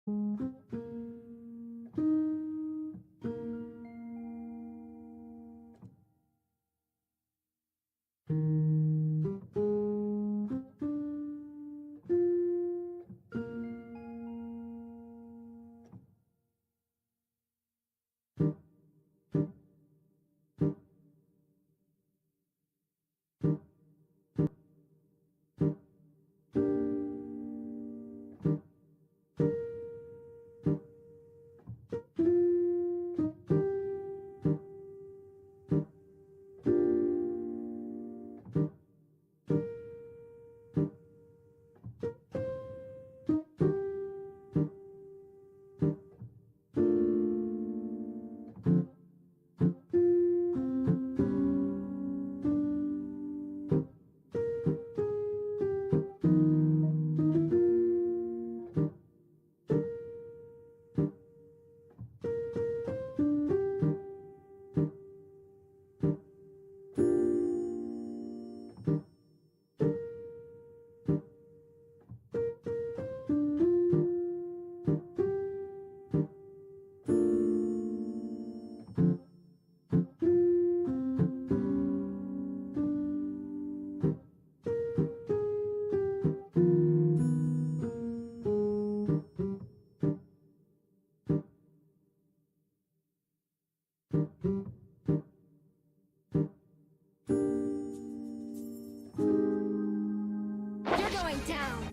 You're going down!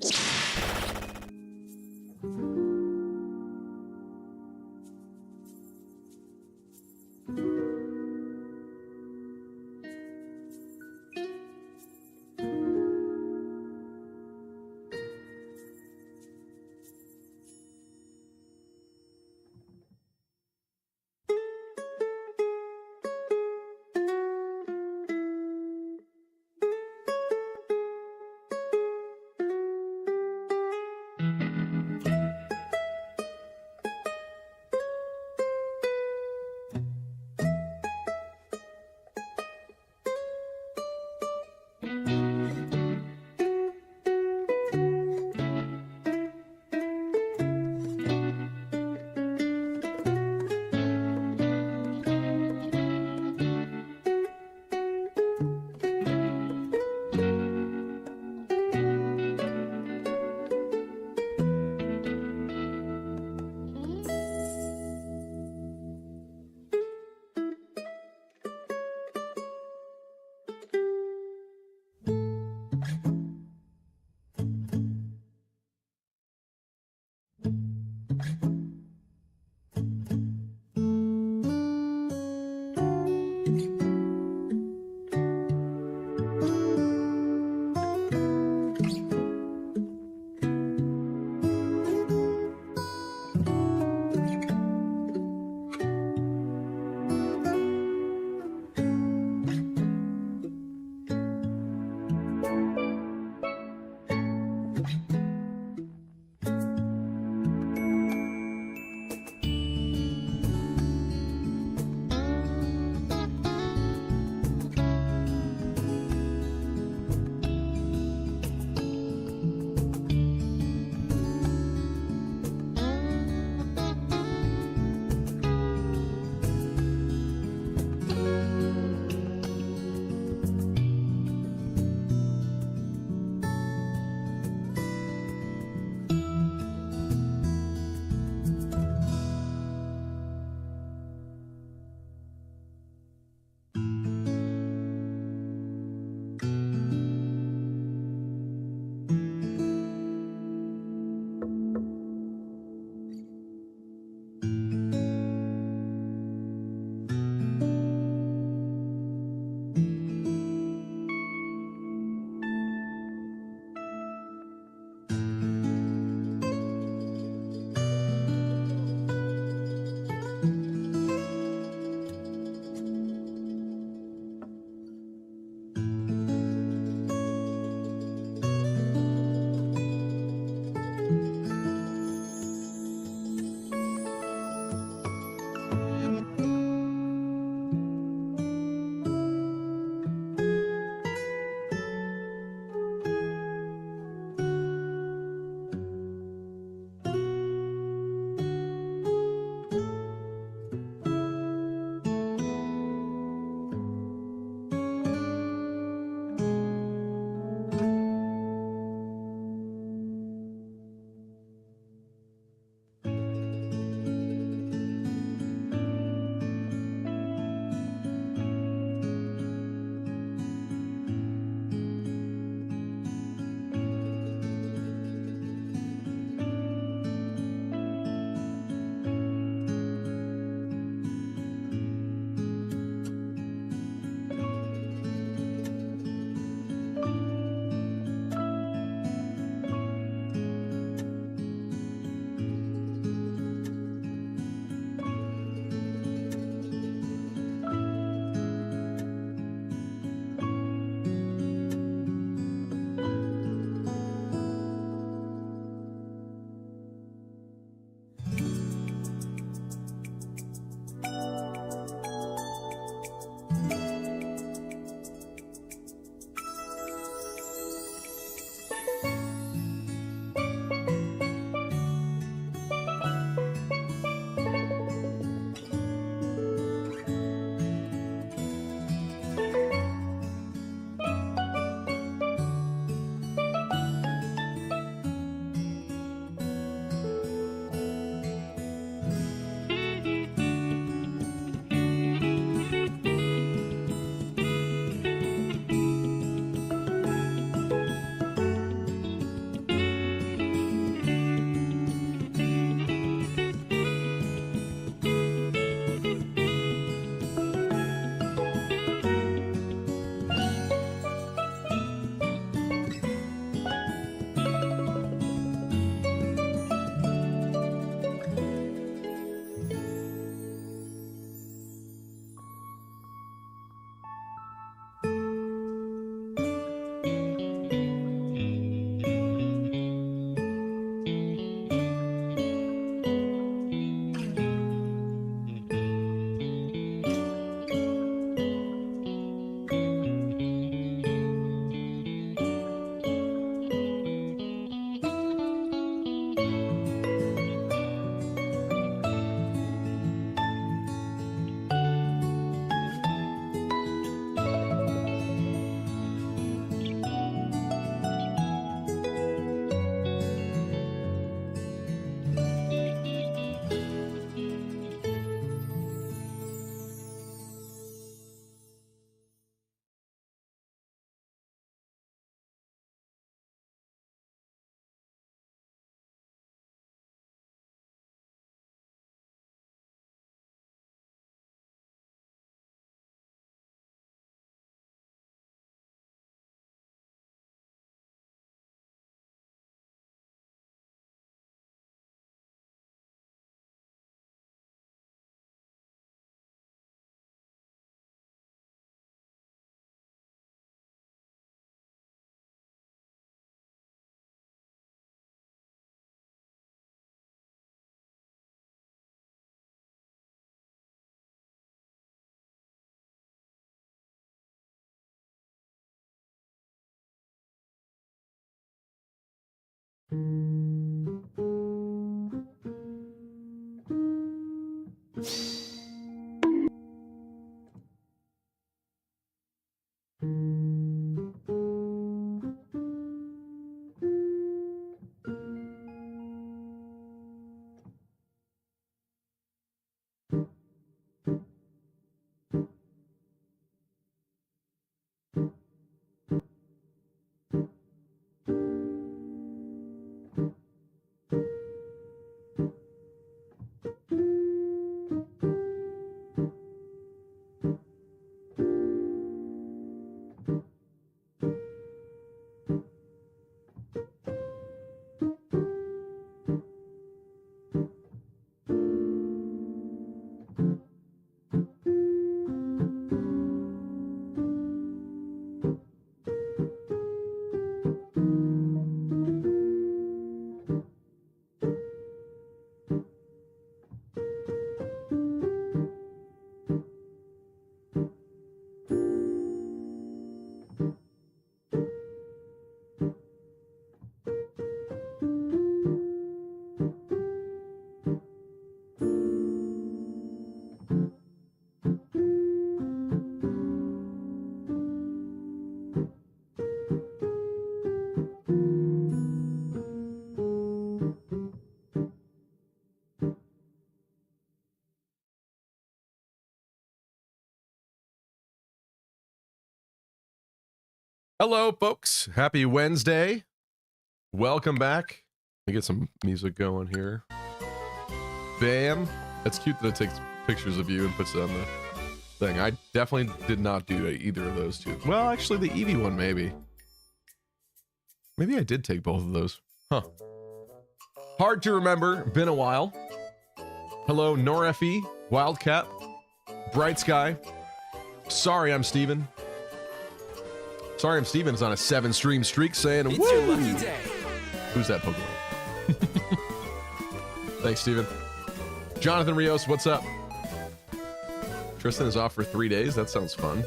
Hello, folks. Happy Wednesday. Welcome back. Let me get some music going here. Bam. That's cute that it takes pictures of you and puts it on the thing. I definitely did not do either of those two. Well, actually, the Eevee one, maybe. Maybe I did take both of those. Huh. Hard to remember. Been a while. Hello, NorFE, Wildcat, Bright Sky. Sorry, I'm Steven. Sorry, I'm Steven's on a 7-stream streak saying, it's woo! Your lucky day. Who's that Pokemon? Thanks, Steven. Jonathan Rios, what's up? Tristan is off for 3 days. That sounds fun.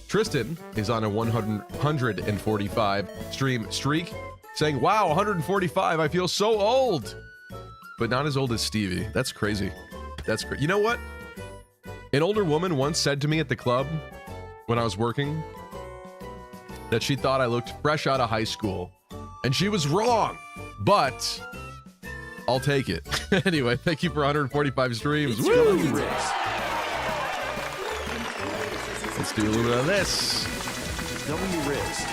Tristan is on a 145 stream streak saying, wow, 145. I feel so old. But not as old as Stevie. That's crazy. That's crazy. You know what? An older woman once said to me at the club when I was working that she thought I looked fresh out of high school. And she was wrong, but I'll take it. Anyway, thank you for 145 streams. Woo! Let's do a little bit of this. W-Riz.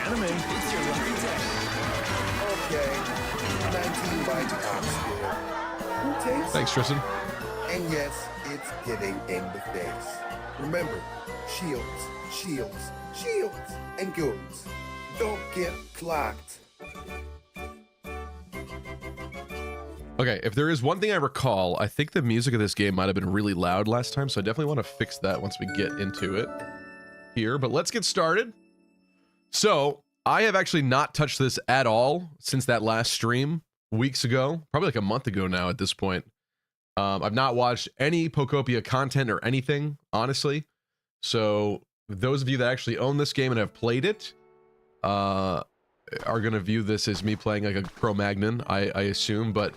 Anime. It's your lucky day. Okay. 19 by top scale. Who takes Thanks, Tristan. And yes, it's getting in the face. Remember, shields, shields, shields, and guns. Don't get clocked. Okay, if there is one thing I recall, I think the music of this game might have been really loud last time, so I definitely want to fix that once we get into it here. But let's get started. So, I have actually not touched this at all since that last stream weeks ago, probably like a month ago now at this point. I've not watched any Pokopia content or anything, honestly. So, those of you that actually own this game and have played it are going to view this as me playing like a Cro-Magnon, I assume, but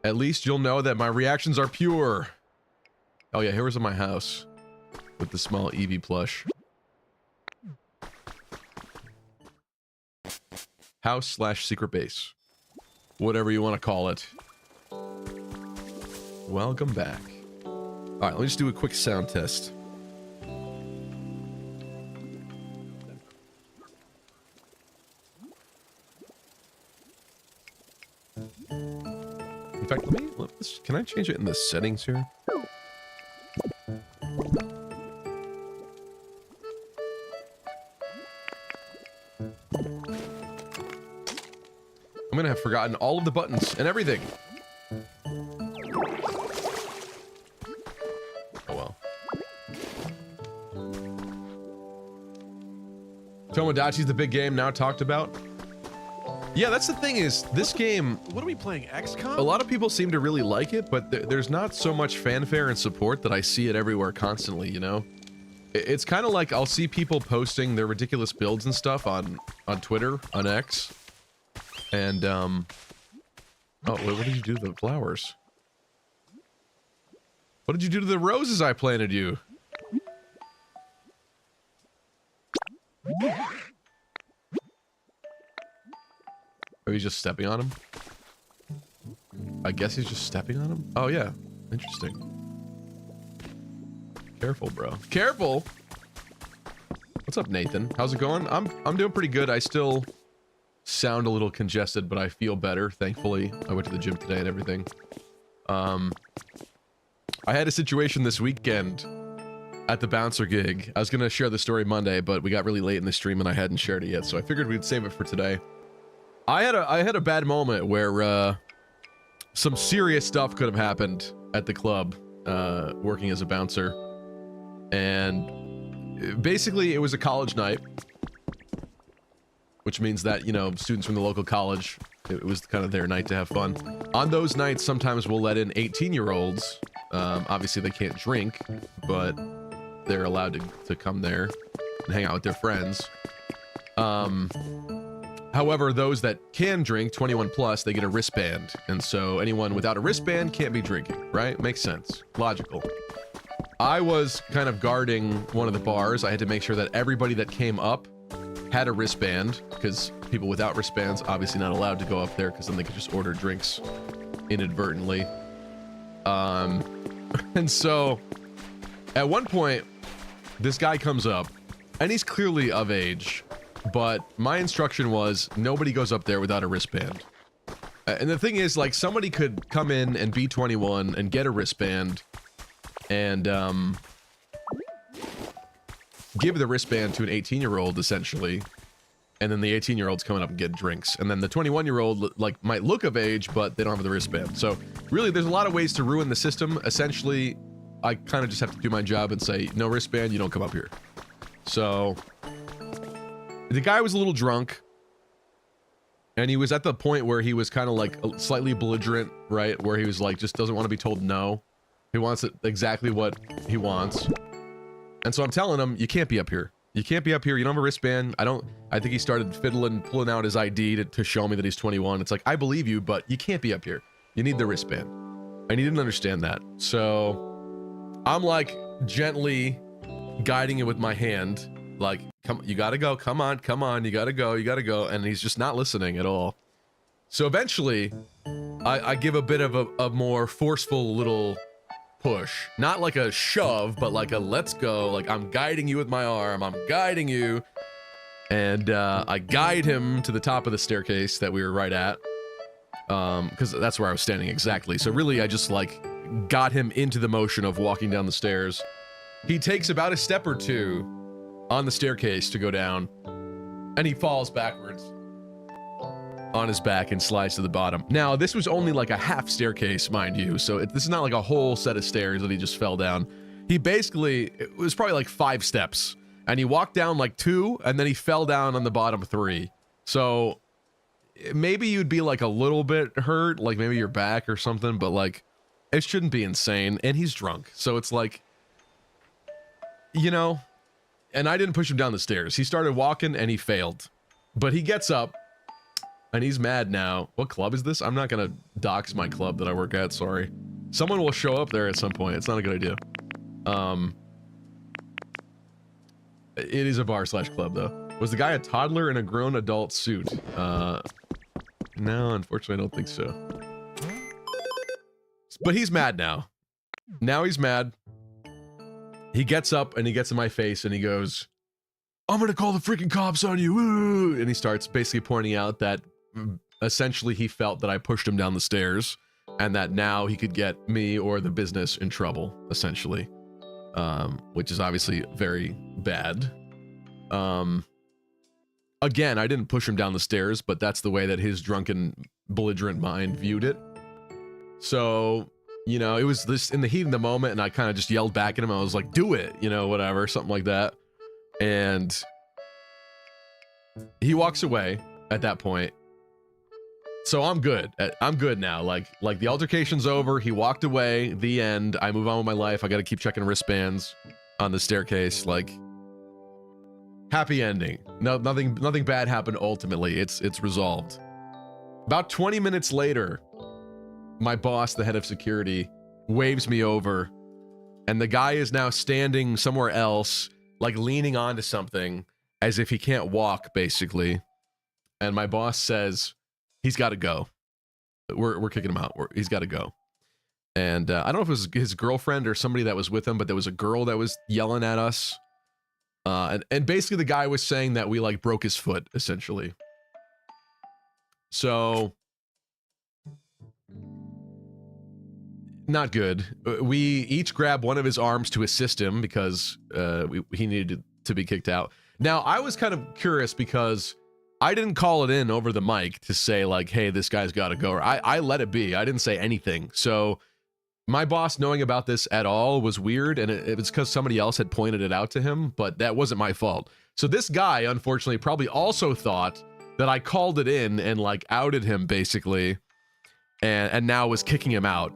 at least you'll know that my reactions are pure. Oh yeah, here was my house with the small Eevee plush. House/secret base. Whatever you want to call it. Welcome back. Alright, let me just do a quick sound test. In fact, can I change it in the settings here? I'm gonna have forgotten all of the buttons and everything. Oh well. Tomodachi's the big game now talked about. Yeah, that's the thing is, this game... What are we playing, XCOM? A lot of people seem to really like it, but there's not so much fanfare and support that I see it everywhere constantly, you know? It's kind of like I'll see people posting their ridiculous builds and stuff on Twitter, on X. And, oh, wait, what did you do to the flowers? What did you do to the roses I planted you? Are you just stepping on him? I guess he's just stepping on him? Oh, yeah. Interesting. Careful, bro. Careful! What's up, Nathan? How's it going? I'm doing pretty good. I still sound a little congested, but I feel better, thankfully. I went to the gym today and everything. I had a situation this weekend at the bouncer gig. I was gonna share the story Monday, but we got really late in the stream and I hadn't shared it yet, so I figured we'd save it for today. I had a bad moment where some serious stuff could have happened at the club, working as a bouncer. And basically it was a college night, which means that, you know, students from the local college, it was kind of their night to have fun. On those nights, sometimes we'll let in 18-year-olds. Obviously they can't drink, but they're allowed to come there and hang out with their friends. However, those that can drink, 21 plus, they get a wristband. And so anyone without a wristband can't be drinking, right? Makes sense. Logical. I was kind of guarding one of the bars. I had to make sure that everybody that came up had a wristband, because people without wristbands obviously not allowed to go up there, because then they could just order drinks inadvertently. And so at one point, this guy comes up, and he's clearly of age, but my instruction was nobody goes up there without a wristband. And the thing is, like, somebody could come in and be 21 and get a wristband and give the wristband to an 18-year-old, essentially, and then the 18-year-old's coming up and get drinks, and then the 21-year-old like might look of age, but they don't have the wristband. So really, there's a lot of ways to ruin the system. Essentially, I kind of just have to do my job and say, no wristband, you don't come up here. So the guy was a little drunk, and he was at the point where he was kind of like slightly belligerent, right? Where he was like, just doesn't want to be told no. He wants it exactly what he wants. And so I'm telling him, you can't be up here. You can't be up here. You don't have a wristband. I think he started fiddling, pulling out his ID to show me that he's 21. It's like, I believe you, but you can't be up here. You need the wristband. And he didn't understand that. So I'm like gently guiding it with my hand. Like, come, you gotta go. Come on, come on. You gotta go. You gotta go. And he's just not listening at all. So eventually I give a bit of a more forceful little push, not like a shove, but like a let's go. Like, I'm guiding you with my arm, I'm guiding you, and I guide him to the top of the staircase that we were right at, because that's where I was standing exactly. So really I just like got him into the motion of walking down the stairs. He takes about a step or two on the staircase to go down, and he falls backwards on his back and slides to the bottom. Now, this was only like a half staircase, mind you, so this is not like a whole set of stairs that he just fell down. He basically, it was probably like 5 steps, and he walked down like 2, and then he fell down on the bottom 3. So maybe you'd be like a little bit hurt, like maybe your back or something, but like, it shouldn't be insane, and he's drunk, so it's like, you know, and I didn't push him down the stairs. He started walking, and he failed, but he gets up, and he's mad now. What club is this? I'm not gonna dox my club that I work at, sorry. Someone will show up there at some point. It's not a good idea. It is a bar/club, though. Was the guy a toddler in a grown adult suit? No, unfortunately, I don't think so. But he's mad now. Now he's mad. He gets up, and he gets in my face, and he goes, I'm gonna call the freaking cops on you. Woo! And he starts basically pointing out that essentially he felt that I pushed him down the stairs, and that now he could get me or the business in trouble, essentially, which is obviously very bad. Again, I didn't push him down the stairs, but that's the way that his drunken, belligerent mind viewed it. So, you know, it was this in the heat of the moment, and I kind of just yelled back at him. I was like, do it, you know, whatever, something like that. And he walks away at that point. So I'm good. I'm good now. Like the altercation's over. He walked away. The end. I move on with my life. I got to keep checking wristbands on the staircase. Like, happy ending. No, nothing bad happened ultimately. It's resolved. About 20 minutes later, my boss, the head of security, waves me over, and the guy is now standing somewhere else, like leaning onto something as if he can't walk, basically. And my boss says, he's got to go. We're kicking him out. He's got to go. And I don't know if it was his girlfriend or somebody that was with him, but there was a girl that was yelling at us. And basically the guy was saying that we like broke his foot, essentially. So, not good. We each grabbed one of his arms to assist him because he needed to be kicked out. Now, I was kind of curious because I didn't call it in over the mic to say like, hey, this guy's got to go. I let it be. I didn't say anything. So my boss knowing about this at all was weird, and it was because somebody else had pointed it out to him, but that wasn't my fault. So this guy, unfortunately, probably also thought that I called it in and like outed him basically, and now was kicking him out,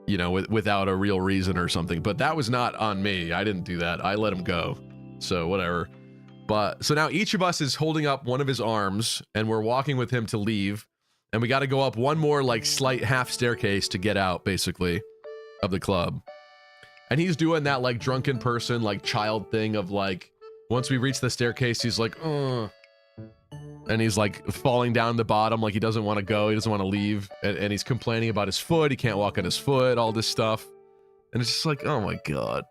you know, without a real reason or something. But that was not on me. I didn't do that. I let him go. So whatever. But so now each of us is holding up one of his arms, and we're walking with him to leave, and we got to go up one more like slight half staircase to get out basically of the club. And he's doing that like drunken person, like child thing of like, once we reach the staircase, he's like, and he's like falling down the bottom, like he doesn't want to go, he doesn't want to leave, and he's complaining about his foot, he can't walk on his foot, all this stuff. And it's just like, oh my god.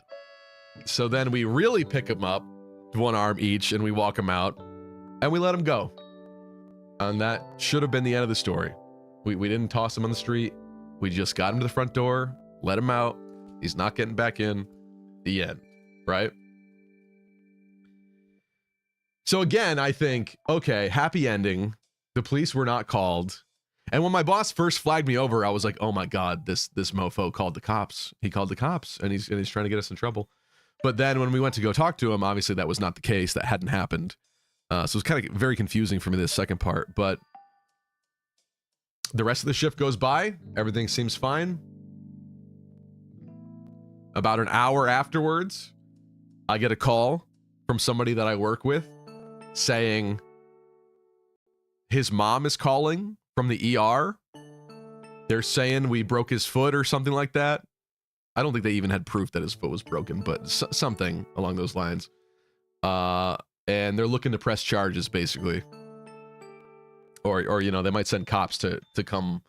So then we really pick him up, one arm each, and we walk him out, and we let him go. And that should have been the end of the story. We didn't toss him on the street, we just got him to the front door, let him out, he's not getting back in, the end, right? So again, I think, okay, happy ending. The police were not called. And when my boss first flagged me over, I was like, oh my god, this mofo called the cops. He called the cops, and he's trying to get us in trouble. But then when we went to go talk to him, obviously that was not the case. That hadn't happened. So it was kind of very confusing for me, this second part. But the rest of the shift goes by. Everything seems fine. About an hour afterwards, I get a call from somebody that I work with saying his mom is calling from the ER. They're saying we broke his foot or something like that. I don't think they even had proof that his foot was broken, but something along those lines. And they're looking to press charges, basically. Or you know, they might send cops to come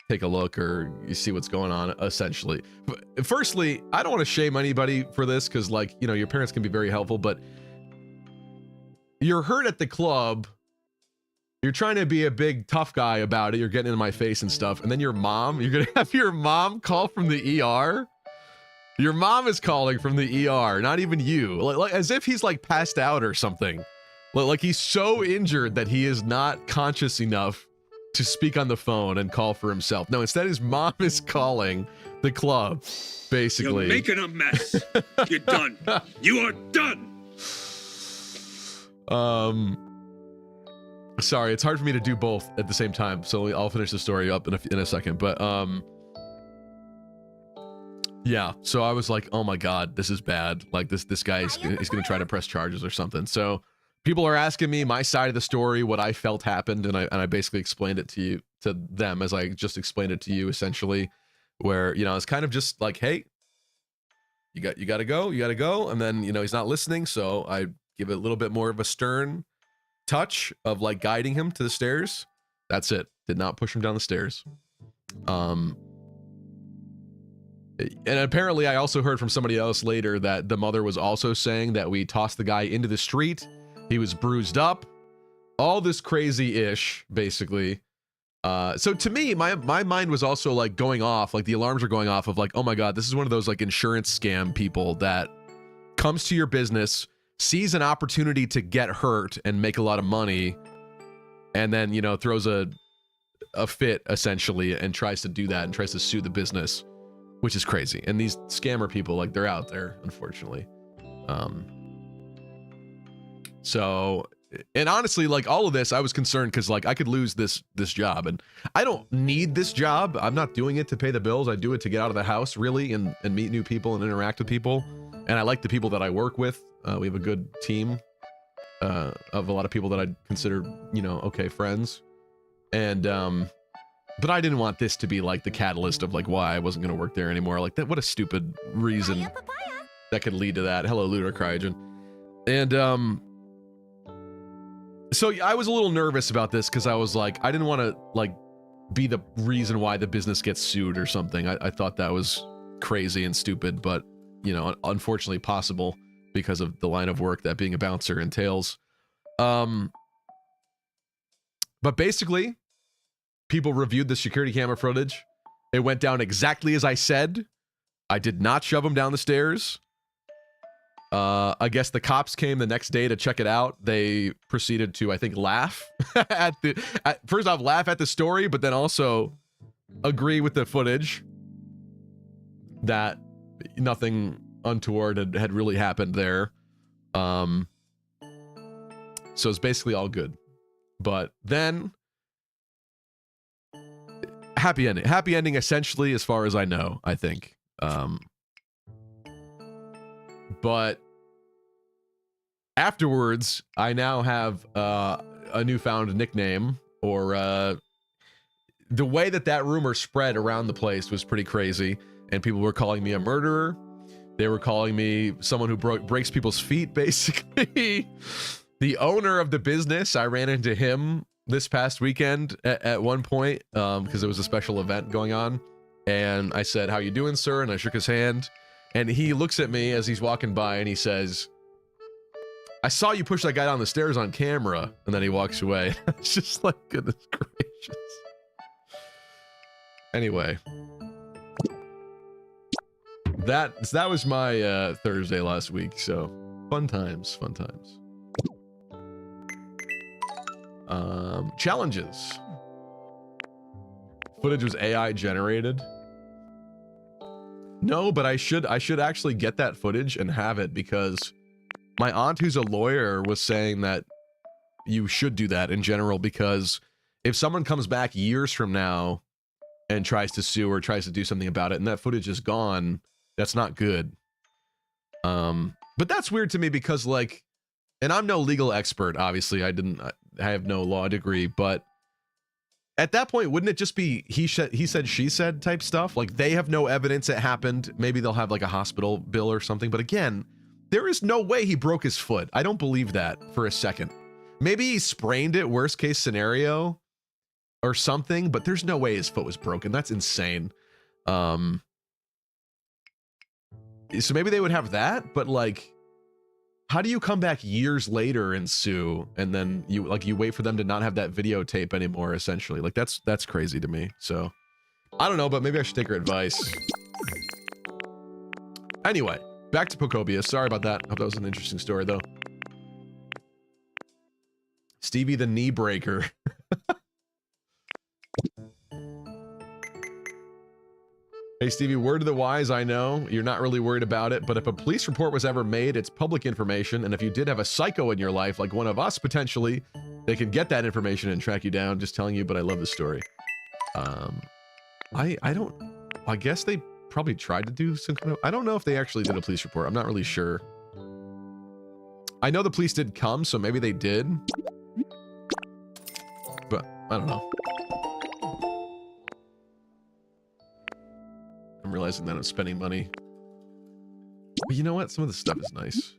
take a look, or you see what's going on, essentially. But firstly, I don't want to shame anybody for this, because like, you know, your parents can be very helpful, but you're hurt at the club, you're trying to be a big tough guy about it, you're getting in my face and stuff, and then your mom, you're gonna have your mom call from the ER? Your mom is calling from the ER, not even you. Like as if he's like passed out or something. Like he's so injured that he is not conscious enough to speak on the phone and call for himself. No, instead his mom is calling the club, basically. You're making a mess. You're done. You are done. Sorry, it's hard for me to do both at the same time, so I'll finish the story up in a second. But yeah, so I was like, oh my god, this is bad. Like this guy is gonna try to press charges or something. So people are asking me my side of the story, what I felt happened, and I basically explained it to them as I just explained it to you, essentially, where, you know, it's kind of just like, hey, you gotta go, and then, you know, he's not listening, so I give it a little bit more of a stern touch of like guiding him to the stairs. That's it. Did not push him down the stairs. And apparently I also heard from somebody else later that the mother was also saying that we tossed the guy into the street. He was bruised up. All this crazy-ish, basically. So to me, my mind was also like going off, like the alarms are going off of like, oh my god, this is one of those like insurance scam people that comes to your business, sees an opportunity to get hurt and make a lot of money, and then, you know, throws a fit, essentially, and tries to do that and tries to sue the business, which is crazy. And these scammer people, like, they're out there, unfortunately. So, and honestly, like, all of this, I was concerned because, like, I could lose this job, and I don't need this job. I'm not doing it to pay the bills. I do it to get out of the house, really, and meet new people and interact with people. And I like the people that I work with. We have a good team of a lot of people that I'd consider, you know, okay, friends. And but I didn't want this to be like the catalyst of like why I wasn't going to work there anymore. Like that, what a stupid reason that could lead to that. Hello, Lunar Cryogen. And so I was a little nervous about this because I was like, I didn't want to like be the reason why the business gets sued or something. I thought that was crazy and stupid, but you know, unfortunately possible because of the line of work that being a bouncer entails. But basically, people reviewed the security camera footage. It went down exactly as I said. I did not shove him down the stairs. I guess the cops came the next day to check it out. They proceeded to, I think, laugh first off, laugh at the story, but then also agree with the footage that nothing untoward had really happened there. So it's basically all good. But then happy ending essentially, as far as I know, I think. But afterwards, I now have a newfound nickname, or the way that rumor spread around the place was pretty crazy, and people were calling me a murderer. They were calling me someone who breaks people's feet, basically. The owner of the business, I ran into him this past weekend at one point because there was a special event going on, and I said, "How you doing, sir?" And I shook his hand, and he looks at me as he's walking by and he says, "I saw you push that guy down the stairs on camera," and then he walks away. It's just like, goodness gracious. Anyway, that was my Thursday last week, so fun times. Challenges. Footage was AI generated. No, but I should actually get that footage and have it, because my aunt, who's a lawyer, was saying that you should do that in general, because if someone comes back years from now and tries to sue or tries to do something about it and that footage is gone, that's not good. But that's weird to me because, like, and I'm no legal expert, obviously. I have no law degree, but at that point, wouldn't it just be he said, she said type stuff? Like, they have no evidence it happened. Maybe they'll have like a hospital bill or something. But again, there is no way he broke his foot. I don't believe that for a second. Maybe he sprained it, worst case scenario, or something, but there's no way his foot was broken. That's insane. So maybe they would have that, but like, how do you come back years later and sue, and then you wait for them to not have that videotape anymore, essentially? Like, that's crazy to me. So I don't know, but maybe I should take her advice. Anyway, back to Pokopia. Sorry about that. Hope that was an interesting story, though. Stevie the knee breaker. Hey, Stevie, word to the wise, I know you're not really worried about it, but if a police report was ever made, it's public information, and if you did have a psycho in your life, like one of us, potentially, they can get that information and track you down. Just telling you, but I love the story. I guess they probably tried to do some kind of, I don't know if they actually did a police report. I'm not really sure. I know the police did come, so maybe they did, but I don't know. I'm realizing that I'm spending money. But you know what? Some of the stuff is nice.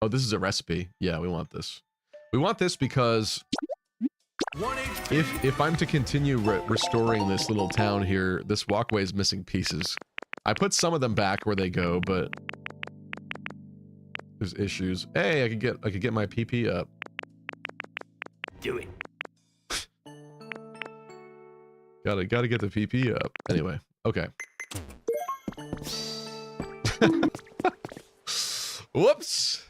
Oh, this is a recipe. Yeah, we want this. We want this because if I'm to continue restoring this little town here, this walkway is missing pieces. I put some of them back where they go, but there's issues. Hey, I could get my PP up. Do it. Gotta get the PP up. Anyway, okay. Whoops.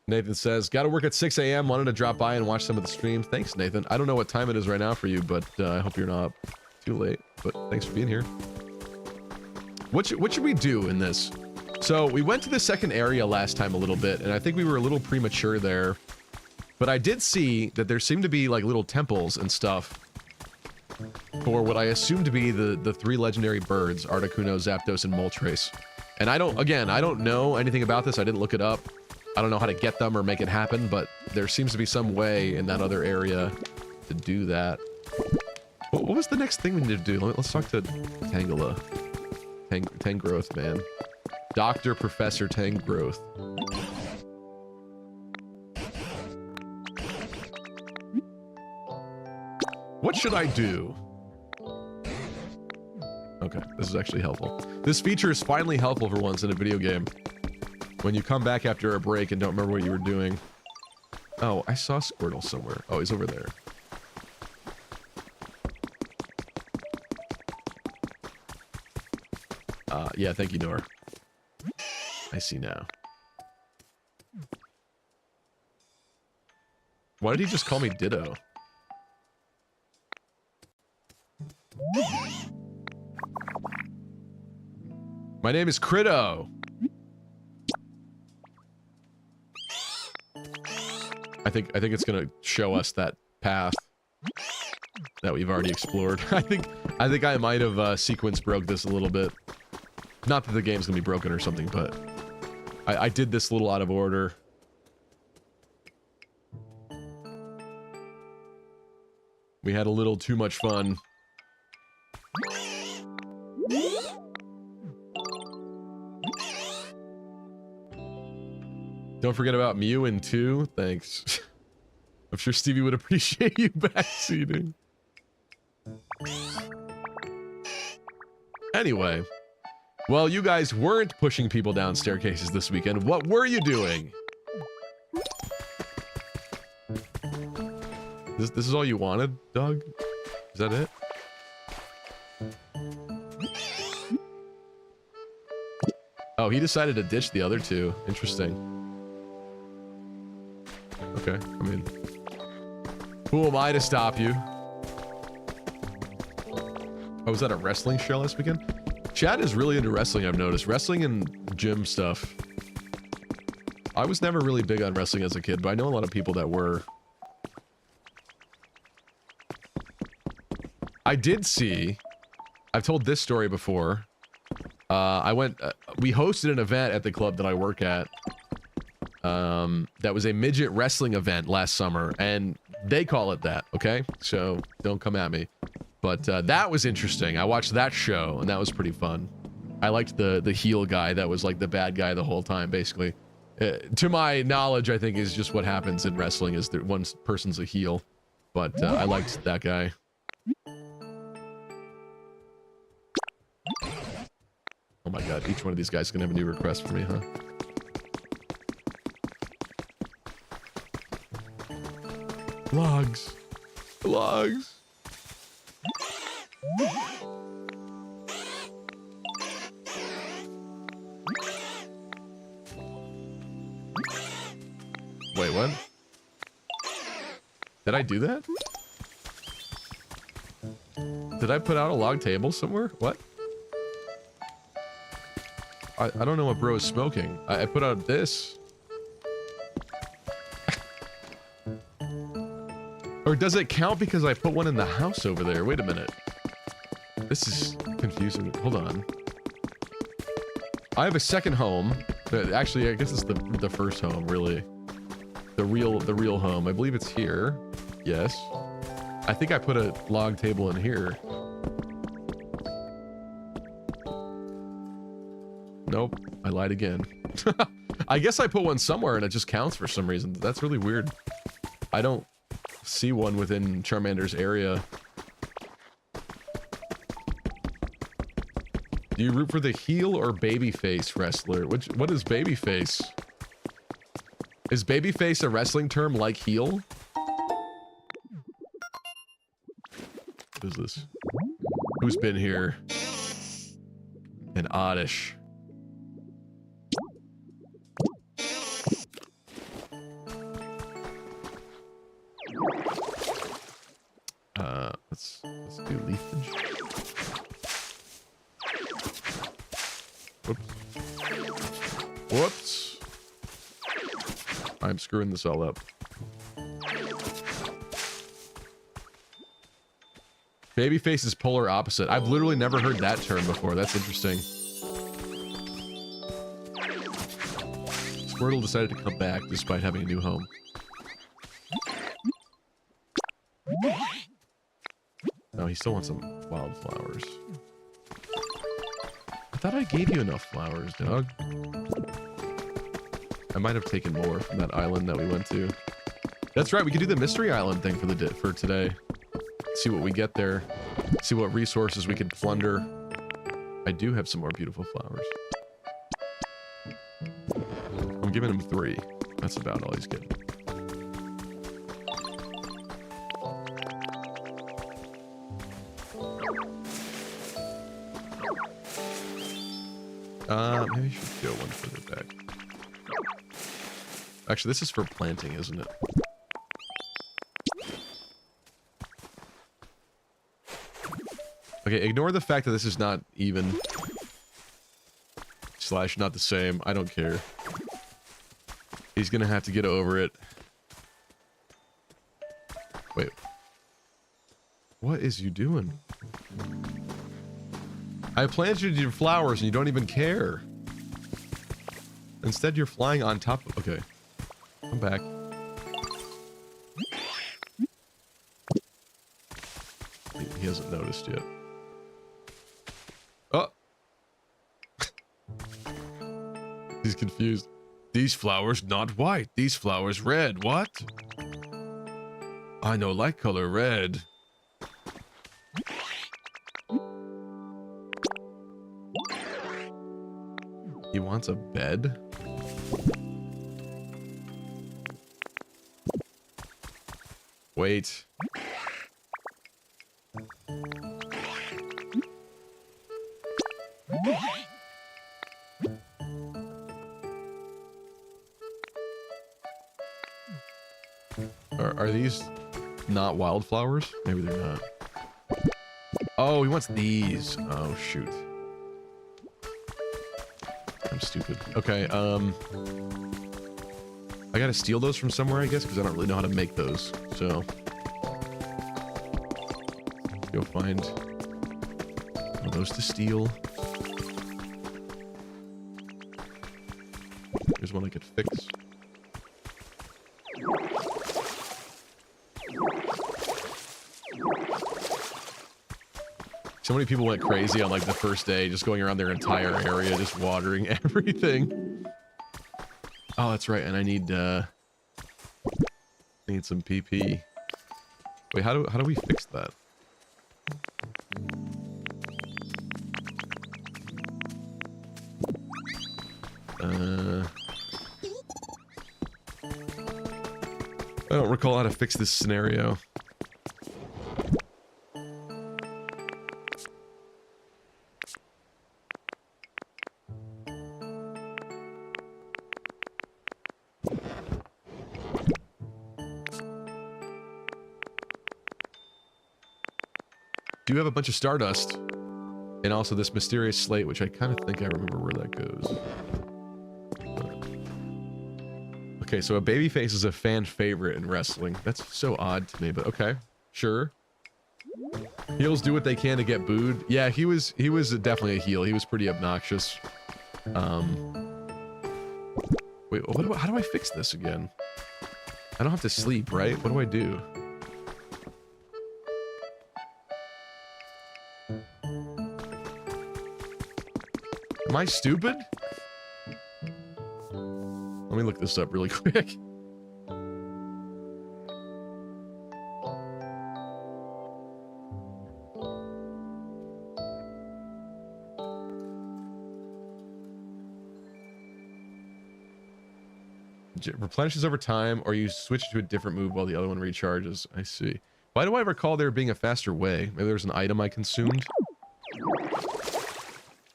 Nathan says, gotta work at 6 a.m. Wanted to drop by and watch some of the streams. Thanks, Nathan. I don't know what time it is right now for you, but I hope you're not too late. But thanks for being here. What should we do in this? So we went to the second area last time a little bit, and I think we were a little premature there. But I did see that there seemed to be like little temples and stuff for what I assume to be the 3 legendary birds, Articuno, Zapdos, and Moltres. And I don't know anything about this. I didn't look it up. I don't know how to get them or make it happen, but there seems to be some way in that other area to do that. What was the next thing we need to do? Let's talk to Tangela. Tangrowth, man. Dr. Professor Tangrowth. What should I do? Okay, this is actually helpful. This feature is finally helpful for once in a video game. When you come back after a break and don't remember what you were doing. Oh, I saw Squirtle somewhere. Oh, he's over there. Yeah, thank you, Nor. I see now. Why did he just call me Ditto? My name is Crito. I think it's gonna show us that path that we've already explored. I think I might have sequence broke this a little bit. Not that the game's gonna be broken or something, but I did this a little out of order. We had a little too much fun. Don't forget about Mew too. Thanks. I'm sure Stevie would appreciate you backseating. Anyway. Well, you guys weren't pushing people down staircases this weekend. What were you doing? This is all you wanted, Doug? Is that it? Oh, he decided to ditch the other 2. Interesting. Okay, I mean... Who am I to stop you? Oh, was that a wrestling show last weekend? Chad is really into wrestling, I've noticed. Wrestling and gym stuff. I was never really big on wrestling as a kid, but I know a lot of people that were. I did see... I've told this story before. We hosted an event at the club that I work at. That was a midget wrestling event last summer, and they call it that, okay? So don't come at me. But that was interesting. I watched that show, and that was pretty fun. I liked the heel guy that was like the bad guy the whole time, basically. To my knowledge, I think is just what happens in wrestling is that one person's a heel. But I liked that guy. Oh my god, each one of these guys is gonna have a new request for me, huh? Logs. Logs. Wait, what? Did I do that? Did I put out a log table somewhere? What? I don't know what bro is smoking. I put out this. Or does it count because I put one in the house over there? Wait a minute. This is confusing. Hold on. I have a second home. Actually, I guess it's the first home, really. The real home. I believe it's here. Yes. I think I put a log table in here. Nope. I lied again. I guess I put one somewhere and it just counts for some reason. That's really weird. I don't see one within Charmander's area. Do you root for the heel or babyface wrestler? What is babyface? Is babyface a wrestling term like heel? What is this? Who's been here? An oddish. Let's do leafage. Whoops. Whoops. I'm screwing this all up. Babyface is polar opposite. I've literally never heard that term before. That's interesting. Squirtle decided to come back despite having a new home. No, he still wants some wildflowers. I thought I gave you enough flowers, dog. I might have taken more from that island that we went to. That's right, we could do the mystery island thing for today. See what we get there. See what resources we could plunder. I do have some more beautiful flowers. I'm giving him 3. That's about all he's getting. Maybe I should go one further back. Actually, this is for planting, isn't it? Okay, ignore the fact that this is not even. / not the same. I don't care. He's gonna have to get over it. Wait. What is you doing? I planted your flowers and you don't even care. Instead, you're flying on top of... Okay. I'm back. He hasn't noticed yet. Oh! He's confused. These flowers not white. These flowers red. What? I know light color red. He wants a bed? Wait. Are these not wildflowers? Maybe they're not. Oh, he wants these. Oh, shoot. I'm stupid. Okay, I gotta steal those from somewhere, I guess, because I don't really know how to make those. So, go find those to steal. Here's one I could fix. So many people went crazy on like the first day, just going around their entire area, just watering everything. Oh, that's right, and I need some PP. Wait, how do we fix that? I don't recall how to fix this scenario. You have a bunch of stardust and also this mysterious slate, which I kind of think I remember where that goes. Okay, so a babyface is a fan favorite in wrestling. That's so odd to me, but okay, sure. Heels do what they can to get booed. Yeah, he was definitely a heel. He was pretty obnoxious. Wait, how do I fix this again? I don't have to sleep, right? What do I do? Am I stupid? Let me look this up really quick. Replenishes over time, or you switch to a different move while the other one recharges. I see. Why do I recall there being a faster way? Maybe there's an item I consumed?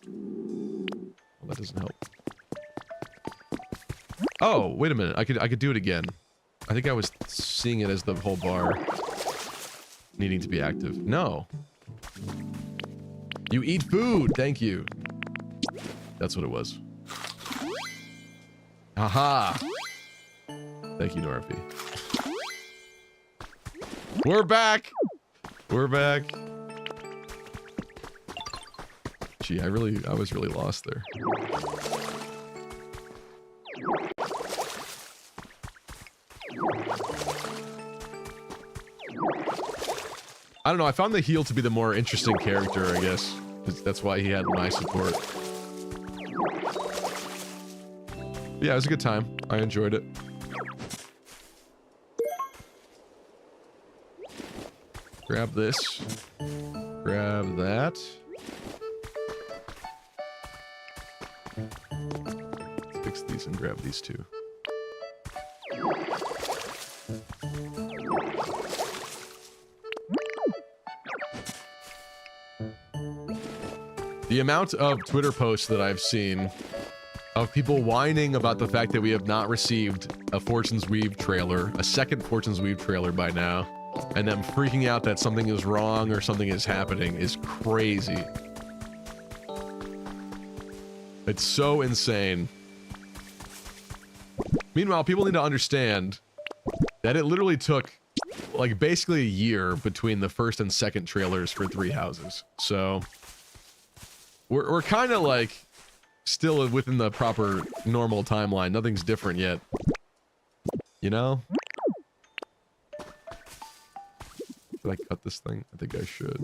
Well, that doesn't help. Oh, wait a minute. I could do it again. I think I was seeing it as the whole bar needing to be active. No. You eat food. Thank you. That's what it was. Aha. Thank you, Norfi. We're back. We're back. Gee, I was really lost there. I don't know, I found the heel to be the more interesting character, I guess. That's why he had my support. Yeah, it was a good time. I enjoyed it. Grab this. Grab that. Let's fix these and grab these two. The amount of Twitter posts that I've seen of people whining about the fact that we have not received a Fortune's Weave trailer, a second Fortune's Weave trailer by now, and them freaking out that something is wrong or something is happening is crazy. It's so insane. Meanwhile, people need to understand that it literally took like basically a year between the first and second trailers for Three Houses. So we're kind of like still within the proper normal timeline. Nothing's different yet. You know? Should I cut this thing? I think I should.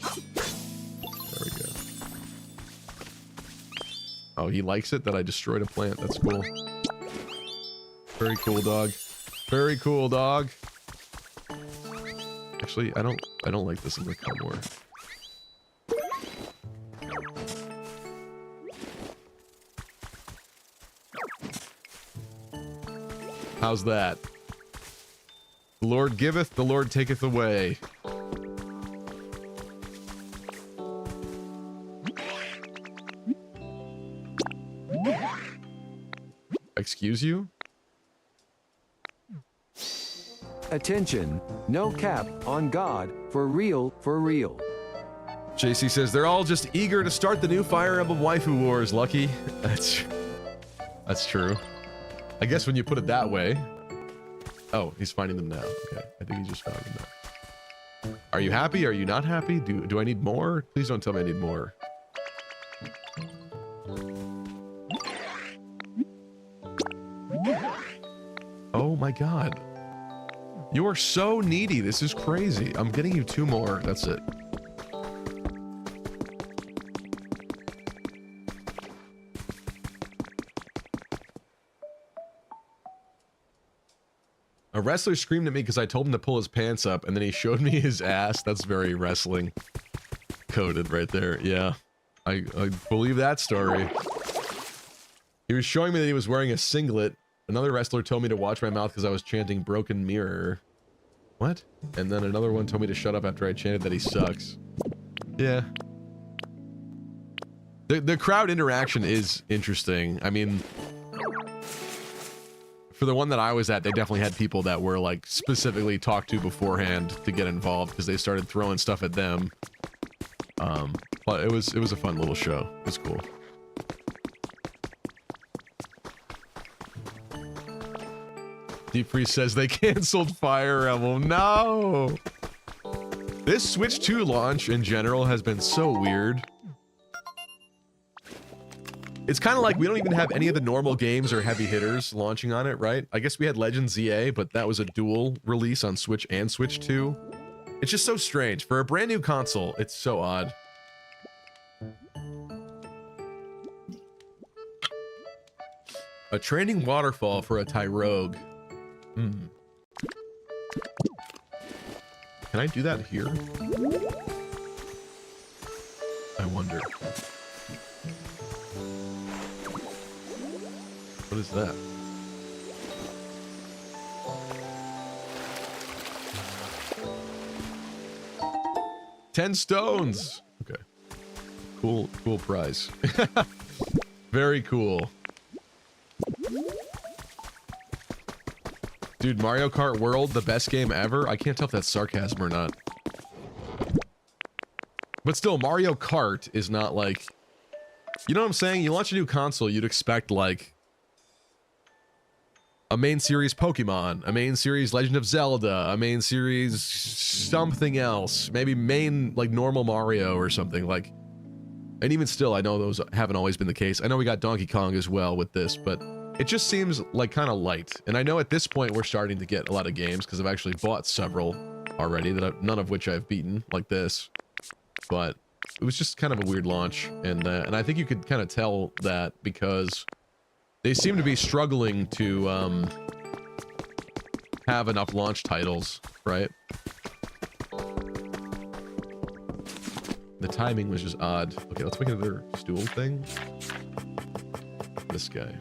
There we go. Oh, he likes it that I destroyed a plant. That's cool. Very cool, dog. Very cool, dog. Actually, I don't like this. I'm gonna cut more. How's that? The Lord giveth, the Lord taketh away. Excuse you? Attention, no cap on God, for real, for real. JC says they're all just eager to start the new Fire Emblem Waifu Wars, Lucky. That's true. I guess when you put it that way. Oh, he's finding them now. Okay, I think he just found them now. Are you happy? Are you not happy? Do I need more? Please don't tell me I need more. Oh my god. You are so needy. This is crazy. I'm getting you 2 more. That's it. A wrestler screamed at me because I told him to pull his pants up, and then he showed me his ass. That's very wrestling coded right there. Yeah, I believe that story. He was showing me that he was wearing a singlet. Another wrestler told me to watch my mouth because I was chanting broken mirror. What? And then another one told me to shut up after I chanted that he sucks. Yeah. The crowd interaction is interesting. I mean, for the one that I was at, they definitely had people that were like specifically talked to beforehand to get involved because they started throwing stuff at them. But it was a fun little show. It was cool. Deep Freeze says they canceled Fire Emblem. No! This Switch 2 launch in general has been so weird. It's kind of like we don't even have any of the normal games or heavy hitters launching on it, right? I guess we had Legend ZA, but that was a dual release on Switch and Switch 2. It's just so strange. For a brand new console, it's so odd. A training waterfall for a Tyrogue. Hmm. Can I do that here? I wonder. What is that? $10 stones. Okay. Cool prize. Very cool. Dude, Mario Kart World, the best game ever? I can't tell if that's sarcasm or not. But still, Mario Kart is not like... You know what I'm saying? You launch a new console, you'd expect like... a main series Pokemon, a main series Legend of Zelda, a main series something else, maybe main like normal Mario or something like. And even still, I know those haven't always been the case. I know we got Donkey Kong as well with this, but it just seems like kind of light. And I know at this point we're starting to get a lot of games because I've actually bought several already none of which I've beaten like this. But it was just kind of a weird launch, and I think you could kind of tell that because they seem to be struggling to have enough launch titles, right? The timing was just odd. Okay, let's make another stool thing. This guy.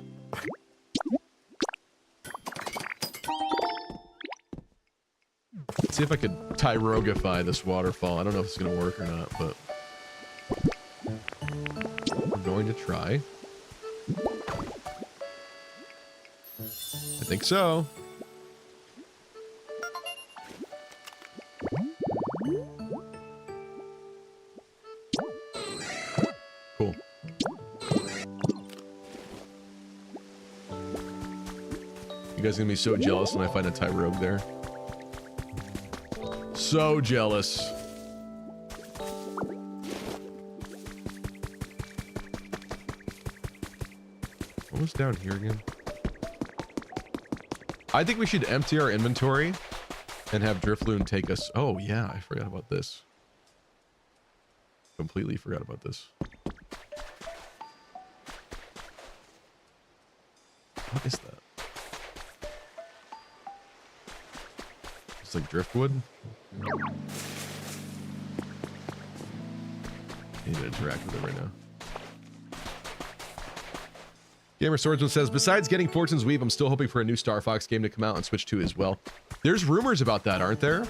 Let's see if I could Tyrogify this waterfall. I don't know if it's gonna work or not, but we're going to try. I think so. Cool. You guys are gonna be so jealous when I find a Tyrogue there. So jealous. What was down here again? I think we should empty our inventory and have Drifloon take us. Oh yeah, I forgot about this. Completely forgot about this. What is that? It's like driftwood. I need to interact with it right now. Gamer Swordsman says, besides getting Fortune's Weave, I'm still hoping for a new Star Fox game to come out on Switch 2 as well. There's rumors about that, aren't there?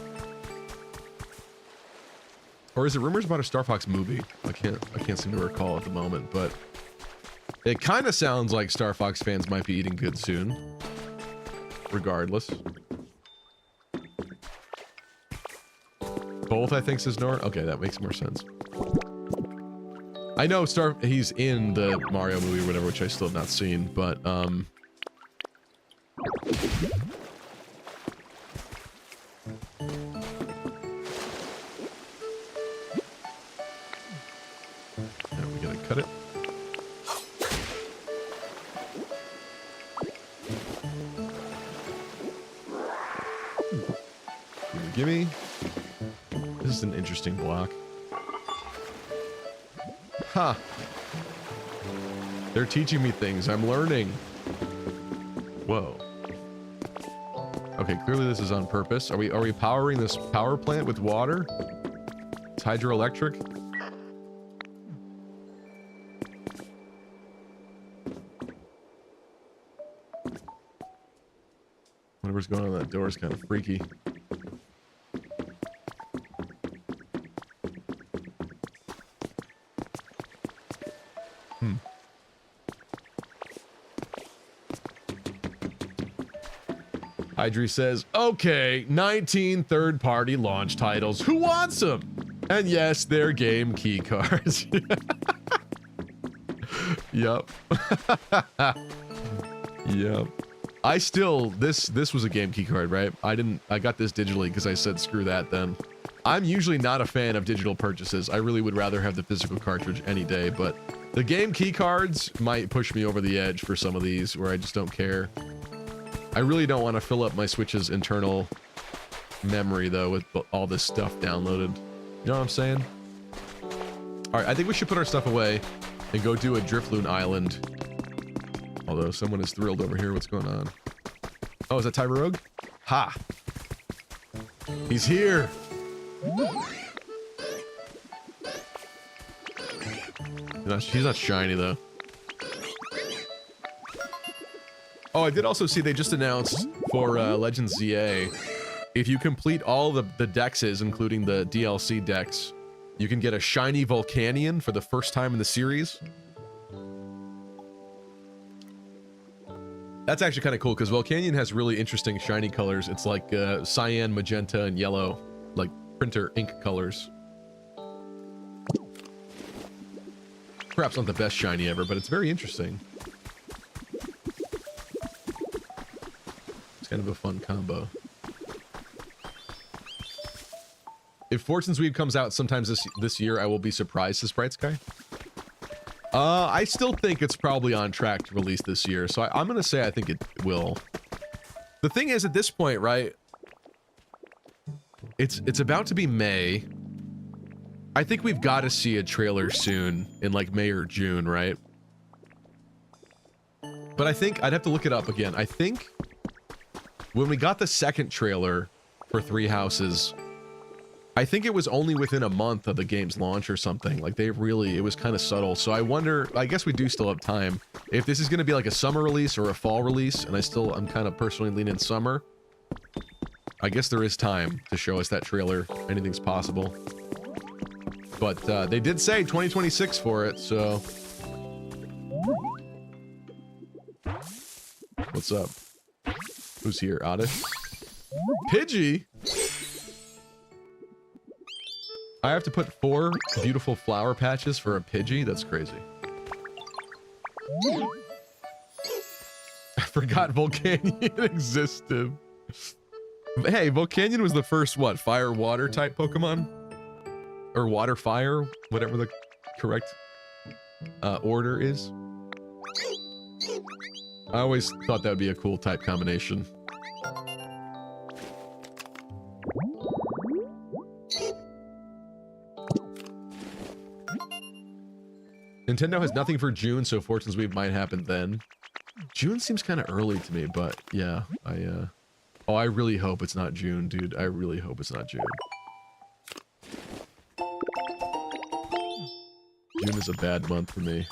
Or is it rumors about a Star Fox movie? I can't seem to recall at the moment, but it kind of sounds like Star Fox fans might be eating good soon. Regardless. Both, I think, says Nor. Okay, that makes more sense. I know he's in the Mario movie or whatever, which I still have not seen, but yeah, we gotta cut it. Gimme. This is an interesting block. Huh. They're teaching me things. I'm learning. Whoa. Okay, clearly this is on purpose. Are we powering this power plant with water? It's hydroelectric? Whatever's going on that door is kind of freaky. Hydri says, okay, 19 third-party launch titles. Who wants them? And yes, they're game key cards. Yup. Yup. I still, this was a game key card, right? I got this digitally because I said screw that then. I'm usually not a fan of digital purchases. I really would rather have the physical cartridge any day, but the game key cards might push me over the edge for some of these where I just don't care. I really don't want to fill up my Switch's internal memory, though, with all this stuff downloaded. You know what I'm saying? Alright, I think we should put our stuff away and go do a Drifloon Island. Although, someone is thrilled over here. What's going on? Oh, is that Tyrogue? Ha! He's here! He's not shiny, though. Oh, I did also see they just announced for Legends ZA, if you complete all the dexes, including the DLC dex, you can get a shiny Volcanion for the first time in the series. That's actually kind of cool, because Volcanion has really interesting shiny colors. It's like cyan, magenta, and yellow, like printer ink colors. Perhaps not the best shiny ever, but it's very interesting. Kind of a fun combo. If Fortune's Weave comes out sometimes this year, I will be surprised, says Bright Sky. I still think it's probably on track to release this year, so I'm gonna say I think it will. The thing is, at this point, right? It's about to be May. I think we've got to see a trailer soon in like May or June, right? But I think I'd have to look it up again. I think when we got the second trailer for Three Houses, I think it was only within a month of the game's launch or something. Like it was kind of subtle. So I wonder, I guess we do still have time. If this is going to be like a summer release or a fall release, and I'm kind of personally leaning summer, I guess there is time to show us that trailer. Anything's possible. But they did say 2026 for it, so. What's up? Who's here? Oddish? Pidgey? I have to put 4 beautiful flower patches for a Pidgey? That's crazy. I forgot Volcanion existed. Hey, Volcanion was the first, what, fire-water type Pokemon? Or water-fire? Whatever the correct order is. I always thought that would be a cool type combination. Nintendo has nothing for June, so Fortune's Weave might happen then. June seems kind of early to me, but yeah, oh, I really hope it's not June, dude. I really hope it's not June. June is a bad month for me.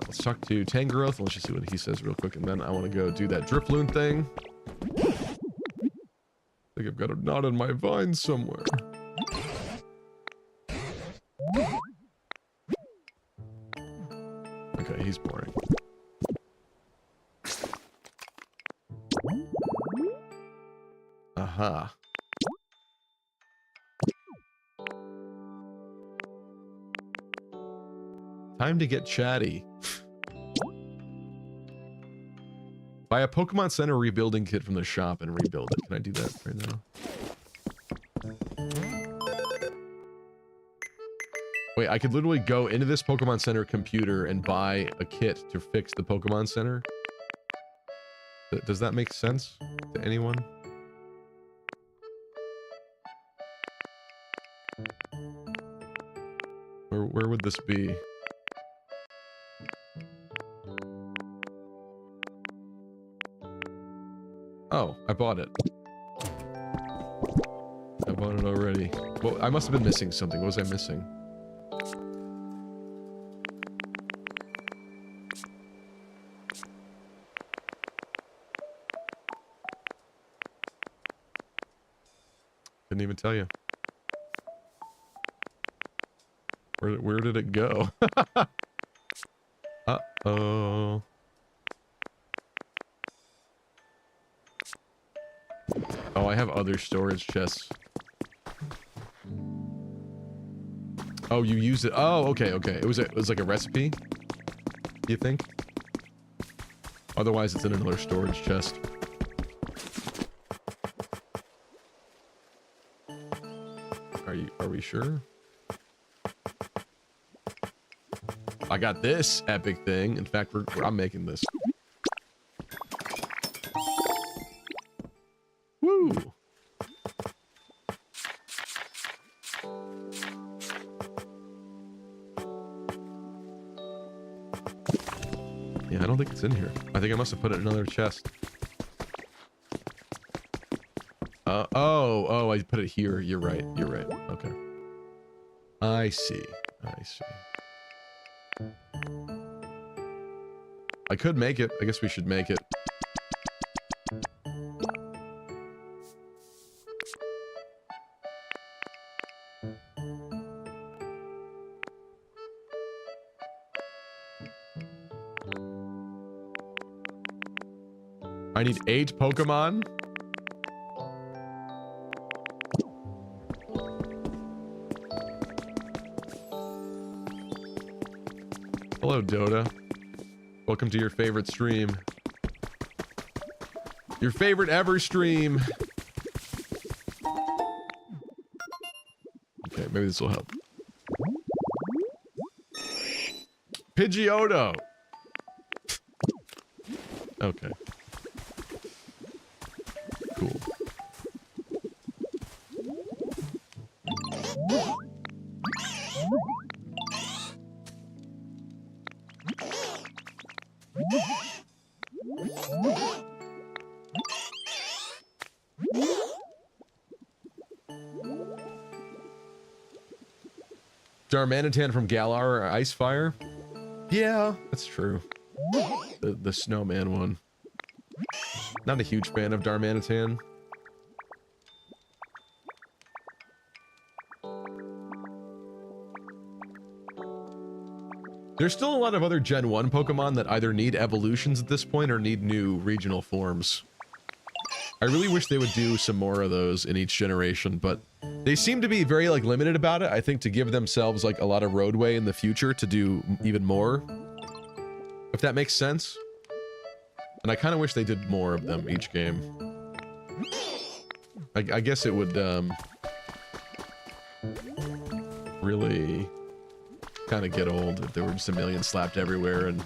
Let's talk to Tangrowth. Let's just see what he says real quick, and then I want to go do that Drifloon thing. I think I've got a knot in my vine somewhere. Okay, he's boring. Aha. Time to get chatty. Buy a Pokemon Center rebuilding kit from the shop and rebuild it. Can I do that right now? Wait, I could literally go into this Pokemon Center computer and buy a kit to fix the Pokemon Center? Does that make sense to anyone? Where would this be? Oh, I bought it. I bought it already. Well, I must have been missing something. What was I missing? Couldn't even tell you. Where did it go? Uh-oh. Oh, I have other storage chests. Oh, you used it. Oh, okay, okay. It was like a recipe, you think? Otherwise, it's in another storage chest. Are we sure? I got this epic thing. In fact, I'm making this. Woo! Yeah, I don't think it's in here. I think I must have put it in another chest. Oh, I put it here. You're right. You're right. Okay. I see. I see. I could make it. I guess we should make it. I need 8 Pokemon. Hello, Dota. Welcome to your favorite stream. Your favorite ever stream. Okay, maybe this will help. Pidgeotto. Okay. Cool. Darmanitan from Galar Icefire? Yeah, that's true. The snowman one. Not a huge fan of Darmanitan. There's still a lot of other Gen 1 Pokemon that either need evolutions at this point or need new regional forms. I really wish they would do some more of those in each generation, but they seem to be very like limited about it. I think to give themselves like a lot of roadway in the future to do even more, if that makes sense. And I kind of wish they did more of them each game. I guess it would really kind of get old if there were just a million slapped everywhere, and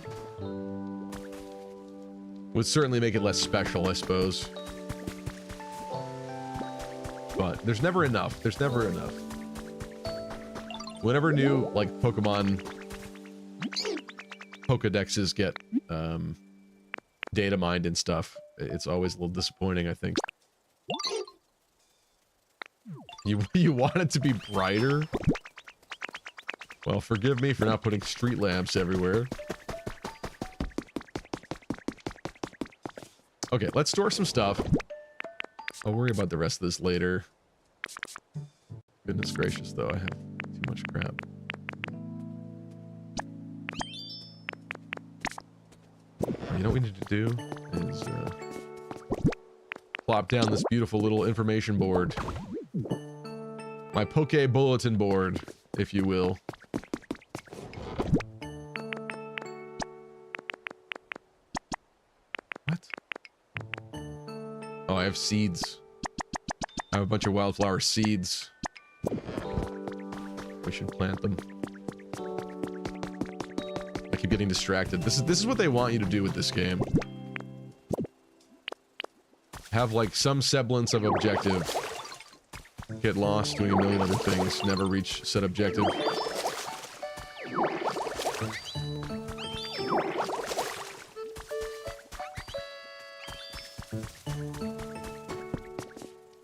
would certainly make it less special, I suppose. But there's never enough. There's never enough. Whenever new, like, Pokemon Pokedexes get data mined and stuff, it's always a little disappointing, I think. You want it to be brighter? Well, forgive me for not putting street lamps everywhere. Okay, let's store some stuff. I'll worry about the rest of this later. Goodness gracious, though, I have too much crap. You know what we need to do is plop down this beautiful little information board. My Poke Bulletin board, if you will. What? Oh, I have seeds. I have a bunch of wildflower seeds. We should plant them. I keep getting distracted. This is what they want you to do with this game. Have like some semblance of objective. Get lost doing a million other things. Never reach said objective.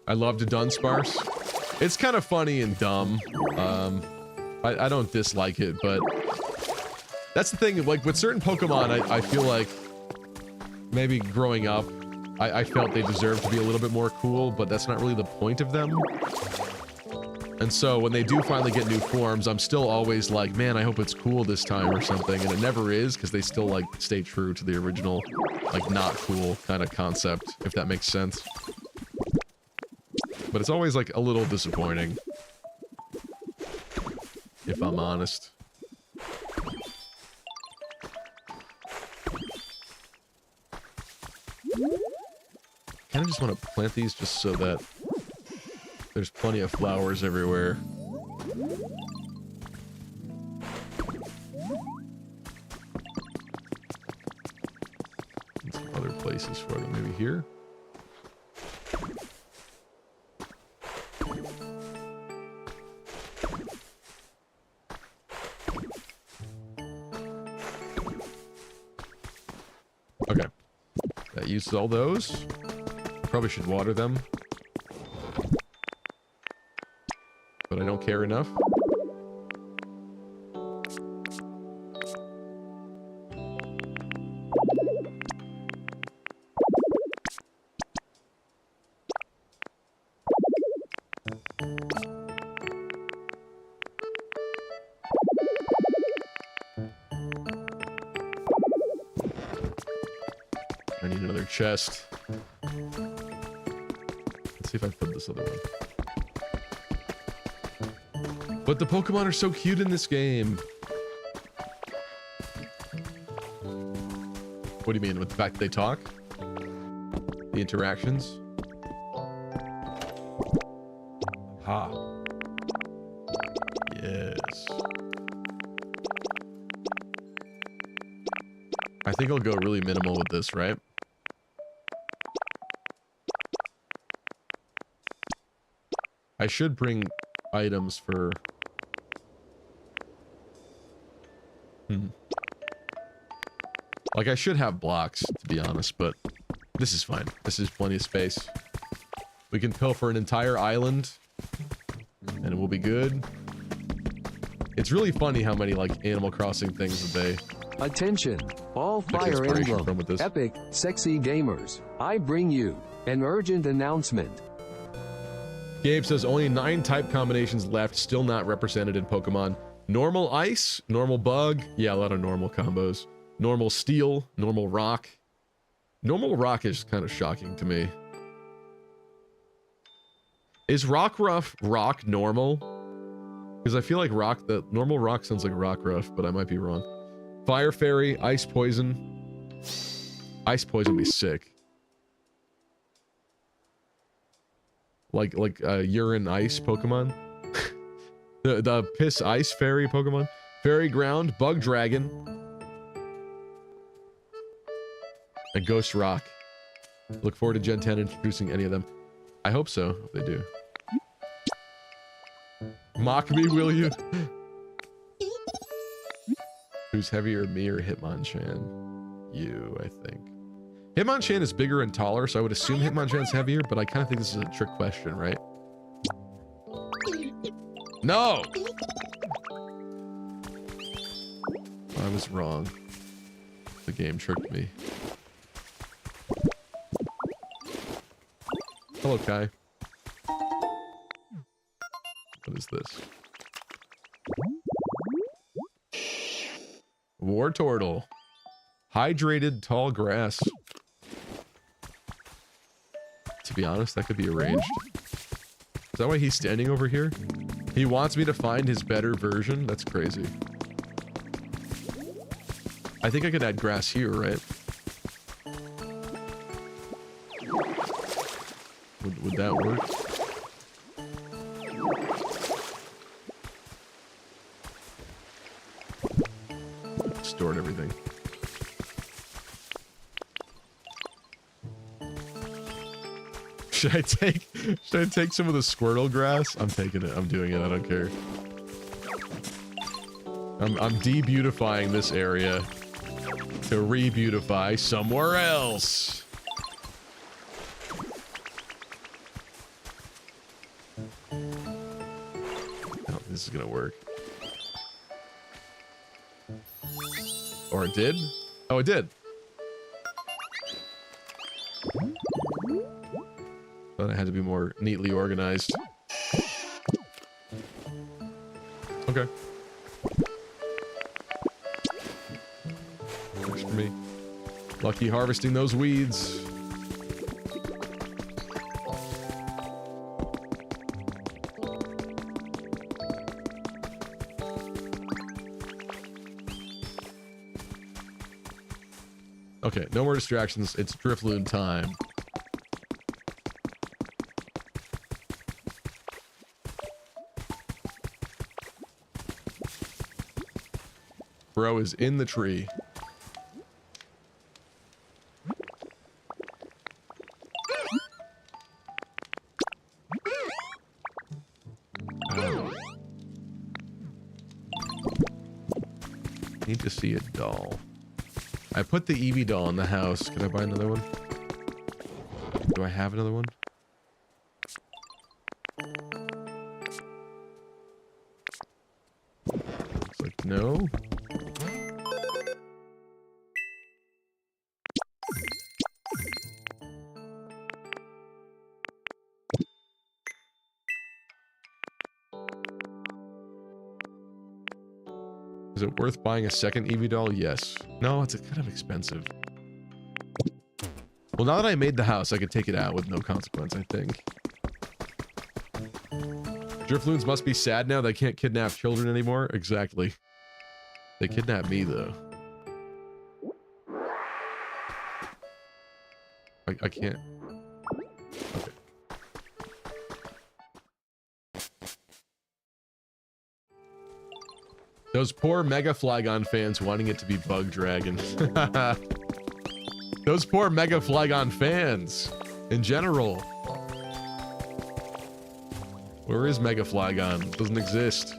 I loved Dunsparce. It's kind of funny and dumb. I don't dislike it, but that's the thing. Like with certain Pokemon, I feel like maybe growing up, I felt they deserved to be a little bit more cool, but that's not really the point of them. And so when they do finally get new forms, I'm still always like, man, I hope it's cool this time or something. And it never is, because they still like stay true to the original, like not cool kind of concept, if that makes sense. But it's always like a little disappointing, if I'm honest. Kind of just want to plant these just so that there's plenty of flowers everywhere. And some other places for them, maybe here. Okay, that uses all those. Probably should water them, but I don't care enough. I need another chest. Let's see if I put this other one. But the Pokemon are so cute in this game. What do you mean? With the fact that they talk? The interactions? Ha. Yes. I think I'll go really minimal with this, right? I should bring items for... Like, I should have blocks, to be honest, but this is fine. This is plenty of space. We can pilfer an entire island, and it will be good. It's really funny how many, like, Animal Crossing things that they... Attention, all Took Fire inspiration Emblem, from with this. epic, sexy gamers. I bring you an urgent announcement. Gabe says only 9 type combinations left, still not represented in Pokemon. Normal ice, normal bug. Yeah, a lot of normal combos. Normal steel, normal rock. Normal rock is kind of shocking to me. Is Rockruff rock normal? Because I feel like the normal rock sounds like Rockruff, but I might be wrong. Fire Fairy, Ice Poison. Ice Poison would be sick. Like urine ice Pokemon. the piss ice fairy Pokemon. Fairy Ground, Bug Dragon. And Ghost Rock. Look forward to Gen 10 introducing any of them. I hope so. If they do. Mock me, will you? Who's heavier, me or Hitmonchan? You, I think. Hitmonchan is bigger and taller, so I would assume Hitmonchan's heavier, but I kind of think this is a trick question, right? No! I was wrong. The game tricked me. Hello, Kai. What is this? War Turtle. Hydrated tall grass. To be honest, that could be arranged. Is that why he's standing over here? He wants me to find his better version? That's crazy. I think I could add grass here, right? Would that work? Stored everything. Should I take some of the Squirtle grass? I'm taking it. I'm doing it. I don't care. I'm de-beautifying this area to re-beautify somewhere else. This is gonna work. Or it did? Oh, it did. Thought it had to be more neatly organized. Okay. Works for me. Lucky harvesting those weeds. Okay, no more distractions. It's Drifloon time. Bro is in the tree. Need to see a doll. I put the Eevee doll in the house. Can I buy another one? Do I have another one? Looks like no. Is it worth buying a second Eevee doll? Yes. No, it's kind of expensive. Well, now that I made the house, I could take it out with no consequence, I think. Drifloons must be sad now they can't kidnap children anymore. Exactly. They kidnapped me, though. I can't. Okay. Those poor Mega Flygon fans wanting it to be Bug Dragon. Those poor Mega Flygon fans in general. Where is Mega Flygon? Doesn't exist.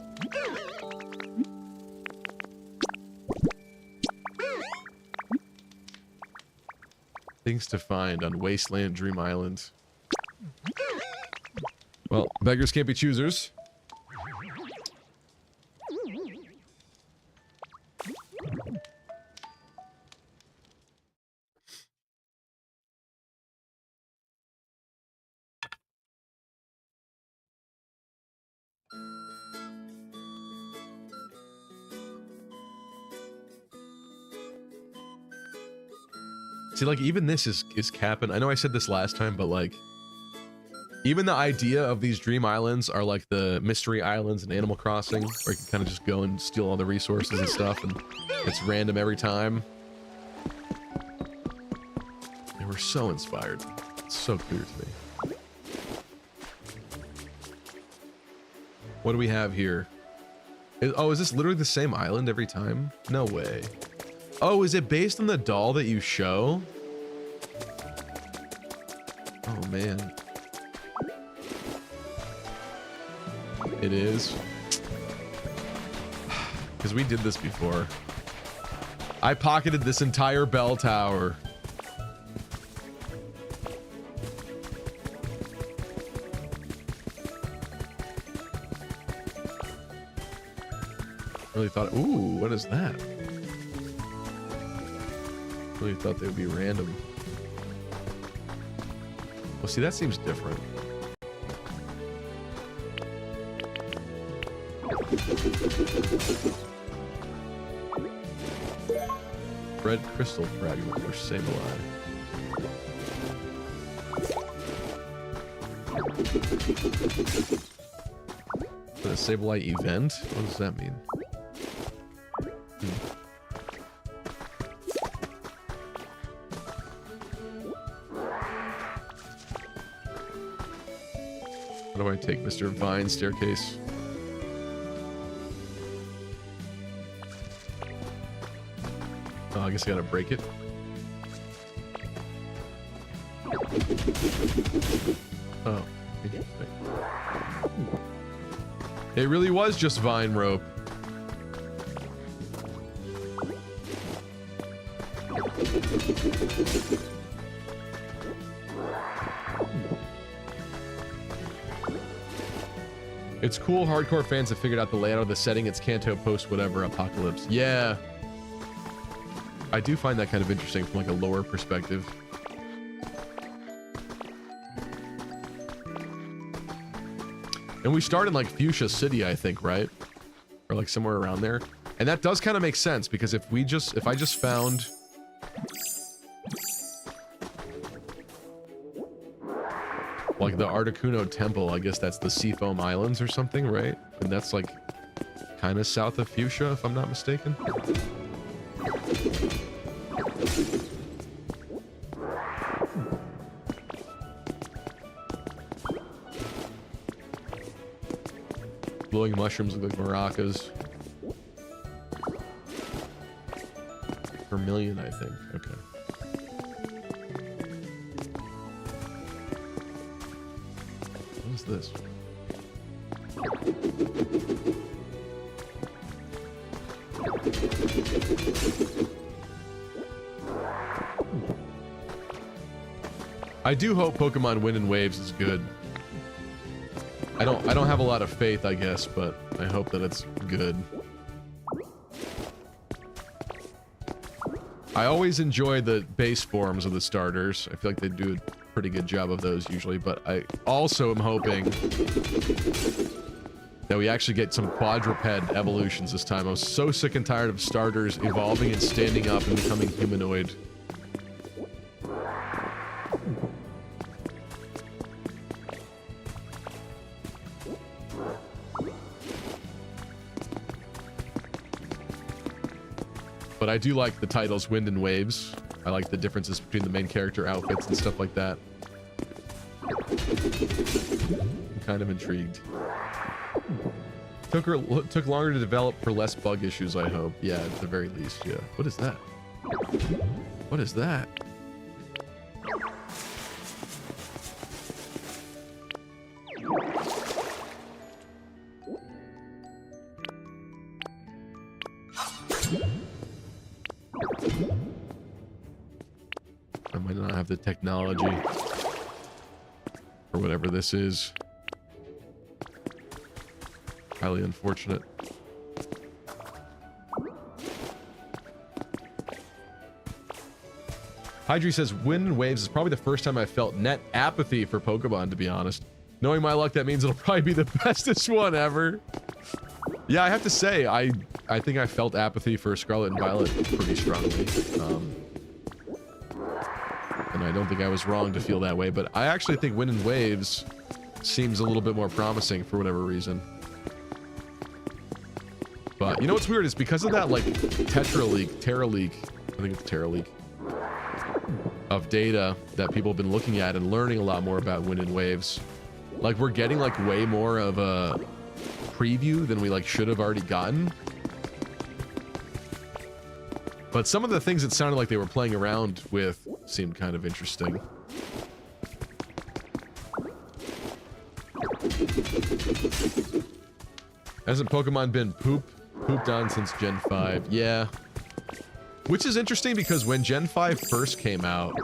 Things to find on Wasteland Dream Island. Well, beggars can't be choosers. See, like, even this is capping. I know I said this last time, but like, even the idea of these dream islands are like the mystery islands in Animal Crossing, where you can kind of just go and steal all the resources and stuff, and it's random every time. They were so inspired. It's so clear to me. What do we have here? Oh, is this literally the same island every time? No way. Oh, is it based on the doll that you show? Oh, man. It is. Because we did this before. I pocketed this entire bell tower. Really thought, ooh, what is that? Really thought they would be random. Well, see, that seems different. Red crystal fragment or Sableye. A Sableye event? What does that mean? How do I take Mr. Vine staircase? Oh, I guess I gotta break it. Oh, interesting. It really was just vine rope. It's cool hardcore fans have figured out the layout of the setting. It's Kanto post whatever apocalypse. Yeah. I do find that kind of interesting from like a lore perspective. And we start in like Fuchsia City, I think, right? Or like somewhere around there. And that does kind of make sense because if I just found like the Articuno Temple, I guess that's the Seafoam Islands or something, right? And that's like kind of south of Fuchsia, if I'm not mistaken. Glowing mushrooms look like maracas. Vermilion, I think. Okay. What is this? I do hope Pokemon Wind and Waves is good. I don't have a lot of faith, I guess, but I hope that it's good. I always enjoy the base forms of the starters. I feel like they do a pretty good job of those usually, but I also am hoping that we actually get some quadruped evolutions this time. I'm so sick and tired of starters evolving and standing up and becoming humanoid. But I do like the titles Wind and Waves. I like the differences between the main character outfits and stuff like that. I'm kind of intrigued. Took longer to develop for less bug issues, I hope. Yeah, at the very least, yeah. What is that? What is that? I might not have the technology for whatever this is. Highly unfortunate. Hydri says, Wind and Waves is probably the first time I felt net apathy for Pokemon, to be honest. Knowing my luck, that means it'll probably be the bestest one ever. Yeah, I have to say, I think I felt apathy for Scarlet and Violet pretty strongly. And I don't think I was wrong to feel that way, but I actually think Wind and Waves seems a little bit more promising for whatever reason. But you know what's weird is because of that, like, Terra leak, I think it's Terra leak, of data that people have been looking at and learning a lot more about Wind and Waves. Like, we're getting, like, way more of a preview than we, like, should have already gotten. But some of the things that sounded like they were playing around with seemed kind of interesting. Hasn't Pokemon been pooped on since Gen 5? Yeah. Which is interesting because when Gen 5 first came out,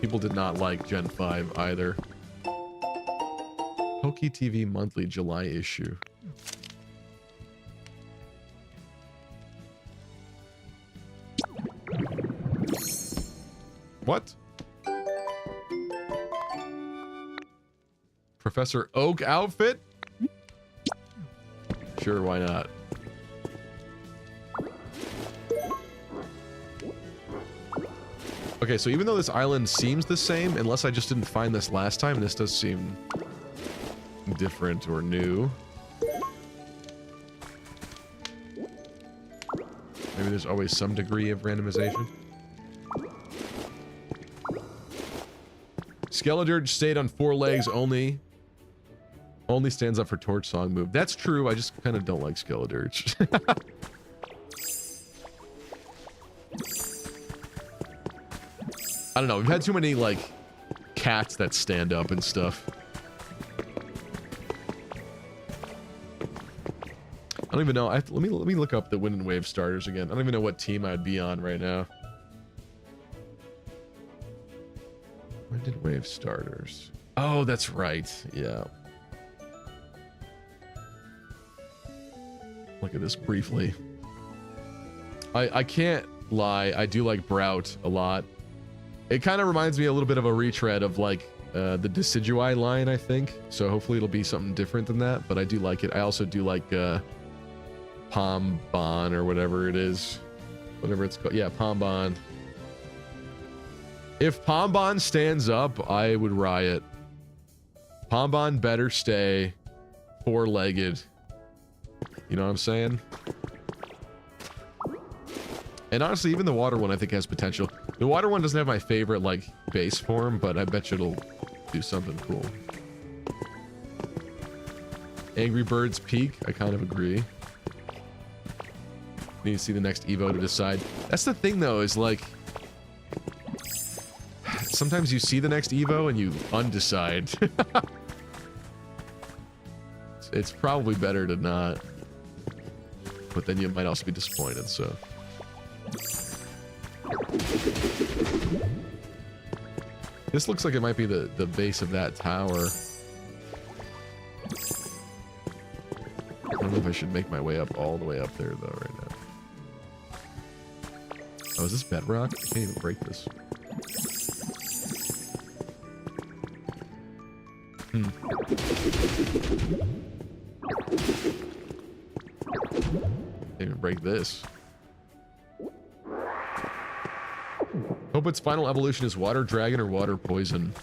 people did not like Gen 5 either. PokeTV Monthly July issue. What? Professor Oak outfit? Sure, why not? Okay, so even though this island seems the same, unless I just didn't find this last time, this does seem different or new. Maybe there's always some degree of randomization. Skeledirge stayed on 4 legs only. Only stands up for Torch Song move. That's true, I just kind of don't like Skeledirge. I don't know, we've had too many, like, cats that stand up and stuff. I don't even know. Let me look up the Wind and Wave starters again. I don't even know what team I'd be on right now. Wind and Wave starters. Oh, that's right. Yeah. Look at this briefly. I can't lie. I do like Brout a lot. It kind of reminds me a little bit of a retread of like the Decidueye line, I think. So hopefully it'll be something different than that. But I do like it. I also do like Pombon or whatever it is. Whatever it's called. Yeah, Pombon. If Pombon stands up, I would riot. Pombon better stay 4-legged. You know what I'm saying? And honestly, even the water one I think has potential. The water one doesn't have my favorite, like, base form, but I bet you it'll do something cool. Angry Birds Peak, I kind of agree. Need to see the next Evo to decide. That's the thing, though, is like... sometimes you see the next Evo and you undecide. It's probably better to not. But then you might also be disappointed, so... This looks like it might be the base of that tower. I don't know if I should make my way up all the way up there, though, right now. Oh, is this bedrock? I can't even break this. Can't even break this. Hope its final evolution is water dragon or water poison.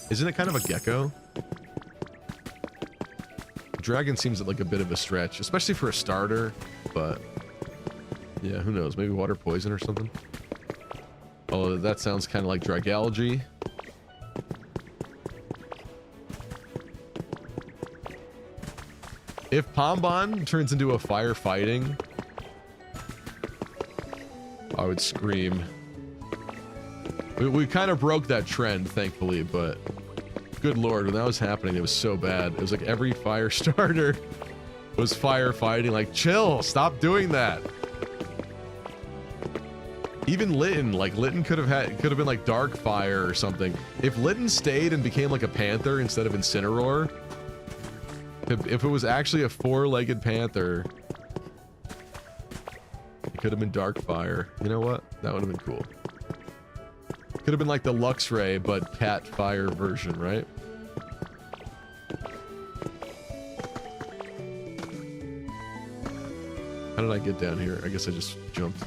Isn't it kind of a gecko? Dragon seems like a bit of a stretch, especially for a starter, but yeah, who knows? Maybe water poison or something. Oh, that sounds kind of like Dragalgy. If Pombon turns into a firefighting, I would scream. We kind of broke that trend, thankfully, but good lord, when that was happening, it was so bad. It was like every fire starter was firefighting. Like, chill, stop doing that. Even Litten, like Litten could have been like Dark Fire or something. If Litten stayed and became like a panther instead of Incineroar, if it was actually a four-legged panther, it could have been Dark Fire. You know what? That would have been cool. Could have been like the Luxray, but cat fire version, right? How did I get down here? I guess I just jumped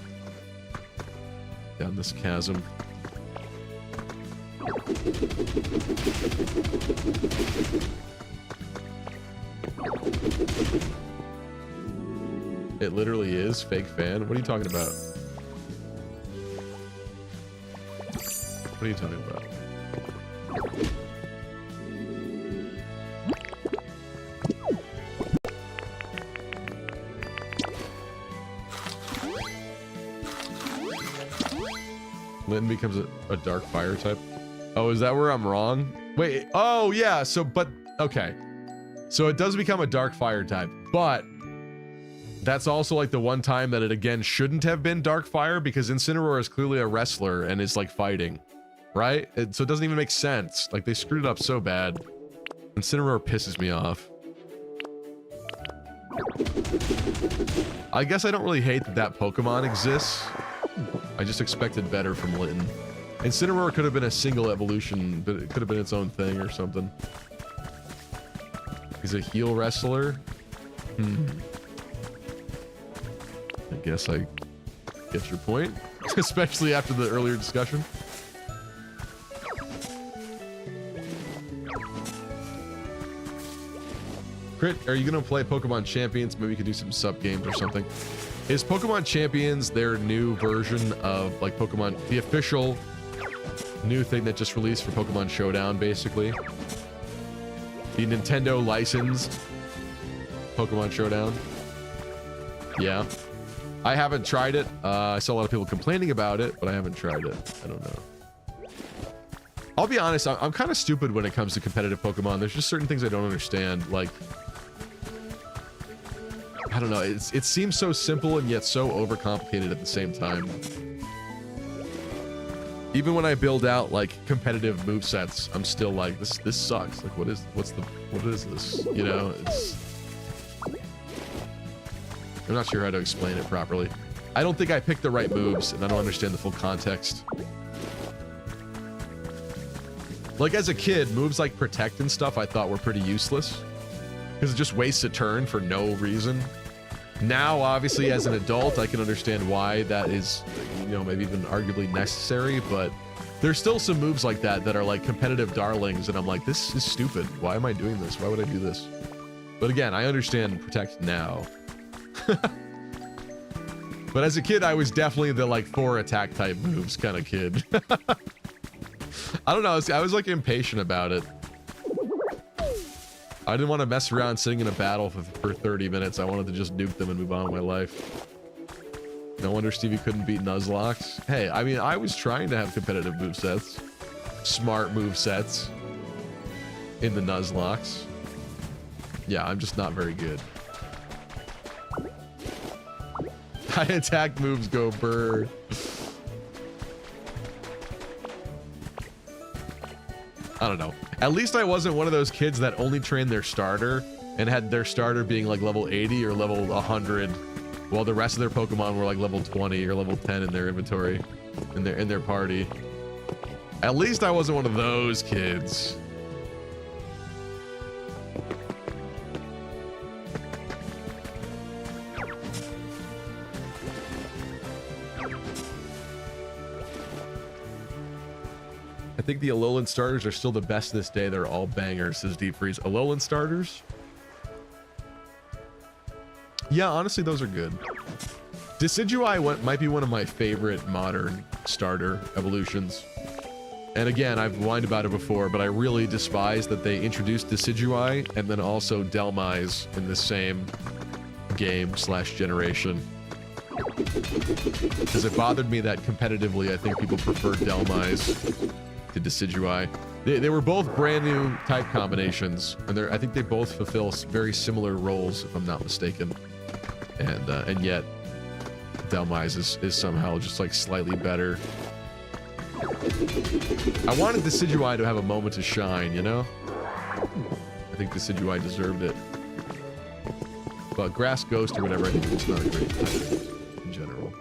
down this chasm. It literally is fake fan. What are you talking about? What are you talking about? Litten becomes a dark fire type. Oh, is that where I'm wrong? Wait, oh yeah, so, but, okay. So it does become a dark fire type, but that's also like the one time that it again shouldn't have been dark fire because Incineroar is clearly a wrestler and is like fighting, right? So it doesn't even make sense. Like they screwed it up so bad. Incineroar pisses me off. I guess I don't really hate that that Pokemon exists. I just expected better from Litten. Incineroar could have been a single evolution, but it could have been its own thing or something. He's a heel wrestler. I guess I get your point, especially after the earlier discussion. Crit, are you gonna play Pokemon Champions? Maybe we could do some sub games or something. Is Pokemon Champions their new version of like Pokemon, the official new thing that just released for Pokemon Showdown, basically? The Nintendo licensed Pokemon Showdown? Yeah. I haven't tried it. I saw a lot of people complaining about it, but I haven't tried it. I don't know. I'll be honest, I'm kind of stupid when it comes to competitive Pokemon. There's just certain things I don't understand. Like, I don't know. It seems so simple and yet so overcomplicated at the same time. Even when I build out like competitive movesets, I'm still like, this sucks. Like, what is this? You know, I'm not sure how to explain it properly. I don't think I picked the right moves, and I don't understand the full context. Like, as a kid, moves like Protect and stuff I thought were pretty useless, because it just wastes a turn for no reason. Now, obviously, as an adult, I can understand why that is, you know, maybe even arguably necessary, but there's still some moves like that that are like competitive darlings, and I'm like, this is stupid. Why am I doing this? Why would I do this? But again, I understand Protect now. But as a kid, I was definitely the like 4 attack type moves kind of kid. I don't know, I was like impatient about it. I didn't want to mess around sitting in a battle for 30 minutes. I wanted to just nuke them and move on with my life. No wonder Stevie couldn't beat Nuzlocke. Hey, I mean, I was trying to have competitive movesets. Smart movesets. In the Nuzlocke. Yeah, I'm just not very good. High attack moves go burr. I don't know. At least I wasn't one of those kids that only trained their starter and had their starter being like level 80 or level 100, while the rest of their Pokemon were like level 20 or level 10 in their inventory, in their party. At least I wasn't one of those kids. I think the Alolan starters are still the best this day. They're all bangers, says Deep Freeze. Alolan starters? Yeah, honestly, those are good. Decidueye might be one of my favorite modern starter evolutions. And again, I've whined about it before, but I really despise that they introduced Decidueye and then also Delmise in the same game / generation. Because it bothered me that competitively, I think people preferred Delmise to Decidueye. They were both brand new type combinations, and I think they both fulfill very similar roles, if I'm not mistaken. And yet, Delmise is somehow just like slightly better. I wanted Decidueye to have a moment to shine, you know? I think Decidueye deserved it. But Grass Ghost or whatever, I think it's not a great type in general.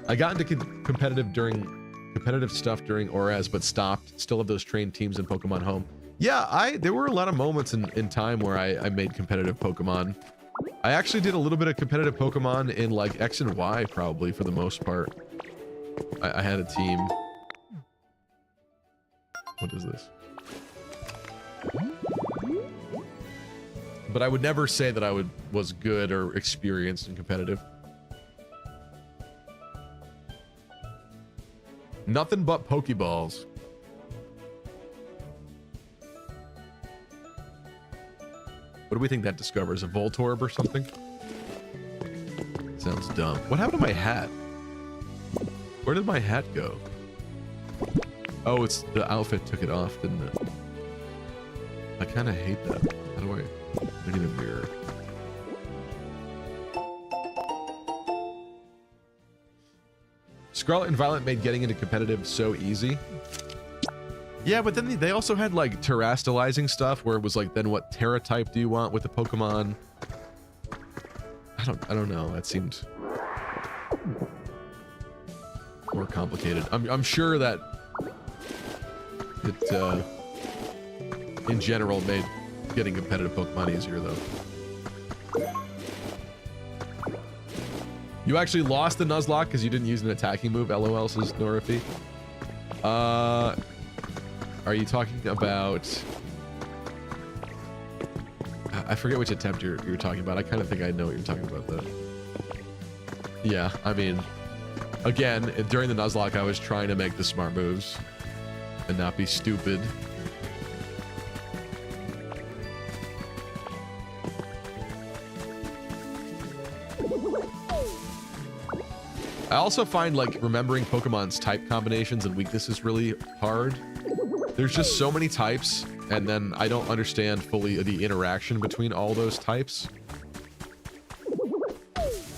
I got into competitive stuff during ORAS, but stopped. Still have those trained teams in Pokemon Home. Yeah, there were a lot of moments in time where I made competitive Pokemon. I actually did a little bit of competitive Pokemon in like X and Y, probably, for the most part. I had a team. What is this? But I would never say that I was good or experienced in competitive. Nothing but Pokeballs. What do we think that discovers? A Voltorb or something? Sounds dumb. What happened to my hat? Where did my hat go? Oh, it's the outfit took it off, didn't it? I kind of hate that. How do I need a mirror? Scarlet and Violet made getting into competitive so easy. Yeah, but then they also had like terastallizing stuff where it was like, then what Terra type do you want with the Pokemon? I don't know. That seemed more complicated. I'm sure that it in general made getting competitive Pokemon easier though. You actually lost the Nuzlocke because you didn't use an attacking move. LOL, says Norifi. Are you talking about... I forget which attempt you're talking about. I kind of think I know what you're talking about, though. Yeah, I mean... Again, during the Nuzlocke, I was trying to make the smart moves and not be stupid. I also find, like, remembering Pokemon's type combinations and weaknesses really hard. There's just so many types, and then I don't understand fully the interaction between all those types.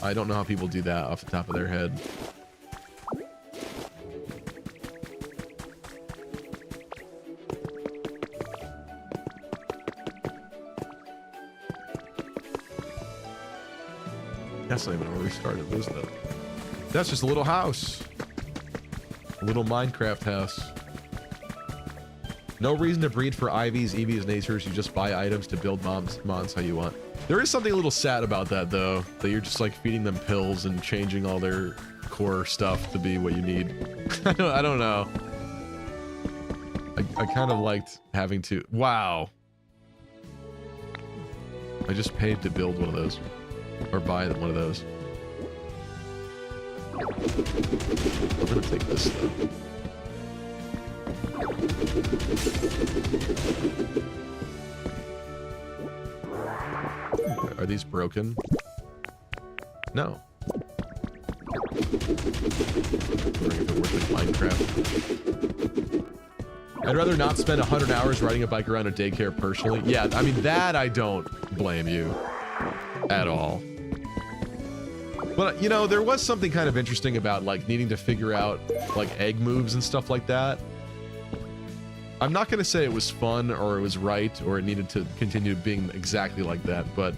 I don't know how people do that off the top of their head. That's not even where we started, is that? That's just a little house. A little Minecraft house. No reason to breed for IVs, EVs, natures. You just buy items to build mons how you want. There is something a little sad about that, though. That you're just like feeding them pills and changing all their core stuff to be what you need. I don't know. I kind of liked having to... Wow. I just paid to build one of those. Or buy one of those. We're gonna take this though. Are these broken? No. Minecraft. I'd rather not spend 100 hours riding a bike around a daycare personally. Yeah, I mean, that I don't blame you at all. But, you know, there was something kind of interesting about, like, needing to figure out, like, egg moves and stuff like that. I'm not going to say it was fun or it was right or it needed to continue being exactly like that, but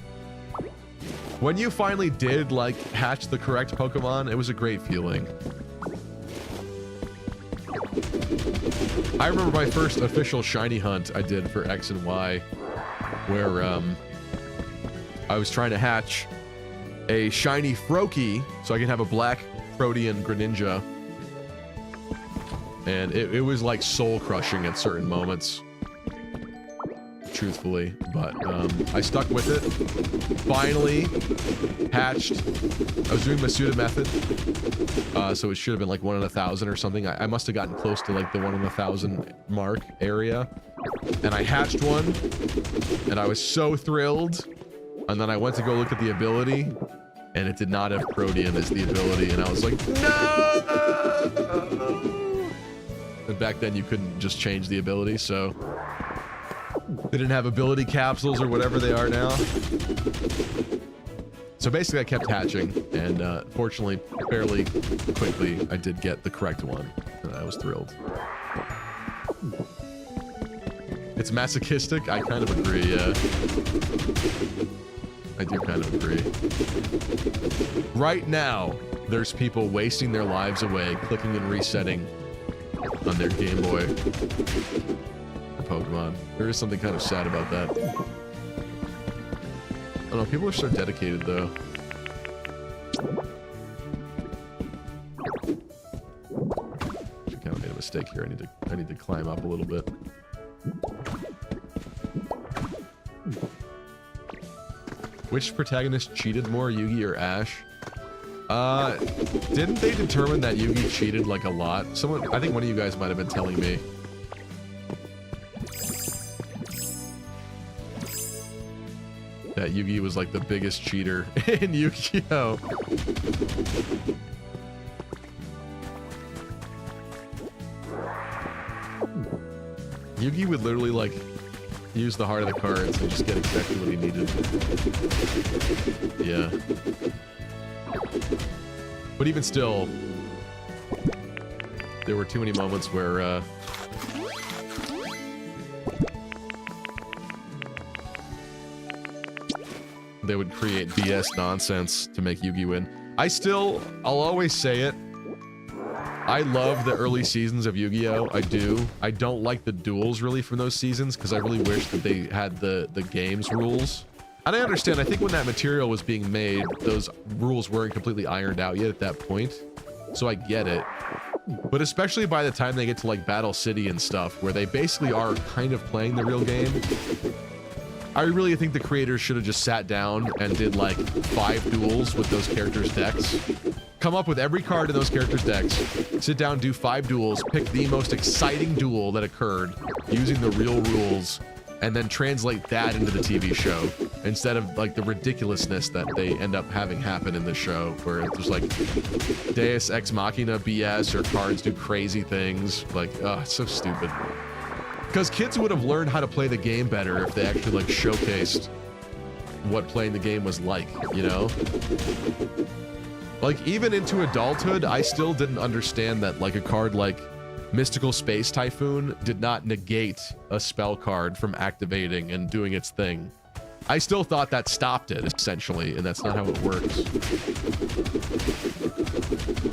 when you finally did, like, hatch the correct Pokemon, it was a great feeling. I remember my first official shiny hunt I did for X and Y, where, I was trying to hatch a shiny Froakie so I can have a black Protean Greninja. And it was like soul crushing at certain moments. truthfully, but I stuck with it. Finally hatched. I was doing Masuda method, so it should have been like 1 in 1,000 or something. I must have gotten close to like the 1 in 1,000 mark area, and I hatched one, and I was so thrilled. And then I went to go look at the ability, and it did not have Protean as the ability, and I was like, no! And back then you couldn't just change the ability, so they didn't have ability capsules or whatever they are now. So basically I kept hatching, and fortunately, fairly quickly, I did get the correct one, and I was thrilled. It's masochistic? I kind of agree, yeah. I do kind of agree. Right now, there's people wasting their lives away, clicking and resetting on their Game Boy for Pokemon. There is something kind of sad about that. I don't know, people are so dedicated though. I kind of made a mistake here. I need to climb up a little bit. Which protagonist cheated more, Yugi or Ash? Didn't they determine that Yugi cheated like a lot? I think one of you guys might have been telling me. That Yugi was like the biggest cheater in Yu-Gi-Oh! Yugi would literally like use the heart of the cards and just get exactly what he needed. Yeah. But even still, there were too many moments where they would create BS nonsense to make Yugi win. I'll always say it. I love the early seasons of Yu-Gi-Oh! I do. I don't like the duels really from those seasons because I really wish that they had the game's rules. And I understand, I think when that material was being made, those rules weren't completely ironed out yet at that point. So I get it. But especially by the time they get to like Battle City and stuff, where they basically are kind of playing the real game, I really think the creators should have just sat down and did like 5 duels with those characters' decks. Come up with every card in those characters' decks, sit down, do 5 duels, pick the most exciting duel that occurred using the real rules, and then translate that into the TV show instead of like the ridiculousness that they end up having happen in the show where there's like Deus Ex Machina BS or cards do crazy things. Like, oh, it's so stupid. Because kids would have learned how to play the game better if they actually like showcased what playing the game was like, you know? Like even into adulthood, I still didn't understand that like a card like Mystical Space Typhoon did not negate a spell card from activating and doing its thing. I still thought that stopped it, essentially, and that's not how it works.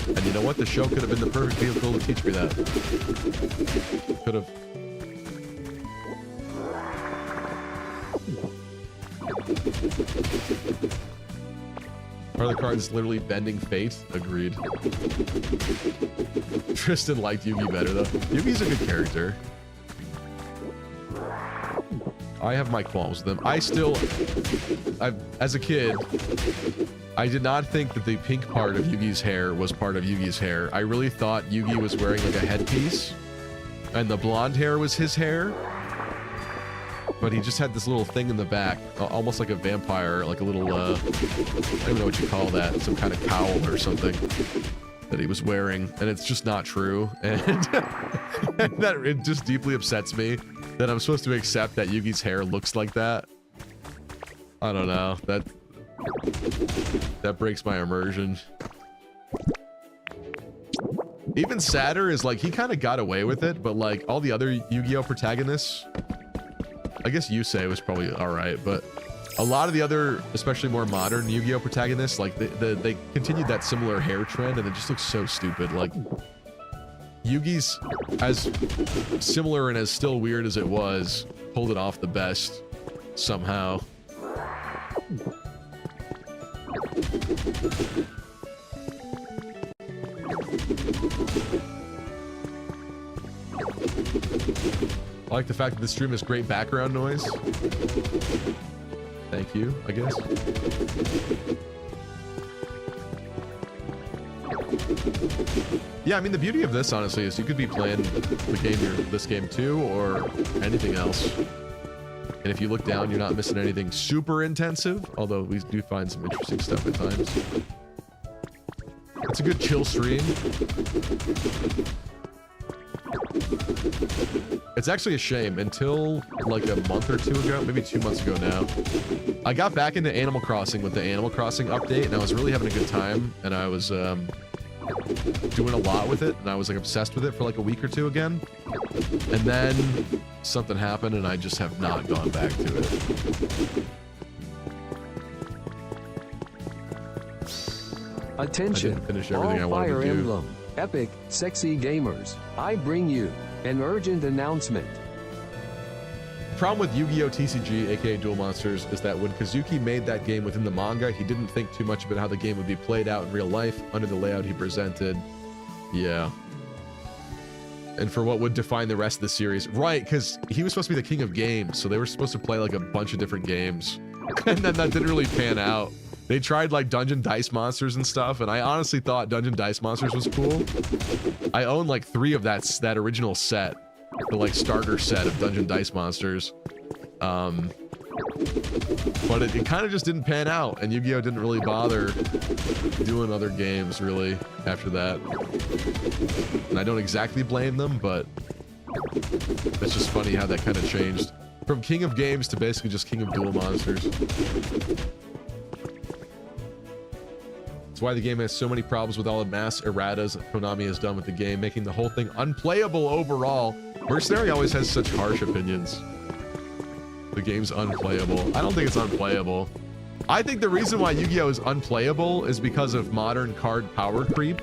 And you know what? The show could have been the perfect vehicle to teach me that. Could have. Are the cards literally bending fate? Agreed. Tristan liked Yugi better, though. Yugi's a good character. I have my qualms with him. As a kid, I did not think that the pink part of Yugi's hair was part of Yugi's hair. I really thought Yugi was wearing like a headpiece, and the blonde hair was his hair. But he just had this little thing in the back, almost like a vampire, like a little, I don't even know what you call that, some kind of cowl or something that he was wearing, and it's just not true. And that it just deeply upsets me that I'm supposed to accept that Yugi's hair looks like that. I don't know, that breaks my immersion. Even sadder is like he kind of got away with it, but like all the other Yu-Gi-Oh protagonists, I guess Yusei was probably all right, but a lot of the other, especially more modern Yu-Gi-Oh protagonists, like they continued that similar hair trend, and it just looks so stupid. Like Yugi's, as similar and as still weird as it was, pulled it off the best somehow. I like the fact that the stream has great background noise. Thank you, I guess. Yeah, I mean, the beauty of this, honestly, is you could be playing the game this game too, or anything else. And if you look down, you're not missing anything super intensive, although we do find some interesting stuff at times. It's a good chill stream. It's actually a shame. Until like a month or two ago, maybe 2 months ago now, I got back into Animal Crossing with the Animal Crossing update, and I was really having a good time, and I was doing a lot with it, and I was like obsessed with it for like a week or two again. And then something happened, and I just have not gone back to it. Attention, finish everything I all wanted to Fire do. Emblem, epic, sexy gamers. I bring you an urgent announcement. Problem with Yu-Gi-Oh! TCG, aka Duel Monsters, is that when Kazuki made that game within the manga, he didn't think too much about how the game would be played out in real life under the layout he presented. Yeah. And for what would define the rest of the series. Right, because he was supposed to be the king of games, so they were supposed to play like a bunch of different games. And then that didn't really pan out. They tried like Dungeon Dice Monsters and stuff, and I honestly thought Dungeon Dice Monsters was cool. I own like 3 of that original set, the like starter set of Dungeon Dice Monsters. But it kind of just didn't pan out, and Yu-Gi-Oh! Didn't really bother doing other games really after that. And I don't exactly blame them, but it's just funny how that kind of changed from King of Games to basically just King of Duel Monsters. That's why the game has so many problems with all the mass erratas that Konami has done with the game, making the whole thing unplayable overall. Mercenary always has such harsh opinions. The game's unplayable. I don't think it's unplayable. I think the reason why Yu-Gi-Oh! Is unplayable is because of modern card power creep.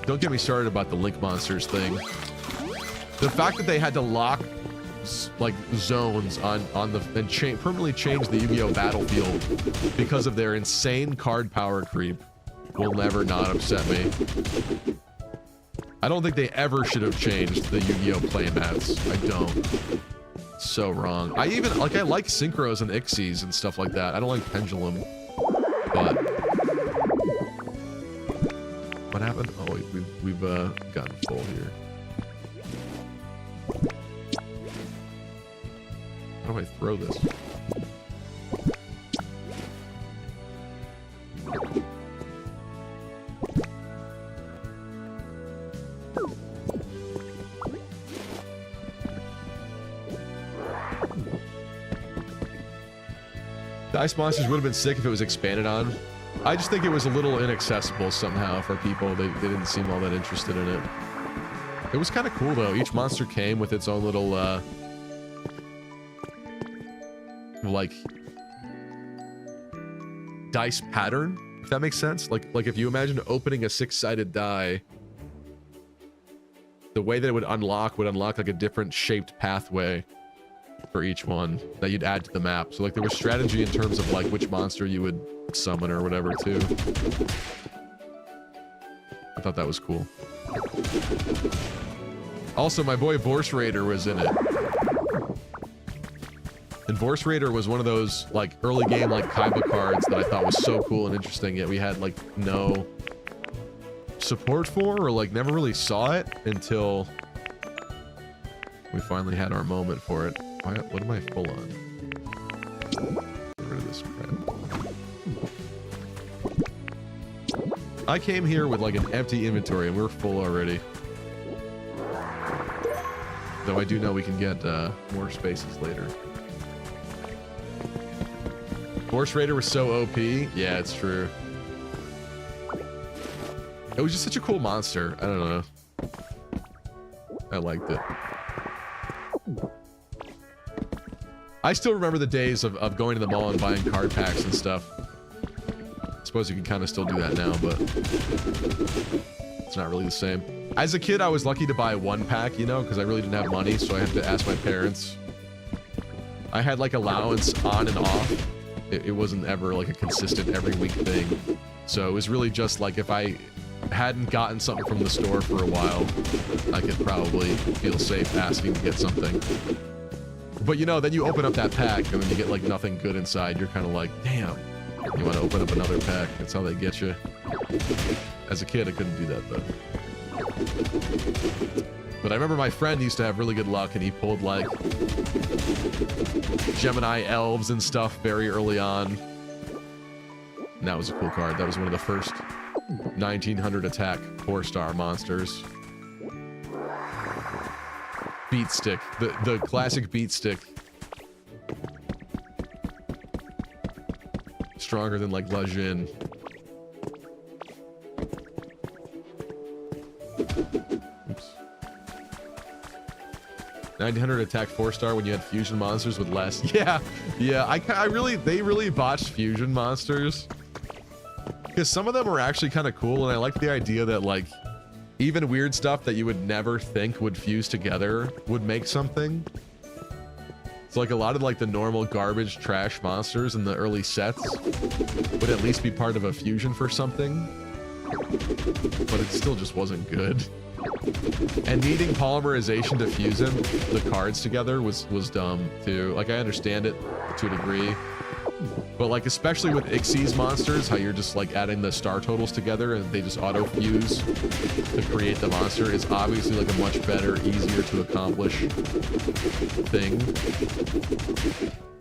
Don't get me started about the Link Monsters thing. The fact that they had to lock like zones on the and permanently change the Yu-Gi-Oh! Battlefield because of their insane card power creep will never not upset me. I don't think they ever should have changed the Yu-Gi-Oh! Playmats. I don't. So wrong. I like synchros and ixies and stuff like that. I don't like pendulum, but what happened? Oh, we've gotten full here. How do I throw this? Dice Monsters would have been sick if it was expanded on. I just think it was a little inaccessible somehow for people. They didn't seem all that interested in it. It was kind of cool though. Each monster came with its own little like dice pattern, if that makes sense. Like if you imagine opening a 6-sided die, the way that it would unlock like a different shaped pathway for each one that you'd add to the map. So like there was strategy in terms of like which monster you would summon or whatever too. I thought that was cool. Also, my boy Vorse Raider was in it. And Vorse Raider was one of those like early game like Kaiba cards that I thought was so cool and interesting, yet we had like no support for, or like never really saw it until we finally had our moment for it. What am I full on? Get rid of this crap. I came here with like an empty inventory and we're full already. Though I do know we can get more spaces later. Vorse Raider was so OP. Yeah, it's true. It was just such a cool monster. I don't know. I liked it. I still remember the days of going to the mall and buying card packs and stuff. I suppose you can kind of still do that now, but it's not really the same. As a kid, I was lucky to buy 1 pack, you know, because I really didn't have money, so I had to ask my parents. I had like allowance on and off. It wasn't ever like a consistent every week thing. So it was really just like if I hadn't gotten something from the store for a while, I could probably feel safe asking to get something. But you know, then you open up that pack and then you get like nothing good inside. You're kind of like, damn, you want to open up another pack. That's how they get you. As a kid, I couldn't do that though. But I remember my friend used to have really good luck and he pulled like Gemini elves and stuff very early on. And that was a cool card. That was one of the first 1900 attack 4-star monsters. Beat stick, the classic beat stick. Stronger than like Lejin. Oops. 900 attack 4-star when you had fusion monsters with less. Yeah, they really botched fusion monsters. Because some of them were actually kind of cool, and I like the idea that like even weird stuff that you would never think would fuse together would make something. So like a lot of like the normal garbage trash monsters in the early sets would at least be part of a fusion for something. But it still just wasn't good. And needing polymerization to fuse them, the cards together was dumb too. Like I understand it to a degree. But like especially with Xyz monsters, how you're just like adding the star totals together and they just auto fuse to create the monster is obviously like a much better, easier to accomplish thing.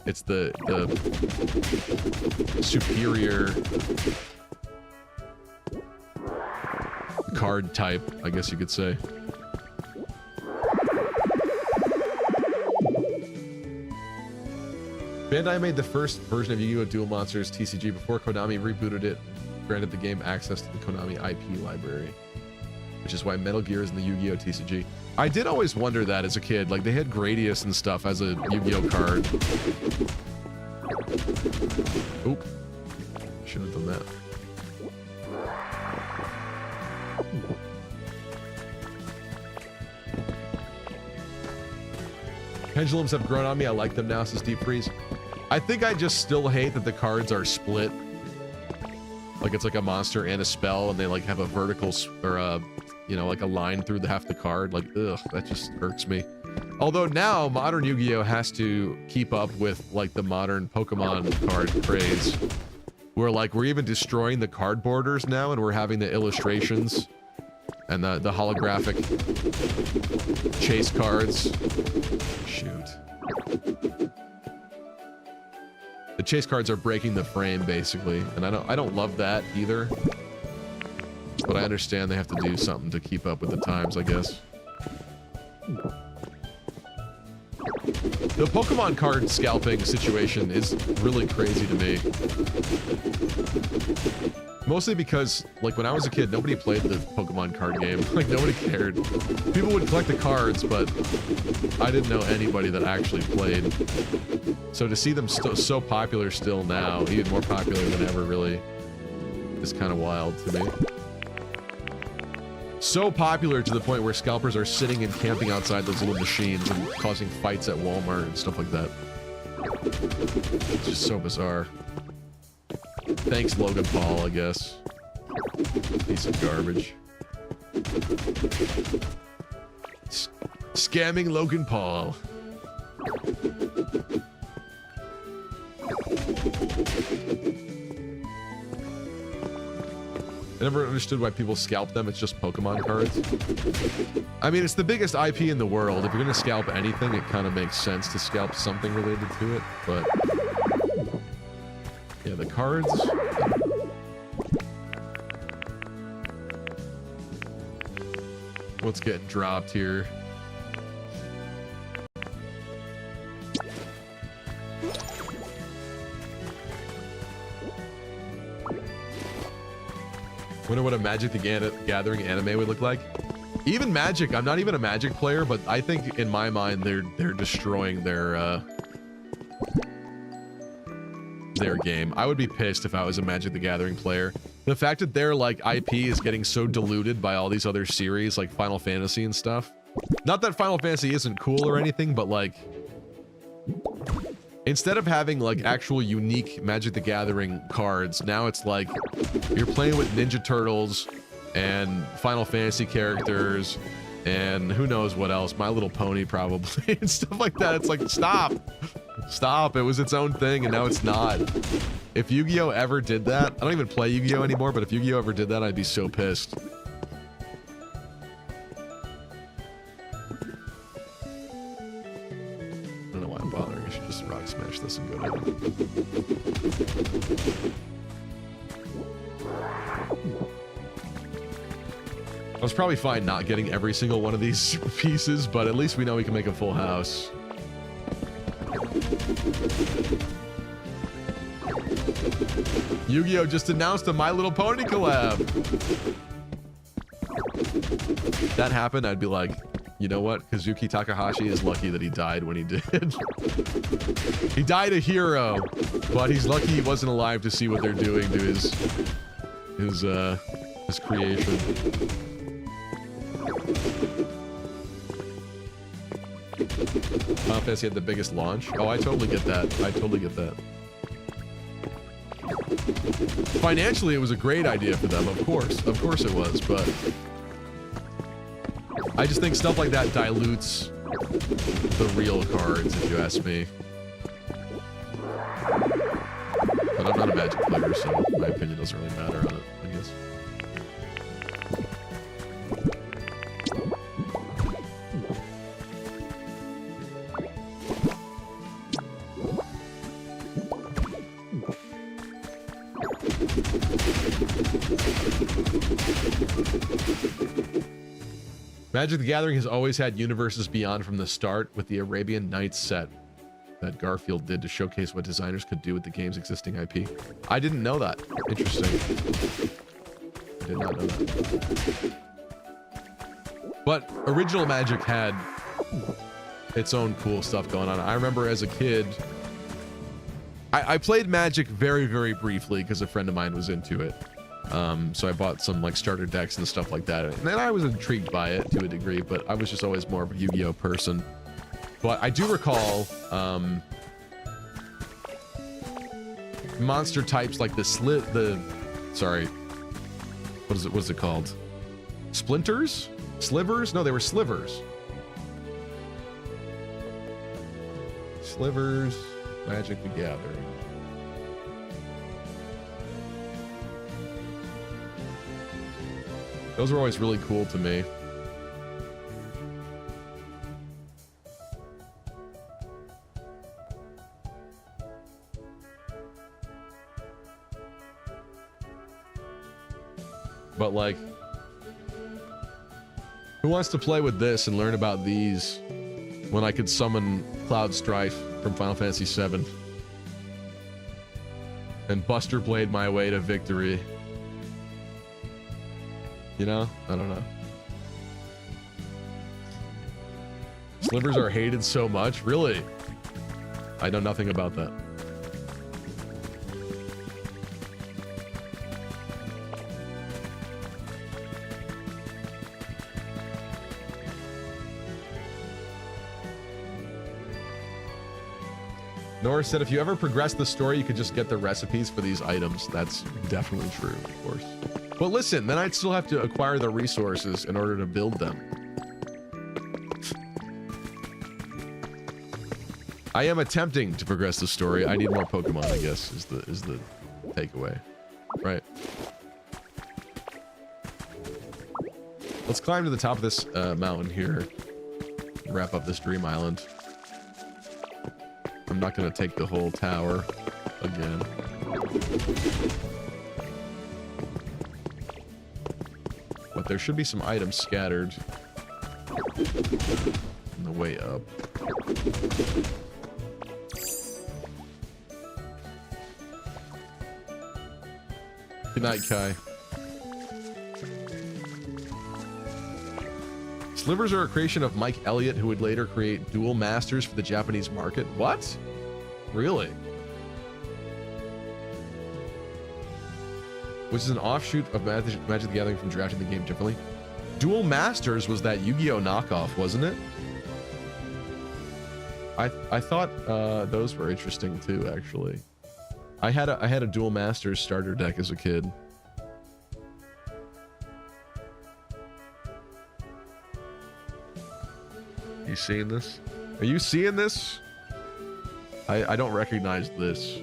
It's the superior card type, I guess you could say. Bandai made the first version of Yu-Gi-Oh! Duel Monsters TCG before Konami rebooted it, granted the game access to the Konami IP library, which is why Metal Gear is in the Yu-Gi-Oh! TCG. I did always wonder that as a kid, like they had Gradius and stuff as a Yu-Gi-Oh! Card. Oop. Shouldn't have done that. Pendulums have grown on me. I like them now, says Deep Freeze. I think I just still hate that the cards are split. Like it's like a monster and a spell, and they like have a vertical or a, you know, like a line through half the card. Like, ugh, that just irks me. Although now modern Yu-Gi-Oh! Has to keep up with like the modern Pokemon card craze, where like we're even destroying the card borders now, and we're having the illustrations and the holographic chase cards. Shoot. The chase cards are breaking the frame basically, and I don't love that either. But I understand they have to do something to keep up with the times, I guess. The Pokemon card scalping situation is really crazy to me. Mostly because, like, when I was a kid, nobody played the Pokemon card game. Like, nobody cared. People would collect the cards, but I didn't know anybody that actually played. So to see them so popular still now, even more popular than ever, really, is kind of wild to me. So popular to the point where scalpers are sitting and camping outside those little machines and causing fights at Walmart and stuff like that. It's just so bizarre. Thanks, Logan Paul, I guess. Piece of garbage. Scamming Logan Paul. I never understood why people scalp them. It's just Pokemon cards. I mean, it's the biggest IP in the world. If you're gonna scalp anything, it kind of makes sense to scalp something related to it, but yeah, the cards. What's getting dropped here? Wonder what a Magic the Gathering anime would look like. Even Magic, I'm not even a Magic player, but I think in my mind they're destroying their game. I would be pissed if I was a Magic the Gathering player. The fact that their like IP is getting so diluted by all these other series like Final Fantasy and stuff. Not that Final Fantasy isn't cool or anything, but like instead of having like actual unique Magic the Gathering cards, now it's like you're playing with Ninja Turtles and Final Fantasy characters, and who knows what else, My Little Pony probably, and stuff like that. It's like, stop. Stop. It was its own thing, and now it's not. If Yu-Gi-Oh! Ever did that, I don't even play Yu-Gi-Oh! Anymore, but if Yu-Gi-Oh! Ever did that, I'd be so pissed. I don't know why I'm bothering. I should just rock smash this and go down. I was probably fine not getting every single one of these pieces, but at least we know we can make a full house. Yu-Gi-Oh! Just announced a My Little Pony collab. If that happened, I'd be like, you know what? Kazuki Takahashi is lucky that he died when he did. He died a hero, but he's lucky he wasn't alive to see what they're doing to his creation. Final Fantasy had the biggest launch. Oh, I totally get that. I totally get that. Financially, it was a great idea for them, of course. Of course it was, but I just think stuff like that dilutes the real cards, if you ask me. But I'm not a Magic player, so my opinion doesn't really matter on it, I guess. Magic the Gathering has always had universes beyond from the start, with the Arabian Nights set that Garfield did to showcase what designers could do with the game's existing IP. I didn't know that. Interesting. I did not know that. But original Magic had its own cool stuff going on. I remember as a kid, I played Magic very, very briefly because a friend of mine was into it. So I bought some like starter decks and stuff like that, and then I was intrigued by it to a degree, but I was just always more of a Yu-Gi-Oh person. But I do recall monster types like sorry, what is it called? Splinters? Slivers? No, they were slivers. Slivers, Magic the Gathering. Those were always really cool to me. But like, who wants to play with this and learn about these when I could summon Cloud Strife from Final Fantasy VII and Buster Blade my way to victory? You know? I don't know. Slivers are hated so much? Really? I know nothing about that. Nora said, if you ever progress the story, you could just get the recipes for these items. That's definitely true, of course. But listen, then I'd still have to acquire the resources in order to build them. I am attempting to progress the story. I need more Pokemon, I guess, is the takeaway. Right. Let's climb to the top of this mountain here. Wrap up this Dream Island. I'm not going to take the whole tower again. But there should be some items scattered on the way up. Good night, Kai. Slivers are a creation of Mike Elliott, who would later create Duel Masters for the Japanese market. What? Really? Which is an offshoot of Magic the Gathering from drafting the game differently. Duel Masters was that Yu-Gi-Oh knockoff, wasn't it? I thought those were interesting too, actually. I had a Duel Masters starter deck as a kid. You seeing this? Are you seeing this? I don't recognize this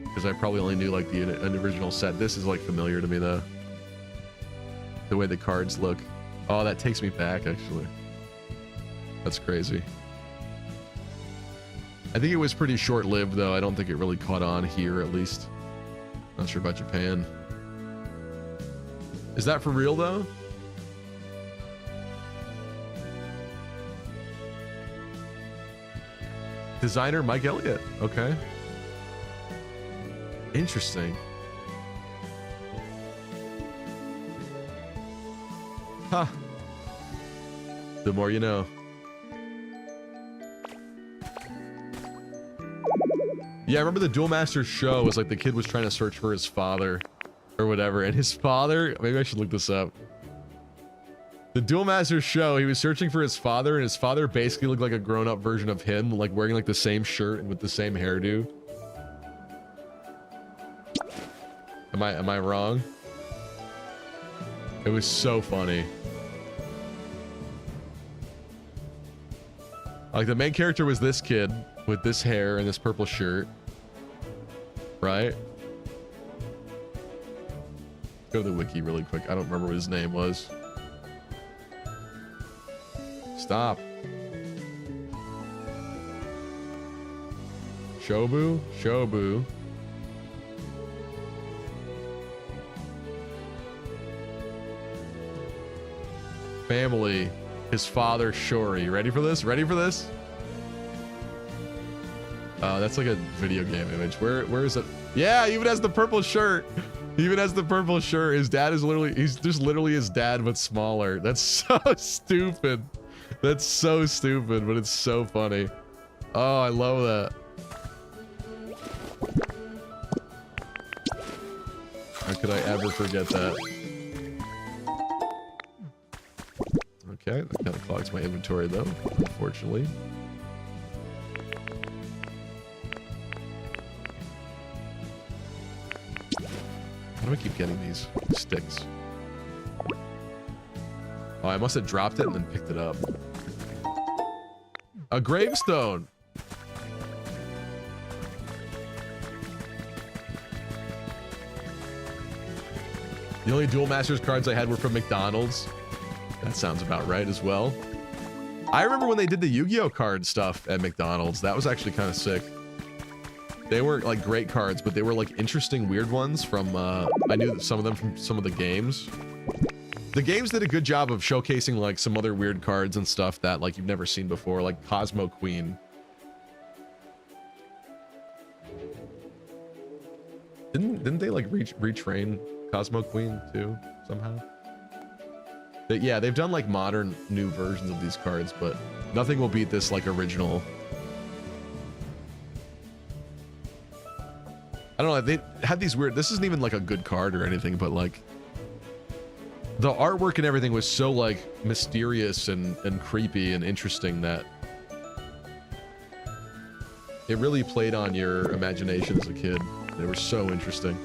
because I probably only knew like an original set. This is like familiar to me though. The way the cards look. Oh, that takes me back actually. That's crazy. I think it was pretty short-lived though. I don't think it really caught on here at least. Not sure about Japan. Is that for real though? Designer Mike Elliott. Okay. Interesting. Huh. The more you know. Yeah, I remember the Duel Masters show was like the kid was trying to search for his father or whatever, and his father, maybe I should look this up. The Duel Masters show, he was searching for his father, and his father basically looked like a grown-up version of him, like wearing like the same shirt and with the same hairdo. Am I wrong? It was so funny. Like the main character was this kid with this hair and this purple shirt, right? Go to the wiki really quick. I don't remember what his name was. Stop. Shobu? Shobu. Family. His father, Shori. Ready for this? Ready for this? That's like a video game image. Where is it? Yeah, he even has the purple shirt. He even has the purple shirt. His dad is literally, he's just literally his dad, but smaller. That's so stupid. That's so stupid, but it's so funny. Oh, I love that. How could I ever forget that? Okay, that kind of clogs my inventory though, unfortunately. How do I keep getting these sticks? Oh, I must have dropped it and then picked it up. A gravestone! The only Duel Masters cards I had were from McDonald's. That sounds about right as well. I remember when they did the Yu-Gi-Oh card stuff at McDonald's. That was actually kind of sick. They weren't like great cards, but they were like interesting, weird ones from, I knew some of them from some of the games. The games did a good job of showcasing like some other weird cards and stuff that like you've never seen before, like Cosmo Queen. Didn't they like retrain Cosmo Queen too somehow? Yeah, they've done like modern new versions of these cards, but nothing will beat this like original. I don't know, they had these weird, this isn't even like a good card or anything, but like the artwork and everything was so like mysterious and creepy and interesting that it really played on your imagination as a kid. They were so interesting.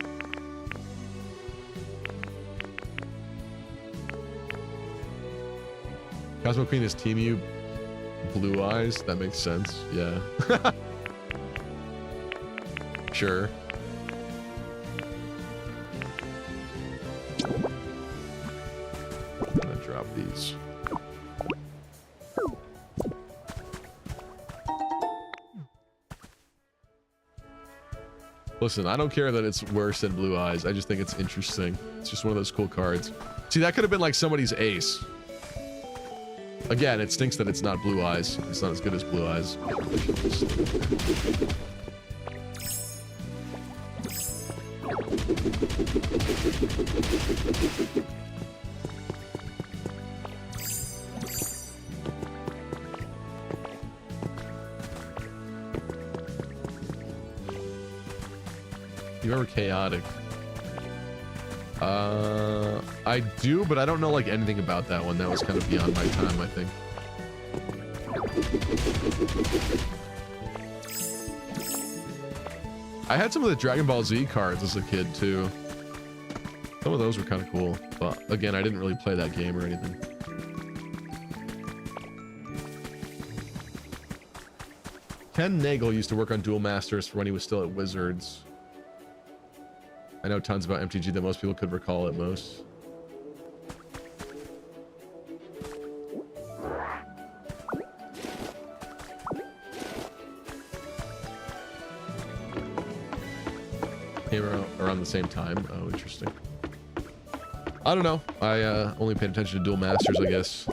Cosmo Queen is Team U Blue Eyes. That makes sense. Yeah. Sure. I'm gonna drop these. Listen, I don't care that it's worse than Blue Eyes. I just think it's interesting. It's just one of those cool cards. See, that could have been like somebody's ace. Again, it stinks that it's not Blue Eyes. It's not as good as Blue Eyes. You remember Chaotic? I do, but I don't know like anything about that one. That was kind of beyond my time, I think. I had some of the Dragon Ball Z cards as a kid too. Some of those were kind of cool, but again, I didn't really play that game or anything. Ken Nagel used to work on Duel Masters for when he was still at Wizards. I know tons about MTG that most people could recall at most. Came around the same time. Oh, interesting. I don't know. I only paid attention to Duel Masters, I guess.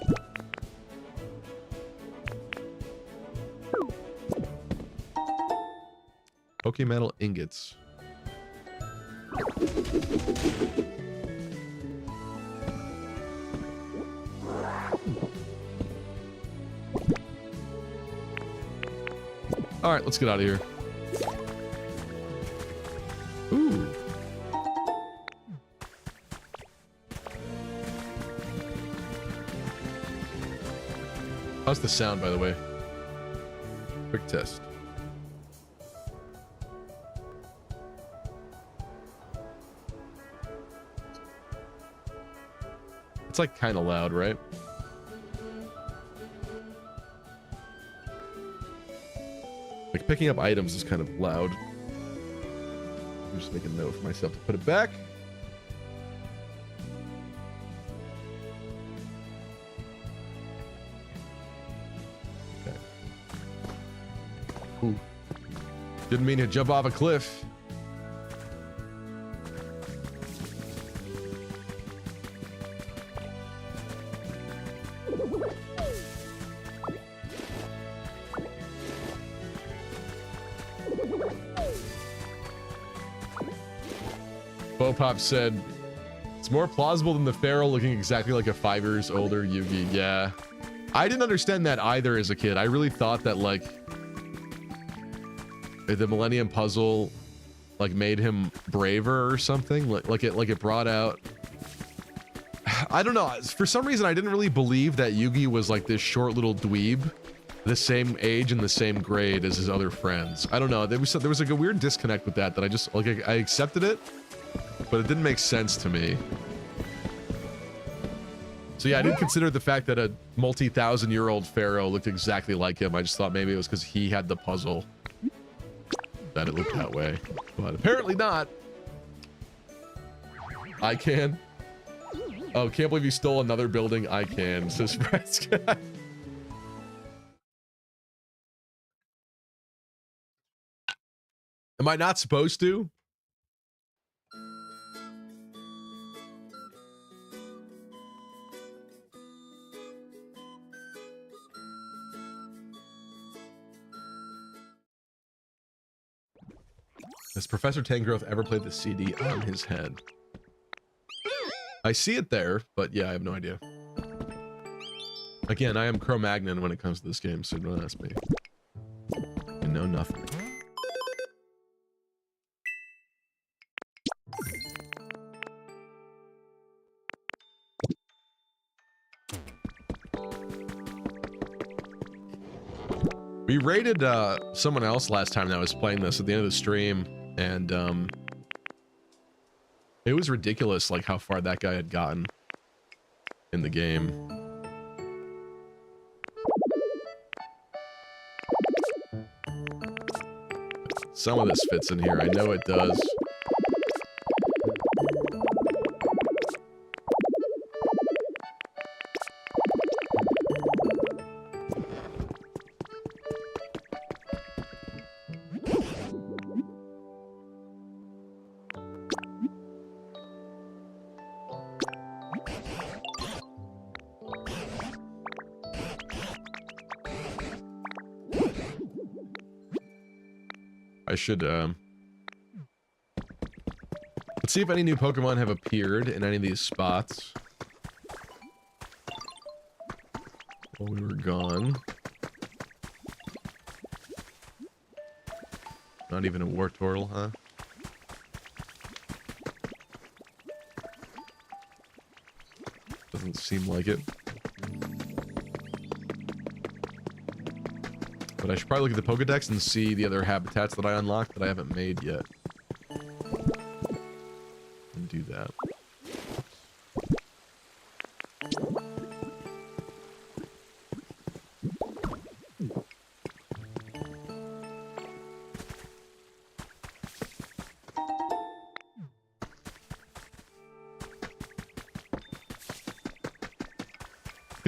Pokemetal ingots. All right, let's get out of here. Ooh. How's the sound, by the way? Quick test. It's like kind of loud, right? Like picking up items is kind of loud. I'm just making a note for myself to put it back. Okay. Ooh. Didn't mean to jump off a cliff. Bopop said, it's more plausible than the Pharaoh looking exactly like a 5 years older Yugi. Yeah. I didn't understand that either as a kid. I really thought that, like, the Millennium Puzzle, like, made him braver or something. Like it brought out... I don't know. For some reason, I didn't really believe that Yugi was, like, this short little dweeb, the same age and the same grade as his other friends. I don't know. There was like, a weird disconnect with that I just, like, I accepted it, but it didn't make sense to me. So yeah, I didn't consider the fact that a multi-thousand-year-old pharaoh looked exactly like him. I just thought maybe it was because he had the puzzle that it looked that way. But apparently not. I can. Oh, can't believe you stole another building. I can, says Fresca. Am I not supposed to? Has Professor Tangrowth ever played the CD on his head? I see it there, but yeah, I have no idea. Again, I am Cro-Magnon when it comes to this game, so don't ask me. I know nothing. We raided someone else last time that was playing this at the end of the stream, and it was ridiculous, like, how far that guy had gotten in the game. Some of this fits in here. I know it does. I should, let's see if any new Pokemon have appeared in any of these spots while we were gone. Not even a Wartortle, huh? Doesn't seem like it. But I should probably look at the Pokedex and see the other habitats that I unlocked that I haven't made yet. And do that.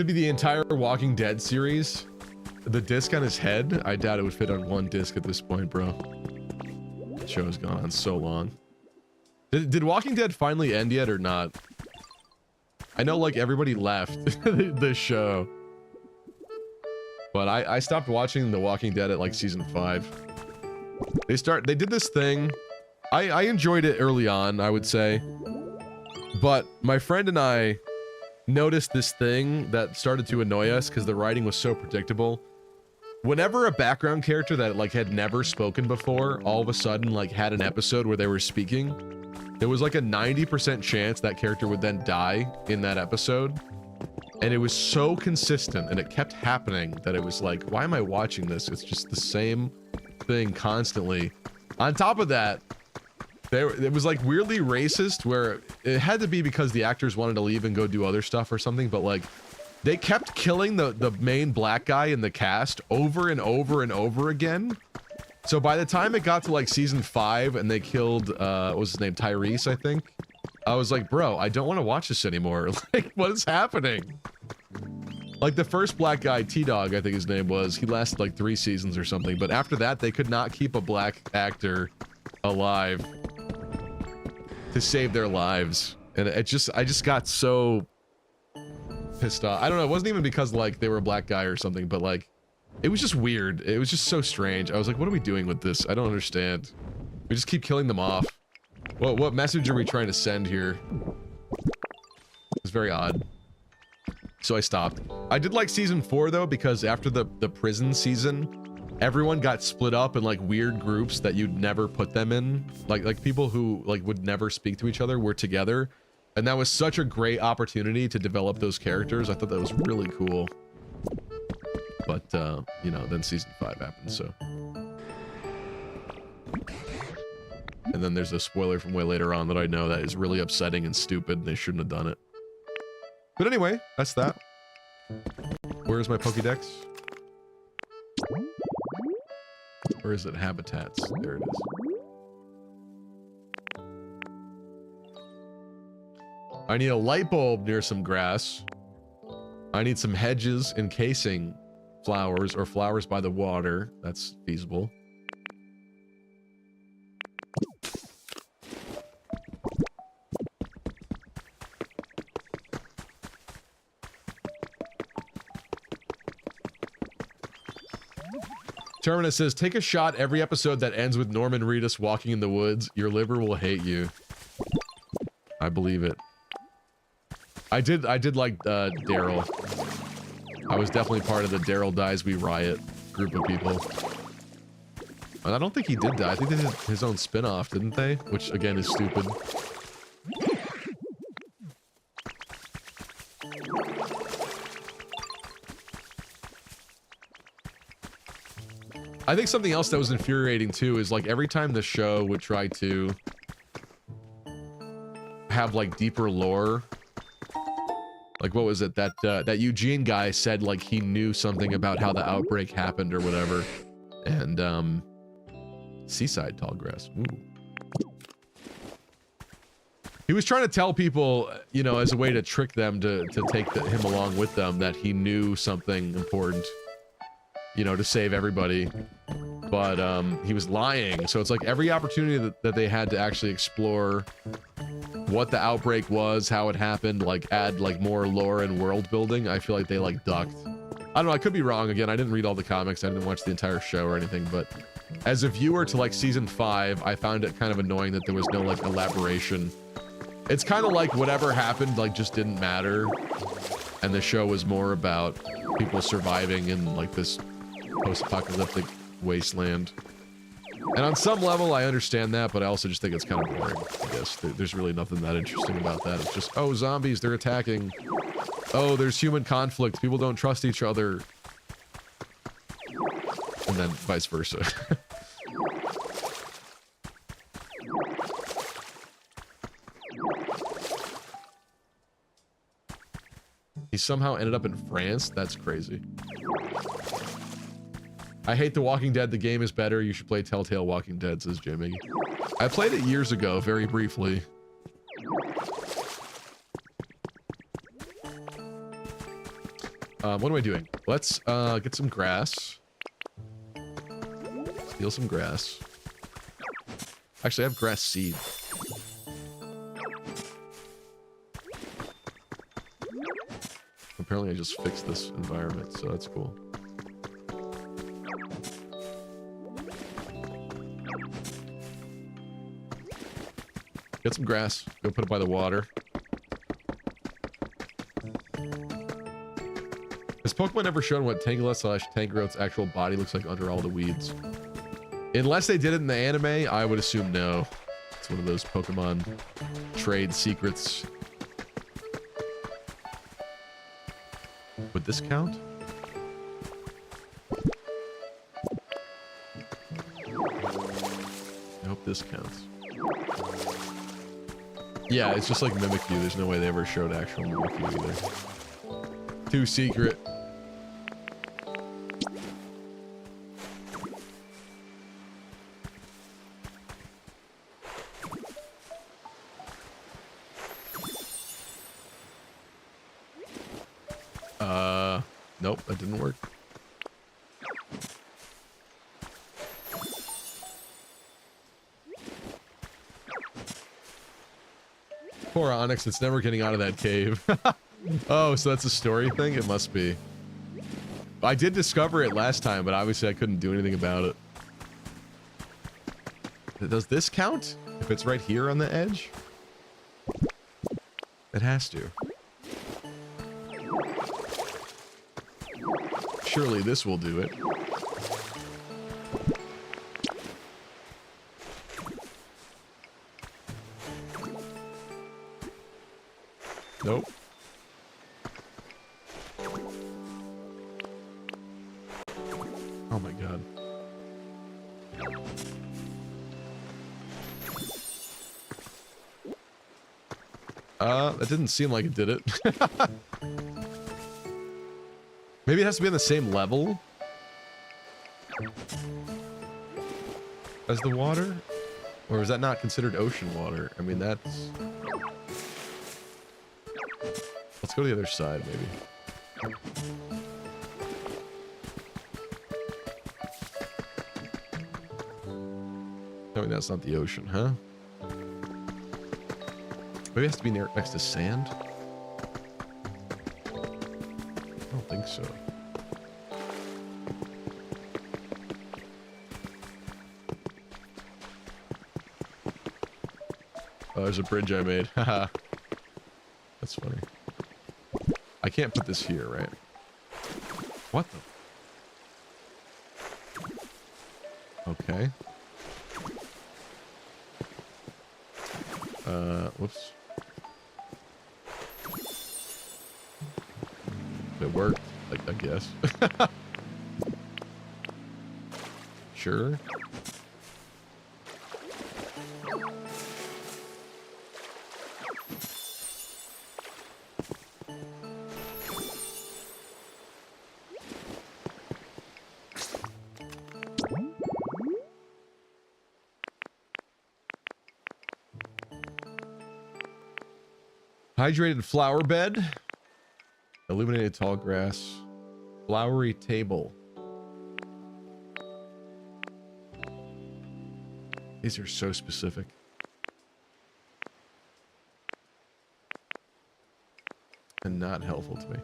Could be the entire Walking Dead series. The disc on his head, I doubt it would fit on one disc at this point, bro. The show has gone on so long. Did Walking Dead finally end yet or not? I know like everybody left the show. But I stopped watching The Walking Dead at like season 5. They did this thing. I enjoyed it early on, I would say. But my friend and I noticed this thing that started to annoy us because the writing was so predictable. Whenever a background character that like had never spoken before all of a sudden like had an episode where they were speaking, there was like a 90% chance that character would then die in that episode. And it was so consistent and it kept happening that it was like, why am I watching this? It's just the same thing constantly. On top of that, it was like weirdly racist where it had to be because the actors wanted to leave and go do other stuff or something, but like they kept killing the main black guy in the cast over and over and over again. So by the time it got to like season 5 and they killed, what was his name? Tyrese, I think. I was like, bro, I don't want to watch this anymore. Like, what is happening? Like the first black guy, T-Dog, I think his name was, he lasted like 3 seasons or something. But after that, they could not keep a black actor alive to save their lives. And I just got so pissed off. I don't know. It wasn't even because like they were a black guy or something, but like, it was just weird. It was just so strange. I was like, what are we doing with this? I don't understand. We just keep killing them off. What message are we trying to send here? It's very odd. So I stopped. I did like season 4 though, because after the prison season, everyone got split up in like weird groups that you'd never put them in. Like people who like would never speak to each other were together. And that was such a great opportunity to develop those characters. I thought that was really cool. But, you know, then season 5 happened, so. And then there's a spoiler from way later on that I know that is really upsetting and stupid and they shouldn't have done it. But anyway, that's that. Where's my Pokédex? Or is it habitats? There it is. I need a light bulb near some grass. I need some hedges encasing flowers or flowers by the water. That's feasible. Terminus says, take a shot every episode that ends with Norman Reedus walking in the woods. Your liver will hate you. I believe it. I did like Daryl. I was definitely part of the Daryl Dies We Riot group of people. And I don't think he did die. I think they did his own spinoff, didn't they? Which again is stupid. I think something else that was infuriating too is like every time the show would try to have like deeper lore. Like what was it that Eugene guy said like he knew something about how the outbreak happened or whatever. And Seaside Tallgrass. Ooh. He was trying to tell people, you know, as a way to trick them to take him along with them, that he knew something important, you know, to save everybody. But he was lying. So it's like every opportunity that they had to actually explore what the outbreak was, how it happened, like add like more lore and world building, I feel like they like ducked. I don't know, I could be wrong. Again, I didn't read all the comics, I didn't watch the entire show or anything, but as a viewer to like season 5, I found it kind of annoying that there was no like elaboration. It's kind of like whatever happened like just didn't matter, and the show was more about people surviving in like this post-apocalyptic wasteland. And on some level I understand that, but I also just think it's kind of boring, I guess. There's really nothing that interesting about that. It's just, oh, zombies, they're attacking. Oh, there's human conflict, people don't trust each other. And then vice versa. He somehow ended up in France? That's crazy. I hate The Walking Dead. The game is better. You should play Telltale Walking Dead, says Jimmy. I played it years ago, very briefly. What am I doing? Let's get some grass. Steal some grass. Actually, I have grass seed. Apparently I just fixed this environment, so that's cool. Get some grass. Go put it by the water. Has Pokemon ever shown what Tangela/Tangroat's actual body looks like under all the weeds? Unless they did it in the anime, I would assume no. It's one of those Pokemon trade secrets. Would this count? I hope this counts. Yeah, it's just like Mimikyu. There's no way they ever showed actual Mimikyu either. Too secret. Nope, that didn't work. Poor Onyx, it's never getting out of that cave. Oh, so that's a story thing? It must be. I did discover it last time, but obviously I couldn't do anything about it. Does this count? If it's right here on the edge? It has to. Surely this will do it. Nope. Oh my god. That didn't seem like it did it. Maybe it has to be on the same level as the water? Or is that not considered ocean water? I mean, that's... Let's go to the other side, maybe. I mean, that's not the ocean, huh? Maybe it has to be next to sand? I don't think so. Oh, there's a bridge I made. Haha. That's funny. I can't put this here, right? What the? Okay. Whoops. It worked, like, I guess. Sure. Hydrated flower bed, illuminated tall grass, flowery table. These are so specific. And not helpful to me.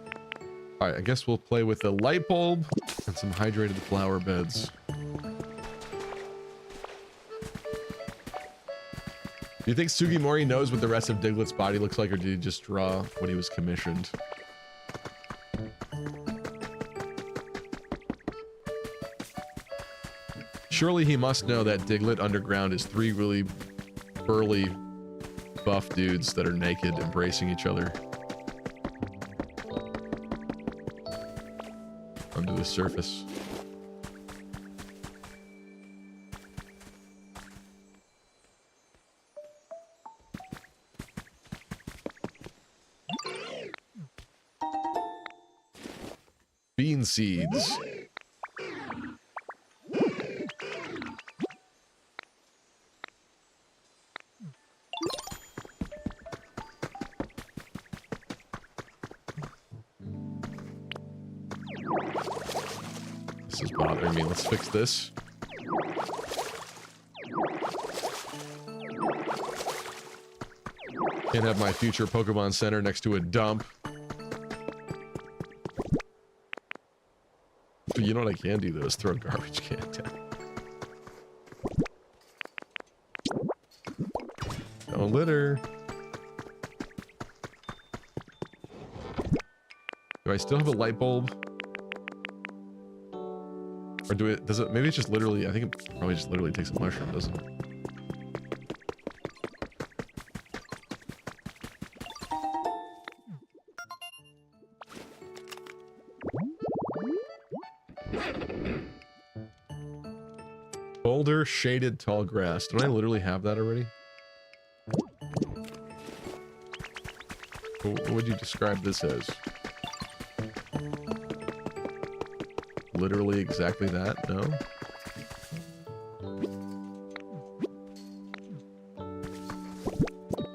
All right, I guess we'll play with a light bulb and some hydrated flower beds. Do you think Sugimori knows what the rest of Diglett's body looks like, or did he just draw when he was commissioned? Surely he must know that Diglett underground is 3 really burly, buff dudes that are naked, embracing each other. Under the surface. Bean seeds. This is bothering me. Let's fix this. Can't have my future Pokemon Center next to a dump. You know what I can do though is throw a garbage can down. Don't litter. Do I still have a light bulb? Or do it, does it, maybe it's just literally, I think it probably just literally takes a mushroom, doesn't it? Boulder, shaded, tall grass. Don't I literally have that already? What would you describe this as? Literally exactly that? No?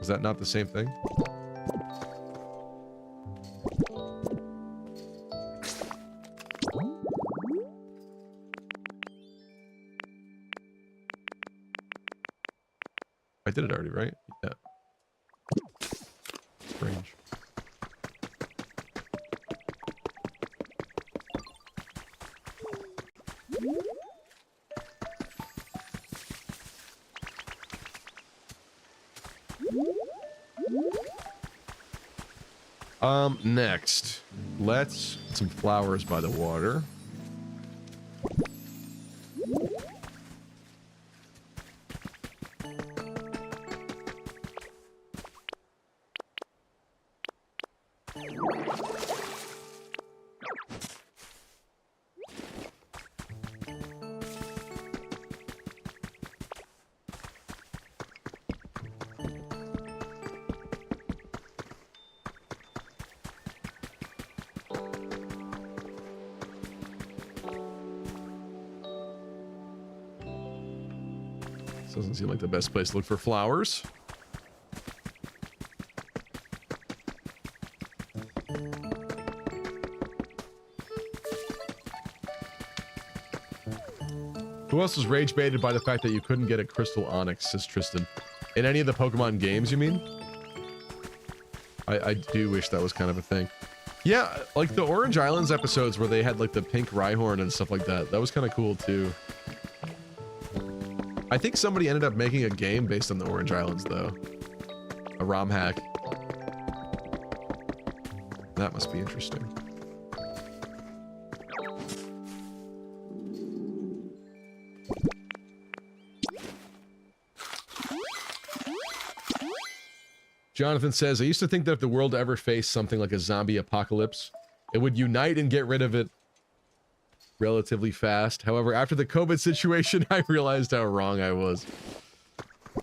Is that not the same thing? I did it already, right? Yeah. Strange. Next, let's put some flowers by the water. Doesn't seem like the best place to look for flowers. Who else was rage baited by the fact that you couldn't get a crystal onyx, says Tristan? In any of the Pokemon games, you mean? I do wish that was kind of a thing. Yeah, like the Orange Islands episodes where they had like the pink Rhyhorn and stuff like that. That was kind of cool too. I think somebody ended up making a game based on the Orange Islands, though. A ROM hack. That must be interesting. Jonathan says, I used to think that if the world ever faced something like a zombie apocalypse, it would unite and get rid of it relatively fast. However, after the COVID situation, I realized how wrong I was.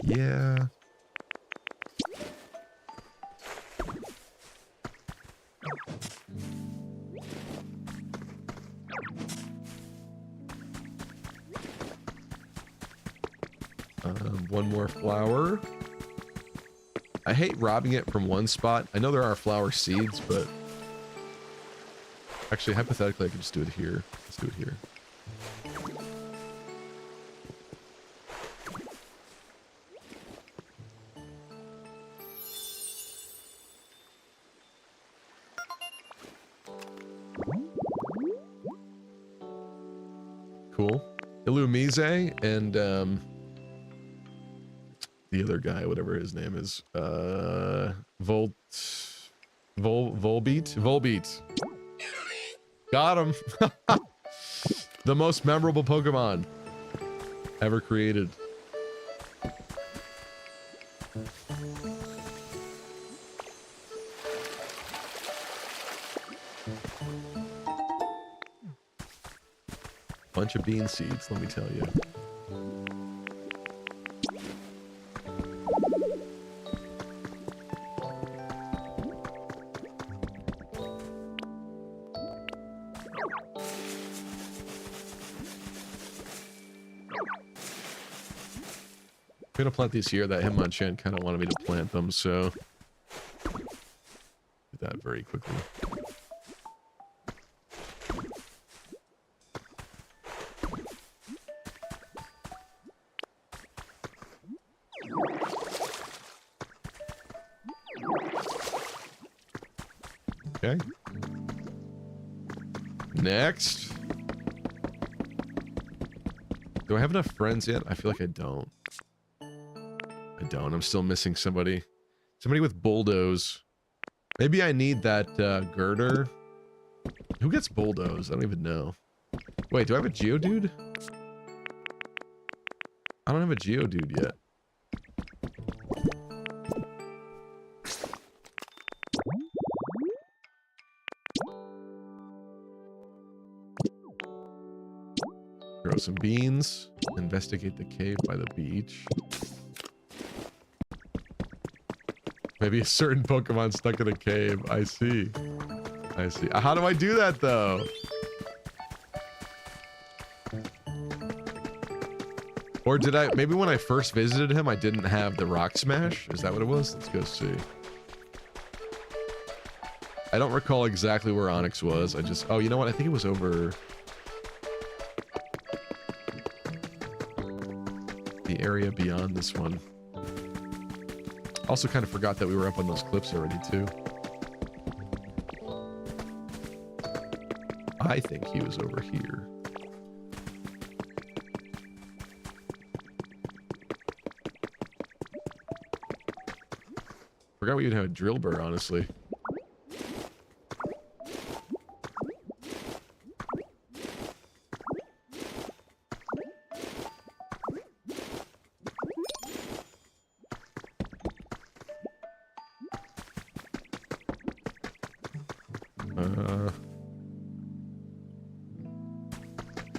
Yeah. One more flower. I hate robbing it from one spot. I know there are flower seeds, but actually, hypothetically, I could just do it here. Let's do it here. Cool. Illumise and the other guy, whatever his name is, Volbeat. Got him. The most memorable Pokemon ever created. Bunch of bean seeds, let me tell you. I'm gonna plant these here. That Hitmonchan kind of wanted me to plant them, so do that very quickly. Okay. Next. Do I have enough friends yet? I feel like I don't. I don't. I'm still missing somebody. Somebody with bulldoze. Maybe I need that girder. Who gets bulldoze? I don't even know. Wait, do I have a Geodude? I don't have a Geodude yet. Grow some beans. Investigate the cave by the beach. Maybe a certain Pokemon stuck in a cave. I see. I see. How do I do that, though? Or did I... Maybe when I first visited him, I didn't have the Rock Smash? Is that what it was? Let's go see. I don't recall exactly where Onyx was. I just... Oh, you know what? I think it was over... the area beyond this one. Also kind of forgot that we were up on those cliffs already, too. I think he was over here. Forgot we even had a drill burr, honestly.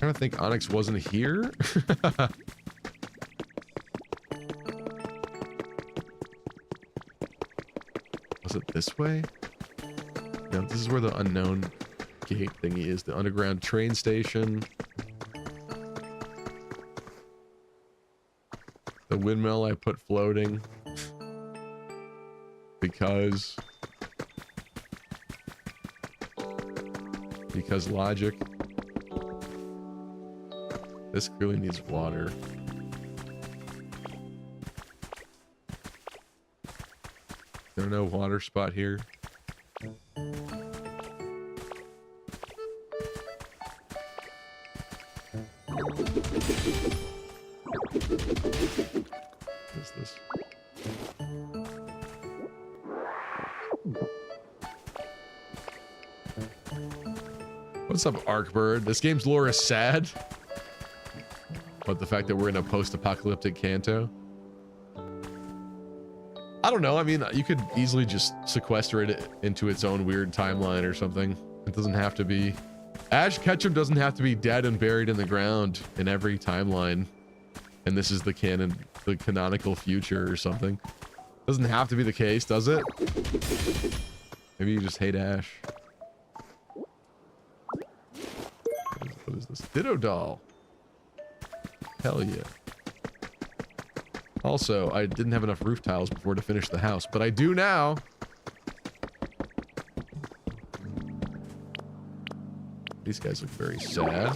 I think Onyx wasn't here. Was it this way? No, this is where the unknown gate thingy is. The underground train station. The windmill I put floating. Because logic. This clearly needs water. There no water spot here. What is this? What's up, Arkbird? This game's lore is sad. But the fact that we're in a post-apocalyptic Kanto. I don't know. I mean, you could easily just sequester it into its own weird timeline or something. It doesn't have to be... Ash Ketchum doesn't have to be dead and buried in the ground in every timeline. And this is the canonical future or something. Doesn't have to be the case, does it? Maybe you just hate Ash. What is this? Ditto doll. Hell yeah. Also, I didn't have enough roof tiles before to finish the house, but I do now. These guys look very sad.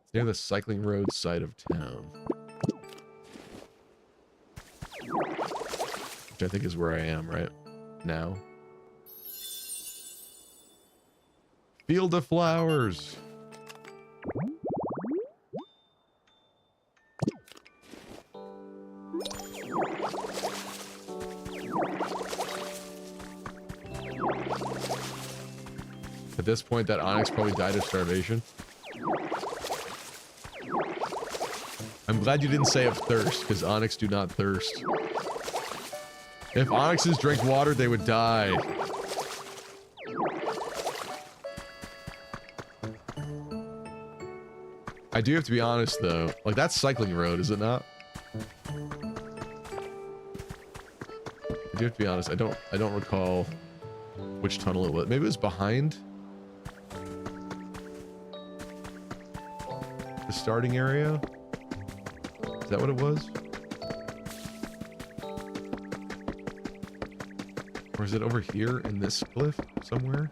It's near the cycling road side of town. Which I think is where I am right now. Field of flowers. At this point, that Onyx probably died of starvation. I'm glad you didn't say of thirst, because Onyx do not thirst. If Onyxes drank water, they would die. I do have to be honest, though. Like, that's cycling road, is it not? I do have to be honest. I don't recall which tunnel it was. Maybe it was behind the starting area. Is that what it was? Or is it over here in this cliff somewhere?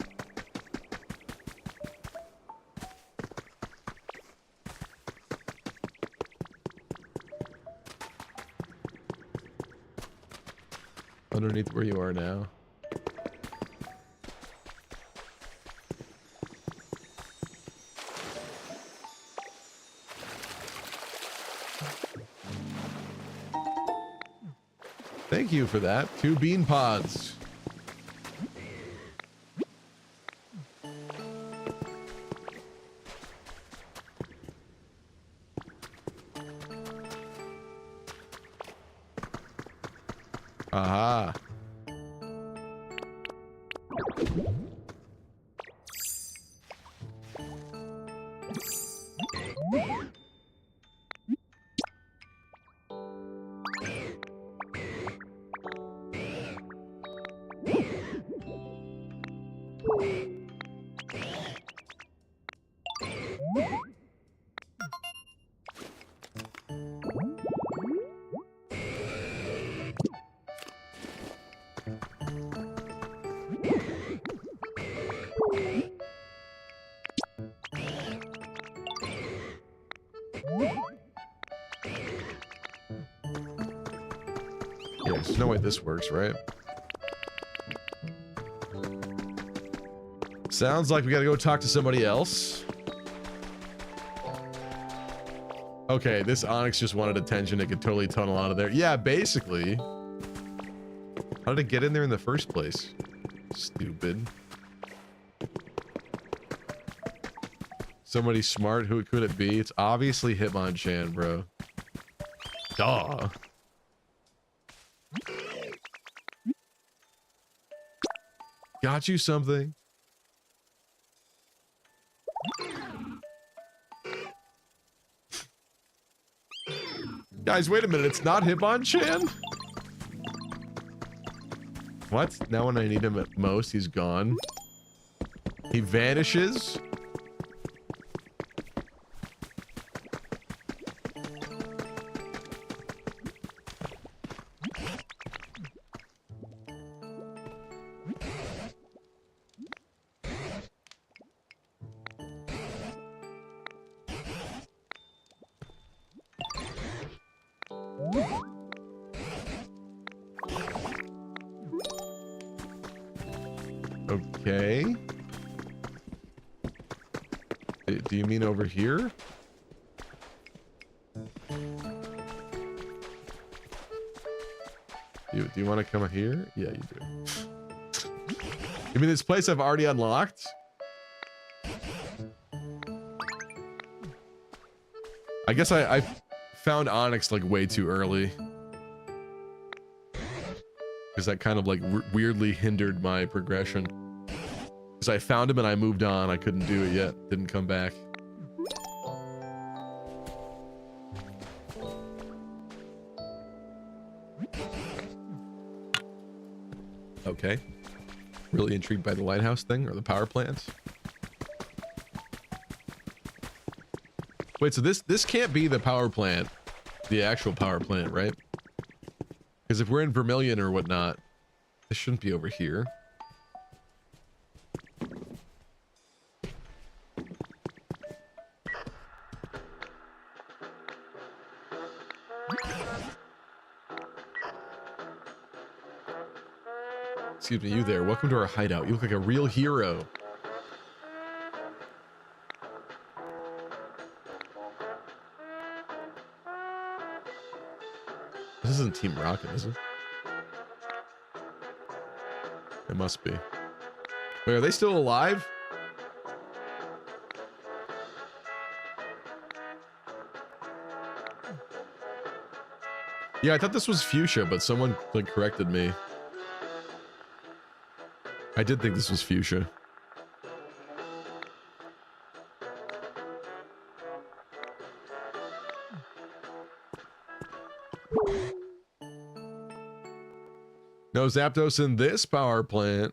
underneath where you are now. Thank you for that. 2 bean pods. Aha. Yeah, there's no way this works, right? Sounds like we gotta go talk to somebody else. Okay, this Onyx just wanted attention. It could totally tunnel out of there. Yeah, basically. How did it get in there in the first place? Stupid. Somebody smart. Who could it be? It's obviously Hitmonchan, bro. Duh. Got you something. Guys, wait a minute. It's not Hitmonchan? What? Now when I need him at most, he's gone. He vanishes? Okay. Do you mean over here? Do you want to come here? Yeah, you do. You mean this place I've already unlocked? I guess I found Onyx like way too early. Because that kind of like weirdly hindered my progression. Because I found him and I moved on. I couldn't do it yet. Didn't come back. Okay. Really intrigued by the lighthouse thing or the power plants. Wait, so this can't be the power plant, the actual power plant, right? Because if we're in Vermilion or whatnot, this shouldn't be over here. Excuse me, you there. Welcome to our hideout. You look like a real hero. This isn't Team Rocket, is it? It must be. Wait, are they still alive? Yeah, I thought this was Fuchsia, but someone like corrected me. I did think this was Fuchsia. No Zapdos in this power plant.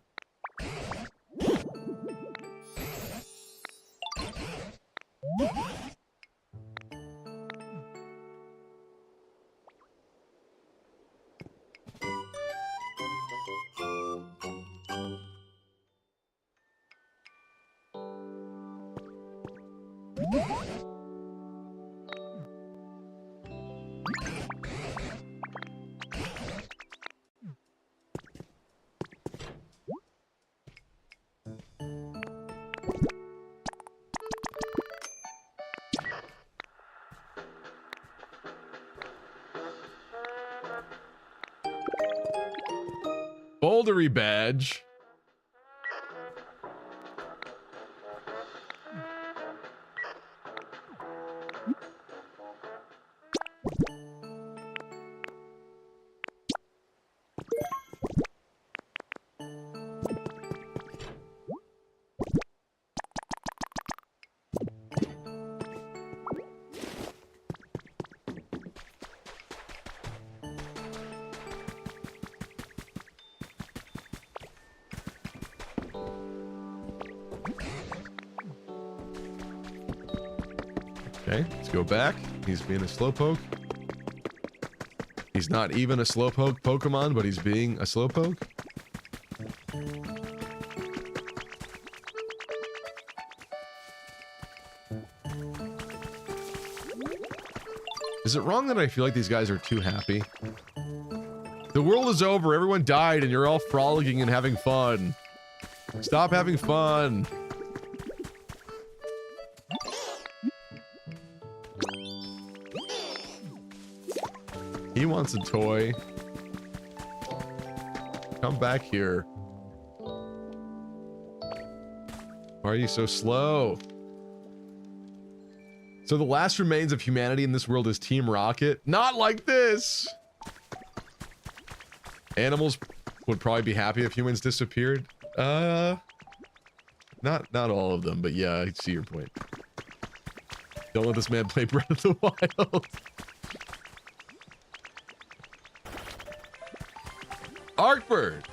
Buildery badge. Okay, let's go back. He's being a slowpoke. He's not even a slowpoke Pokemon, but he's being a slowpoke. Is it wrong that I feel like these guys are too happy? The world is over, everyone died, and you're all frolicking and having fun. Stop having fun. He wants a toy. Come back here. Why are you so slow? So the last remains of humanity in this world is Team Rocket? Not like this! Animals would probably be happy if humans disappeared. Not all of them, but yeah, I see your point. Don't let this man play Breath of the Wild. Arkbird!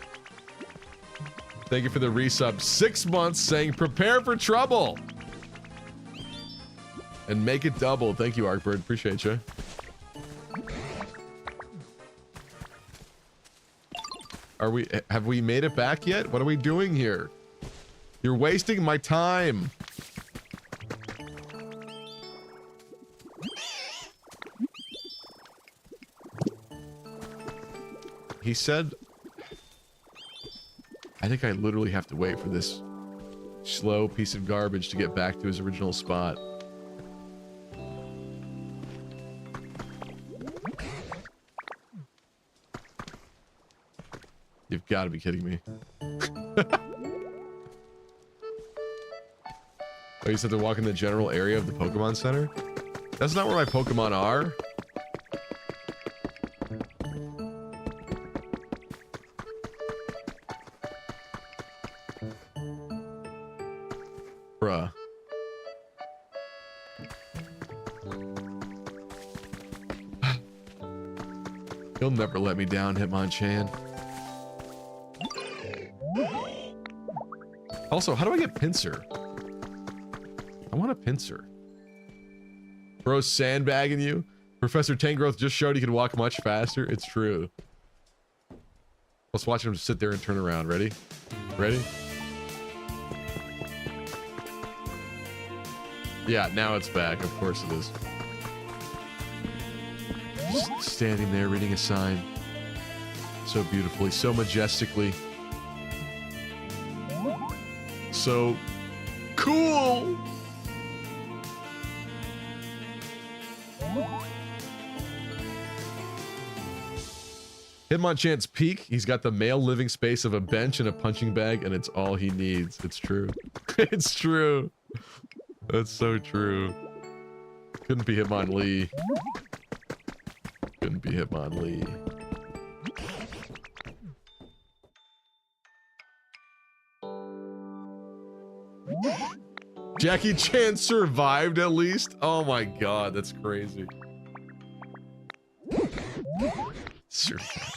Thank you for the resub. 6 months saying prepare for trouble! And make it double. Thank you, Arkbird. Appreciate you. Have we made it back yet? What are we doing here? You're wasting my time. He said... I think I literally have to wait for this slow piece of garbage to get back to his original spot. You've got to be kidding me. Oh, you said to walk in the general area of the Pokemon Center? That's not where my Pokemon are. Bruh. He'll never let me down, Hitmonchan. Also, how do I get Pinsir? I want a Pinsir. Bro's sandbagging you. Professor Tangrowth just showed he can walk much faster. It's true. Let's watch him sit there and turn around. Ready? Ready? Yeah, now it's back. Of course it is. Just standing there reading a sign. So beautifully, so majestically. So cool. Hitmonchan's peak. He's got the male living space of a bench and a punching bag, and it's all he needs. It's true. It's true. That's so true. Couldn't be Hitmonlee. Couldn't be Hitmonlee. Jackie Chan survived at least? Oh my god, that's crazy. Survived.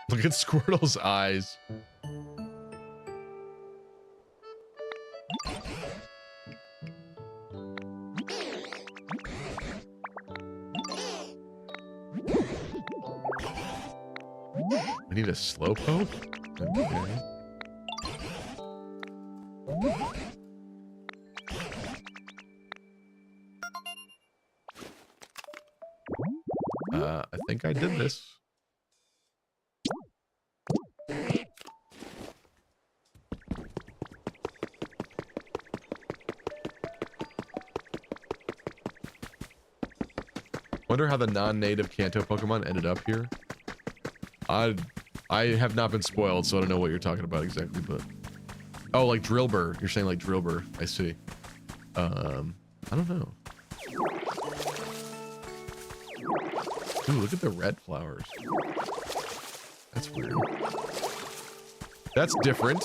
Look at Squirtle's eyes. I need a slowpoke? Okay. I think I did this. Wonder how the non-native Kanto Pokemon ended up here. I have not been spoiled, so I don't know what you're talking about exactly, but... Oh, like Drillbur. You're saying like Drillbur. I see. I don't know. Ooh, look at the red flowers. That's weird. That's different.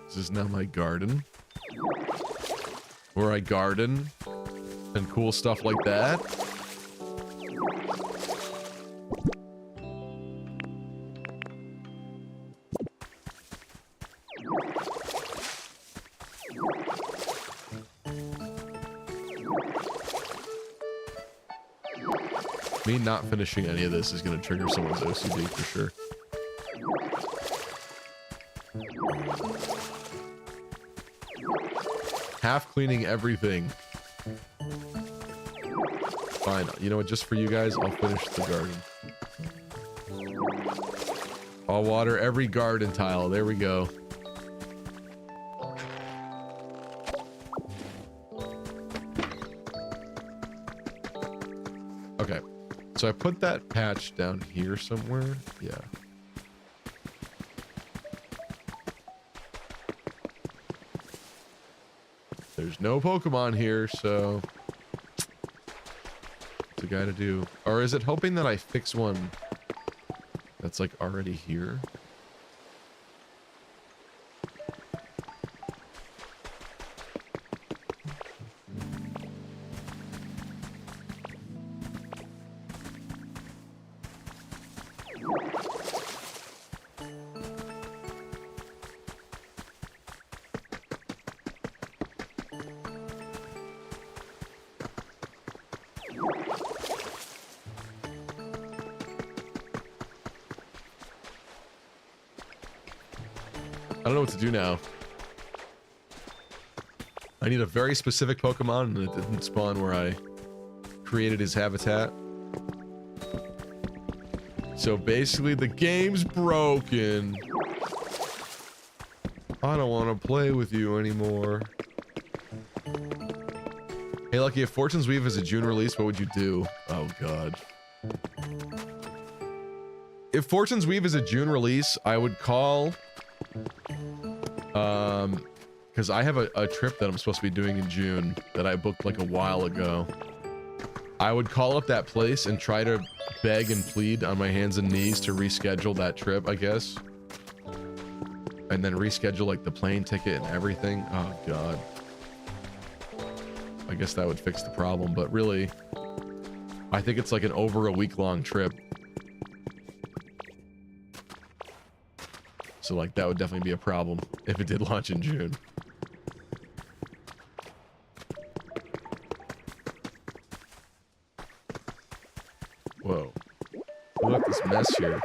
This is now my garden. Where I garden and cool stuff like that. Me not finishing any of this is going to trigger someone's OCD for sure. Half cleaning everything. Fine. You know what? Just for you guys, I'll finish the garden. I'll water every garden tile. There we go. Okay. So I put that patch down here somewhere. Yeah. There's no Pokemon here, so what's a guy to do? Or is it hoping that I fix one that's like already here? I don't know what to do now. I need a very specific Pokemon, and it didn't spawn where I created his habitat. So basically, the game's broken. I don't want to play with you anymore. Hey, Lucky, if Fortune's Weave is a June release, what would you do? Oh, God. If Fortune's Weave is a June release, I would call... because I have a trip that I'm supposed to be doing in June that I booked like a while ago. I would call up that place and try to beg and plead on my hands and knees to reschedule that trip, I guess. And then reschedule like the plane ticket and everything. Oh, God. I guess that would fix the problem, but really, I think it's like an over a week-long trip. So like that would definitely be a problem if it did launch in June. Whoa. Look at this mess here.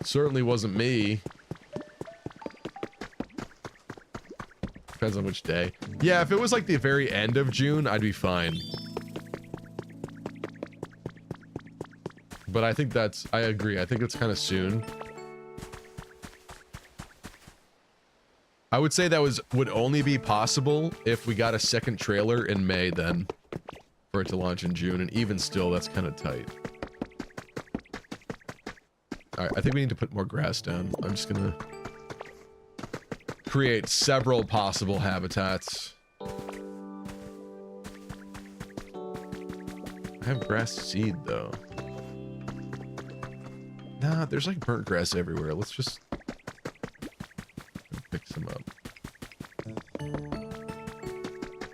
Certainly wasn't me. Depends on which day. Yeah, if it was like the very end of June, I'd be fine. But I think that's, I agree. I think it's kind of soon. I would say that would only be possible if we got a second trailer in May then for it to launch in June, and even still that's kind of tight. All right, I think we need to put more grass down. I'm just gonna create several possible habitats. I have grass seed though. Nah, there's like burnt grass everywhere. Let's just pick some up.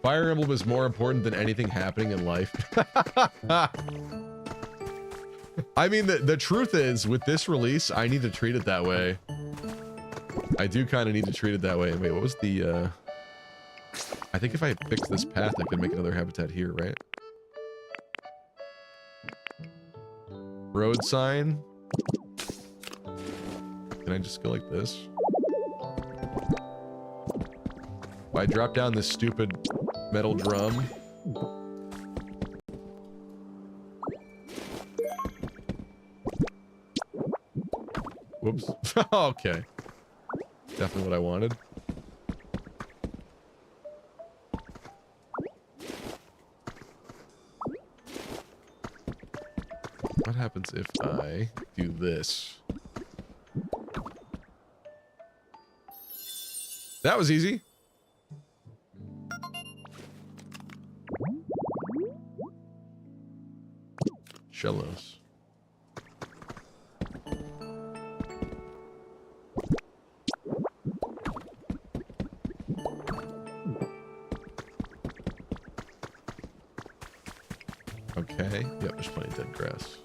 Fire Emblem is more important than anything happening in life. I mean, the truth is, with this release, I need to treat it that way. I do kind of need to treat it that way. Wait, what was the, I think if I fix this path, I could make another habitat here, right? Road sign. Can I just go like this? If I drop down this stupid metal drum. Whoops. Okay. Definitely what I wanted. What happens if I do this? That was easy. Shellos. Okay. Yep, there's plenty of dead grass.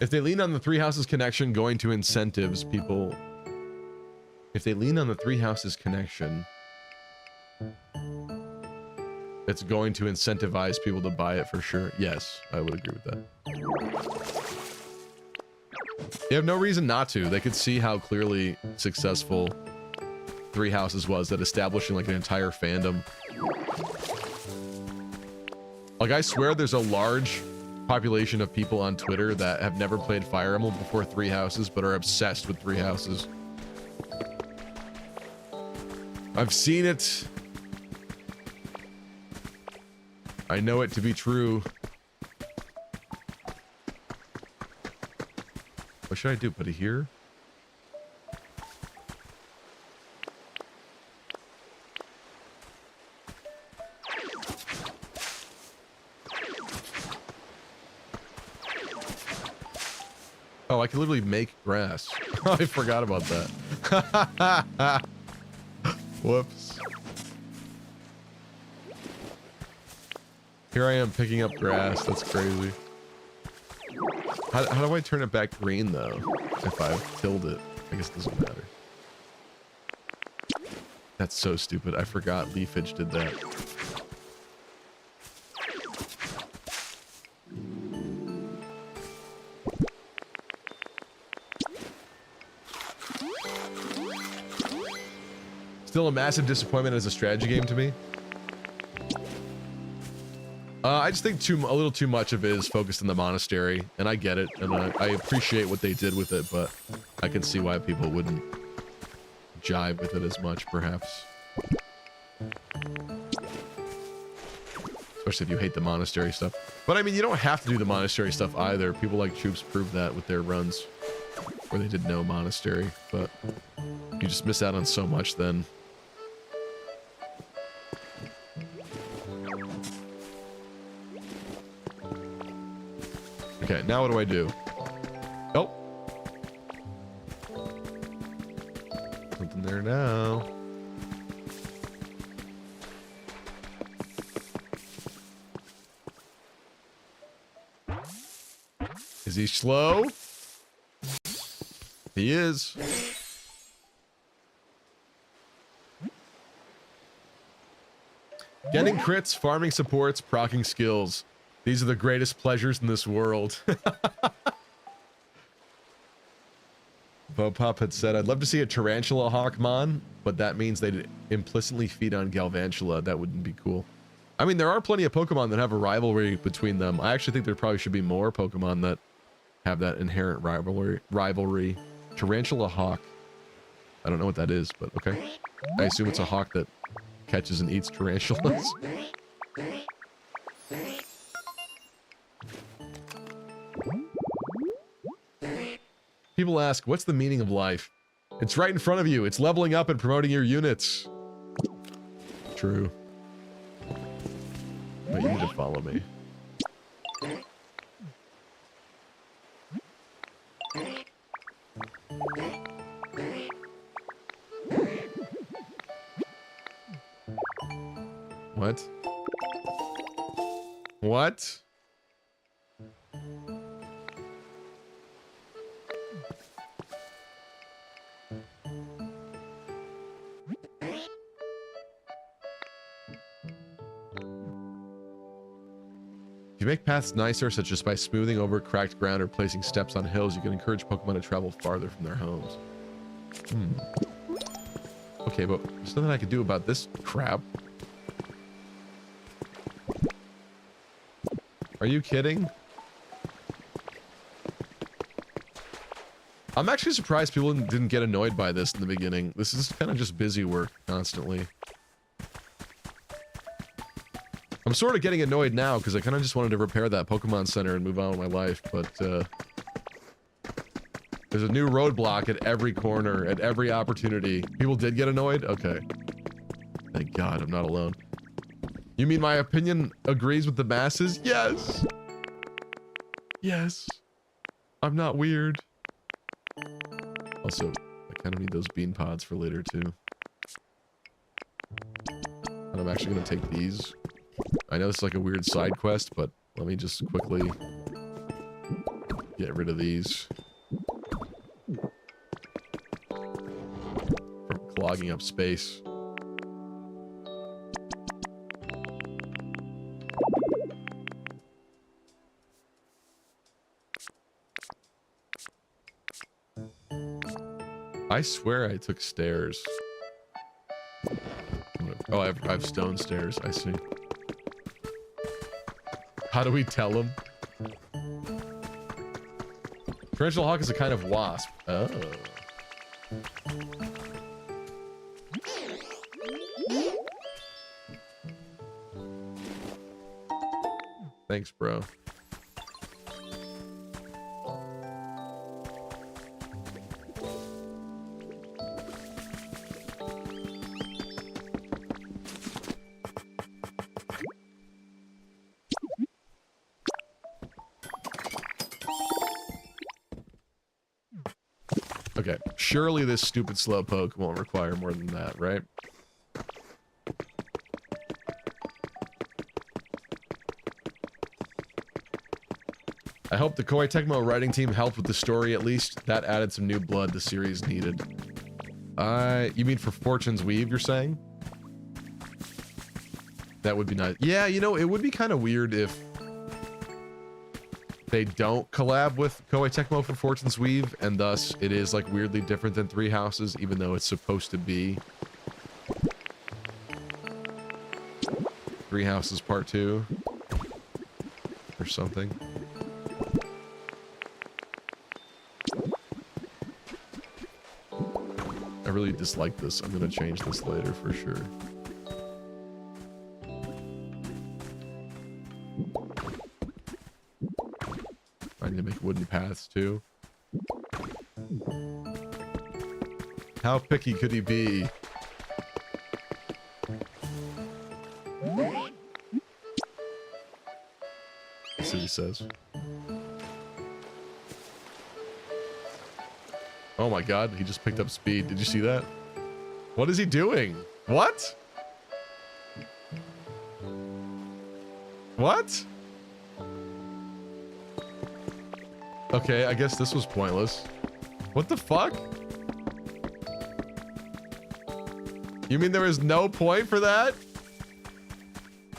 If they lean on the three houses connection going to incentives, people... If they lean on the three houses connection, it's going to incentivize people to buy it for sure. Yes, I would agree with that. They have no reason not to. They could see how clearly successful Three Houses was at establishing like an entire fandom. Like, I swear there's a large population of people on Twitter that have never played Fire Emblem before Three Houses, but are obsessed with Three Houses. I've seen it. I know it to be true. What should I do? Put it here? Oh, I can literally make grass. I forgot about that. Whoops. Here I am picking up grass. That's crazy. How do I turn it back green, though? If I've killed it. I guess it doesn't matter. That's so stupid. I forgot leafage did that. Still a massive disappointment as a strategy game to me. I just think a little too much of it is focused in the monastery, and I get it, and I appreciate what they did with it, but I can see why people wouldn't jive with it as much, perhaps. Especially if you hate the monastery stuff. But I mean, you don't have to do the monastery stuff either. People like Troops proved that with their runs, where they did no monastery, but you just miss out on so much then. Okay, now what do I do? Oh. Something there now. Is he slow? He is. Getting crits, farming supports, proccing skills. These are the greatest pleasures in this world. Bopop had said, I'd love to see a Tarantula Hawkmon, but that means they'd implicitly feed on Galvantula. That wouldn't be cool. I mean, there are plenty of Pokemon that have a rivalry between them. I actually think there probably should be more Pokemon that have that inherent rivalry. Tarantula Hawk. I don't know what that is, but okay. I assume it's a hawk that catches and eats tarantulas. People ask, what's the meaning of life? It's right in front of you. It's leveling up and promoting your units. True. But you need to follow me. What? What? If make paths nicer, such as by smoothing over cracked ground or placing steps on hills, you can encourage Pokemon to travel farther from their homes. Okay, but there's nothing I can do about this crap. Are you kidding? I'm actually surprised people didn't get annoyed by this in the beginning. This is kind of just busy work constantly. I'm sort of getting annoyed now because I kind of just wanted to repair that Pokemon Center and move on with my life, but there's a new roadblock at every corner, at every opportunity. People did get annoyed? Okay. Thank God I'm not alone. You mean my opinion agrees with the masses? Yes. Yes. I'm not weird. Also, I kind of need those bean pods for later too. And I'm actually going to take these. I know it's like a weird side quest, but let me just quickly get rid of these. From clogging up space. I swear I took stairs. Oh, I have stone stairs. I see. How do we tell them? Tarantula hawk is a kind of wasp. Oh. Thanks, bro. Okay, surely this stupid slowpoke won't require more than that, right? I hope the Koei Tecmo writing team helped with the story at least. That added some new blood the series needed. You mean for Fortune's Weave, you're saying? That would be nice. Yeah, you know, it would be kind of weird if they don't collab with Koei Tecmo for Fortune's Weave, and thus it is like weirdly different than Three Houses, even though it's supposed to be Three Houses Part 2 or something. I really dislike this. I'm gonna change this later for sure. I need to make wooden paths too. How picky could he be? That's what he says. Oh my god, he just picked up speed. Did you see that? What is he doing? What? What? Okay, I guess this was pointless. What the fuck? You mean there was no point for that?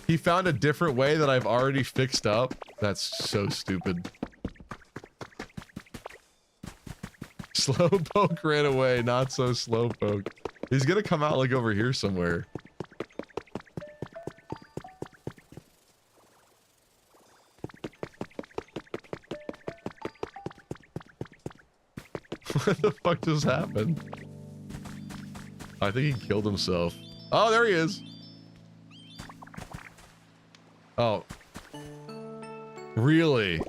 He found a different way that I've already fixed up? That's so stupid. Slowpoke ran away, not so slowpoke. He's gonna come out like over here somewhere. What the fuck just happened? I think he killed himself. Oh, there he is. Oh. Really?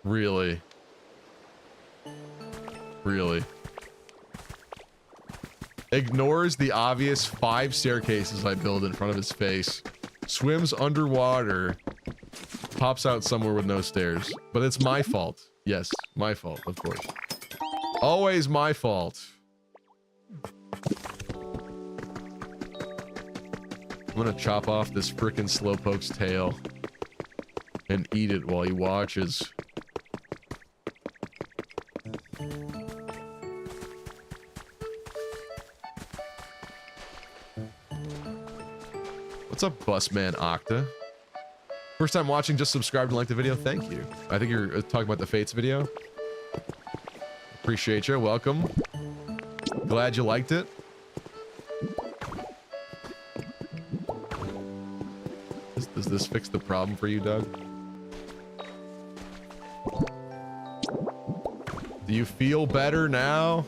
Really? Really? Ignores the obvious 5 staircases I build in front of his face. Swims underwater. Pops out somewhere with no stairs. But it's my fault. Yes, my fault, of course. Always my fault. I'm gonna chop off this frickin' slowpoke's tail and eat it while he watches. What's up, Busman Octa? First time watching, just subscribed and like the video. Thank you. I think you're talking about the Fates video. Appreciate you. Welcome. Glad you liked it. Does this fix the problem for you, Doug? Do you feel better now?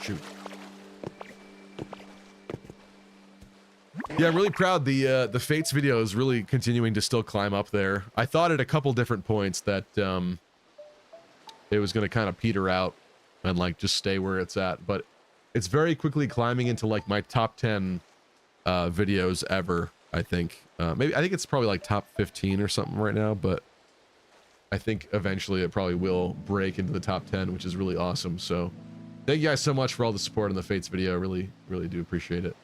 Shoot. Yeah, I'm really proud. The Fates video is really continuing to still climb up there. I thought at a couple different points that it was going to kind of peter out and like just stay where it's at, but it's very quickly climbing into like my top 10 videos ever. I think I think it's probably like top 15 or something right now, but I think eventually it probably will break into the top 10, which is really awesome. So thank you guys so much for all the support on the Fates video. I really do appreciate it.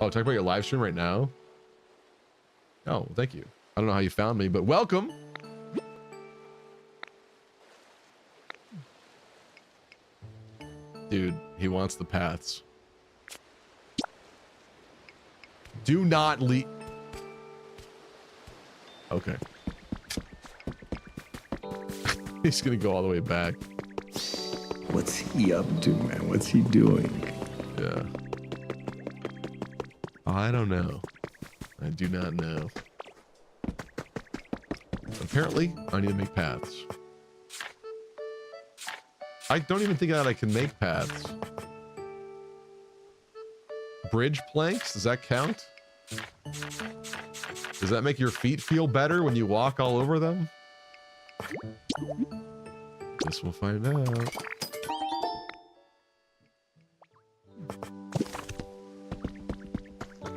Oh, talk about your live stream right now. Oh, thank you. I don't know how you found me, but welcome. Dude, he wants the paths. Do not leave. Okay. He's gonna go all the way back. What's he up to, man? What's he doing? Yeah. I don't know. I do not know. Apparently, I need to make paths. I don't even think that I can make paths. Bridge planks? Does that count? Does that make your feet feel better when you walk all over them? Guess we'll find out.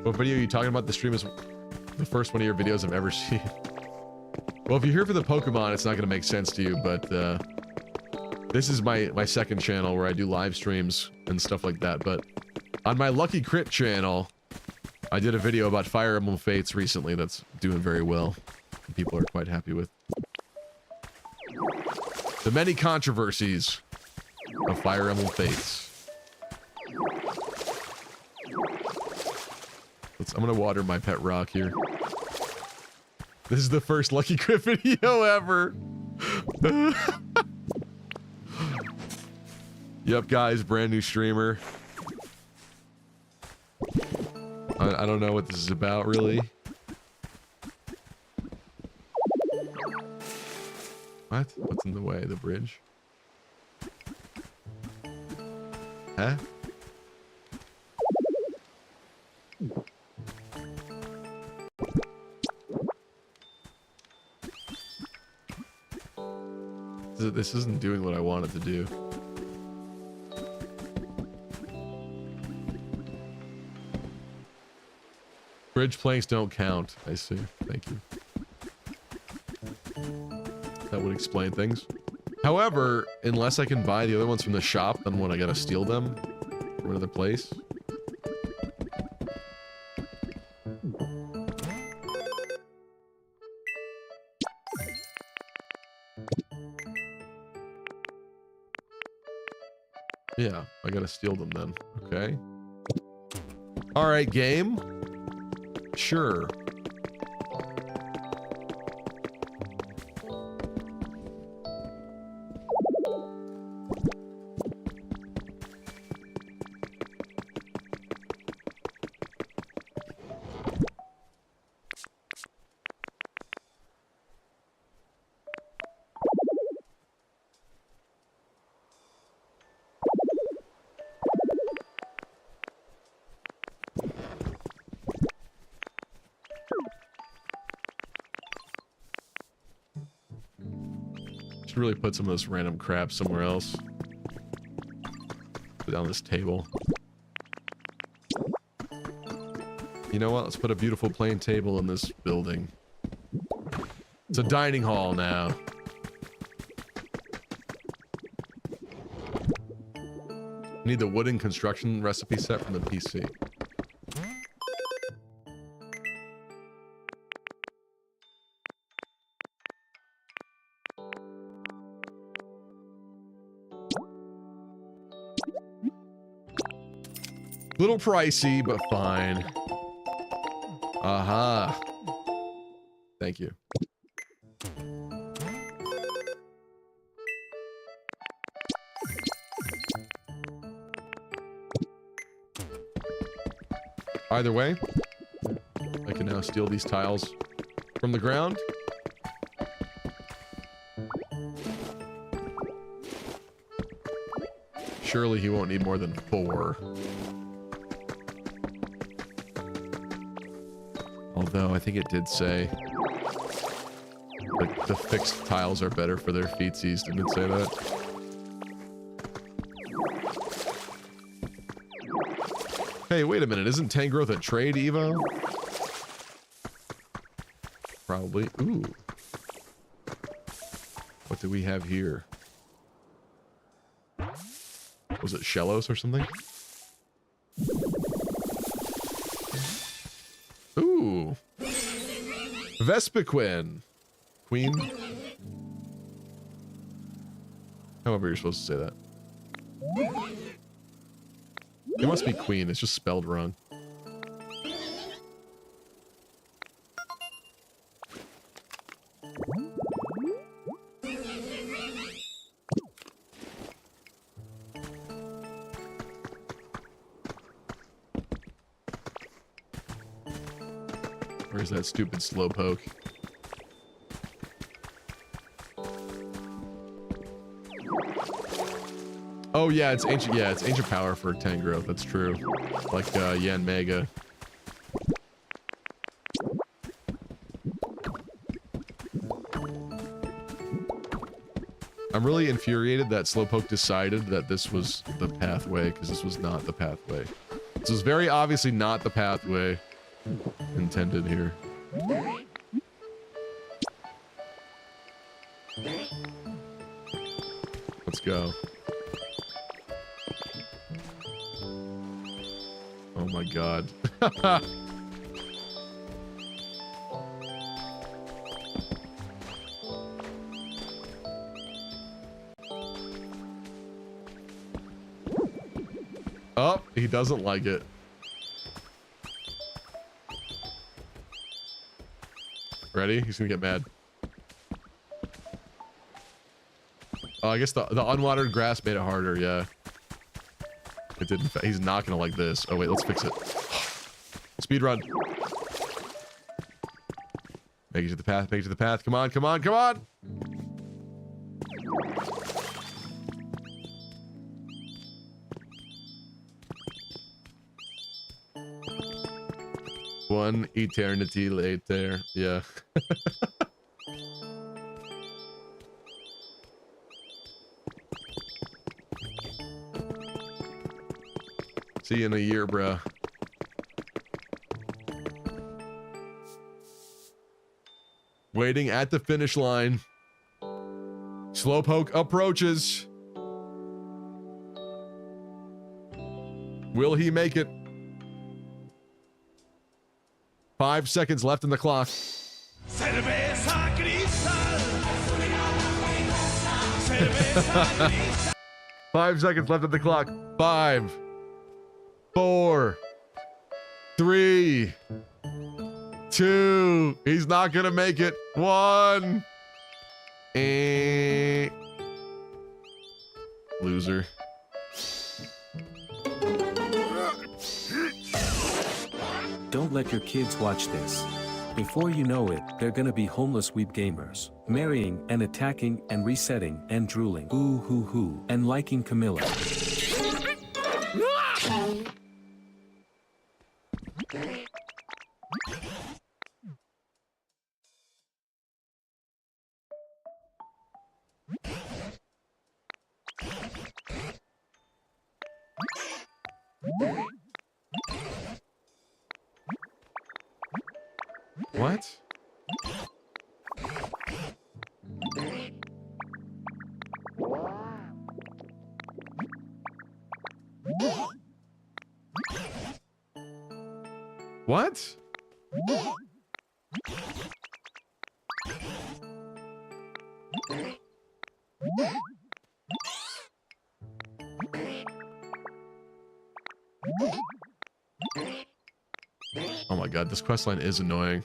What video are you talking about? The stream is the first one of your videos I've ever seen. Well, if you're here for the Pokemon, it's not going to make sense to you, but this is my second channel where I do live streams and stuff like that. But on my Lucky Crit channel, I did a video about Fire Emblem Fates recently that's doing very well. And people are quite happy with. The many controversies of Fire Emblem Fates. I'm gonna water my pet rock here. This is the first Lucky Crit video ever. Yep, guys, brand new streamer. I don't know what this is about, really. What? What's in the way? The bridge? Huh? This isn't doing what I want it to do. Bridge planks don't count. I see. Thank you. That would explain things. However, unless I can buy the other ones from the shop, then what, I gotta steal them from another place? Yeah, I gotta steal them then. Okay. All right, game. Sure. Really put some of this random crap somewhere else. Put it on this table. You know what? Let's put a beautiful plain table in this building. It's a dining hall now. I need the wooden construction recipe set from the PC. Little pricey, but fine. Aha. Thank you. Either way, I can now steal these tiles from the ground. Surely he won't need more than 4. Although I think it did say the fixed tiles are better for their feetsies. Didn't it say that? Hey, wait a minute. Isn't Tangrowth a trade Evo? Probably. Ooh. What do we have here? Was it Shellos or something? Ooh. Vespiquen. Queen? However you're supposed to say that. It must be queen. It's just spelled wrong. Where's that stupid slowpoke? Oh yeah, it's ancient. Yeah, it's ancient power for Tangrowth. That's true. Like Yan Mega. I'm really infuriated that Slowpoke decided that this was the pathway, because this was not the pathway. This was very obviously not the pathway intended here. Let's go. Oh my god. Oh, he doesn't like it. Ready? He's gonna get mad. Oh, I guess the unwatered grass made it harder, yeah. It didn't. He's not gonna like this. Oh wait, let's fix it. Speed run. Make it to the path. Make it to the path. Come on, come on, come on. One eternity later. Yeah. See you in a year, bruh. Waiting at the finish line. Slowpoke approaches. Will he make it? 5 seconds left in the clock. 5 seconds left in the clock. 5, 4, 3, 2. He's not gonna make it. 1. Loser. Don't let your kids watch this. Before you know it, they're gonna be homeless weeb gamers, marrying and attacking and resetting and drooling, ooh hoo hoo, and liking Camilla. What? What? Oh my god, this questline is annoying.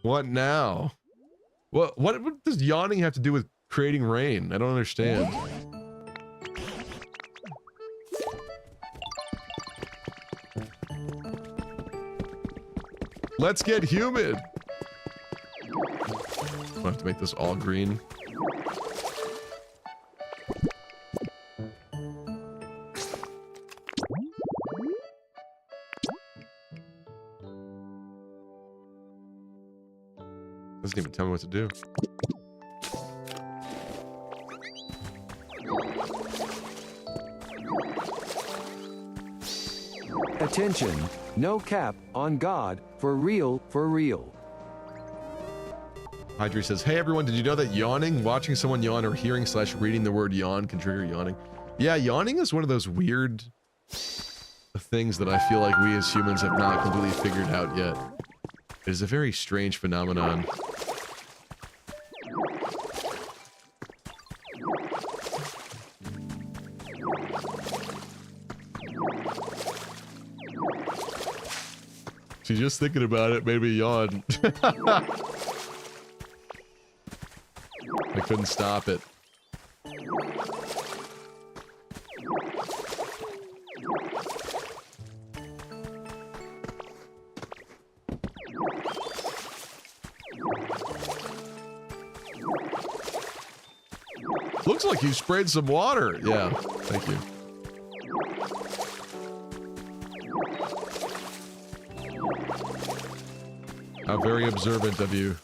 What now? What does yawning have to do with creating rain? I don't understand. Let's get humid. I have to make this all green. Doesn't even tell me what to do. Attention, no cap, on God, for real, for real. Hydri says, hey everyone, did you know that yawning, watching someone yawn, or hearing / reading the word yawn can trigger yawning? Yeah, yawning is one of those weird things that I feel like we as humans have not completely figured out yet. It is a very strange phenomenon. So just thinking about it made me yawn. I couldn't stop it. Looks like you sprayed some water. Yeah, thank you. How very observant of you.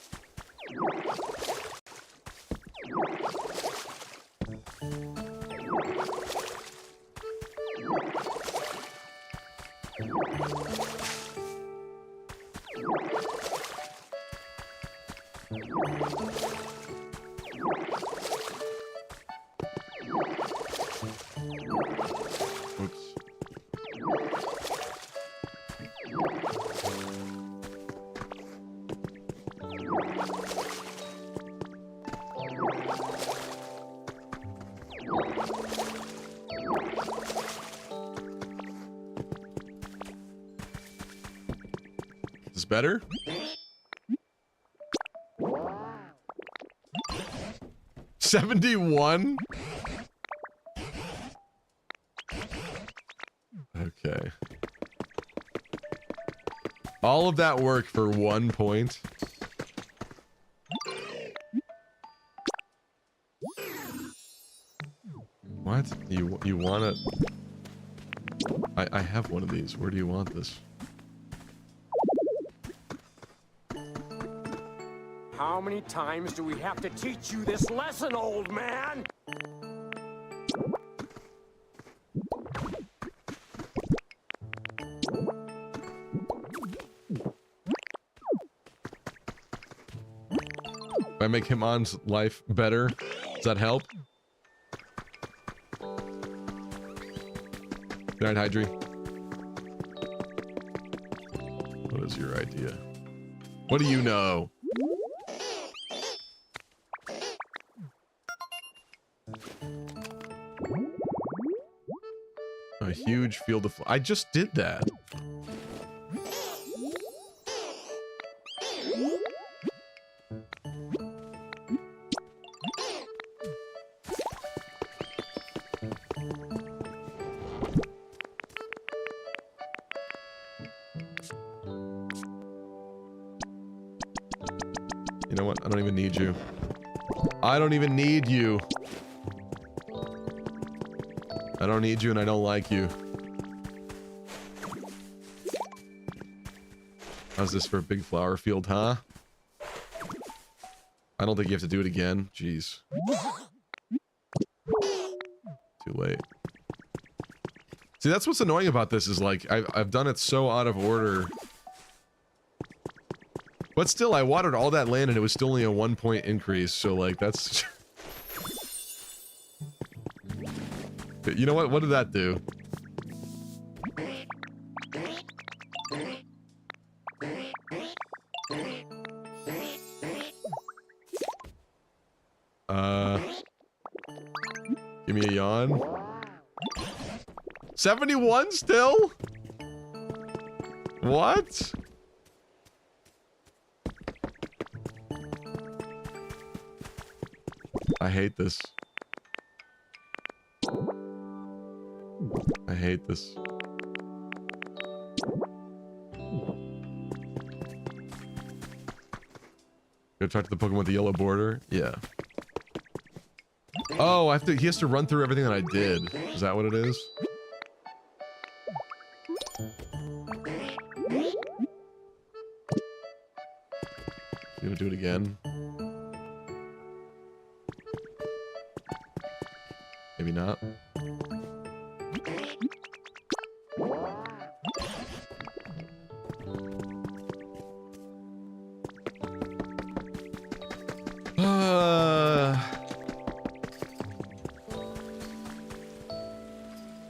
Better? $71? Okay. All of that work for 1 point? What? You want it? I have one of these. Where do you want this? How many times do we have to teach you this lesson, old man? If I make Himon's life better, does that help? Good night, Hydri. What is your idea? What do you know? A huge field of... I just did that. You know what? I don't even need you. I don't even need you. I don't need you and I don't like you. How's this for a big flower field, huh? I don't think you have to do it again. Jeez. Too late. See, that's what's annoying about this is like, I've done it so out of order. But still, I watered all that land and it was still only a 1 point increase, so like, that's... You know what? What did that do? Beyond. 71 still? What? I hate this. I hate this. Go talk to the Pokemon with the yellow border? Yeah. Oh, he has to run through everything that I did. Is that what it is? You gonna do it again? Maybe not.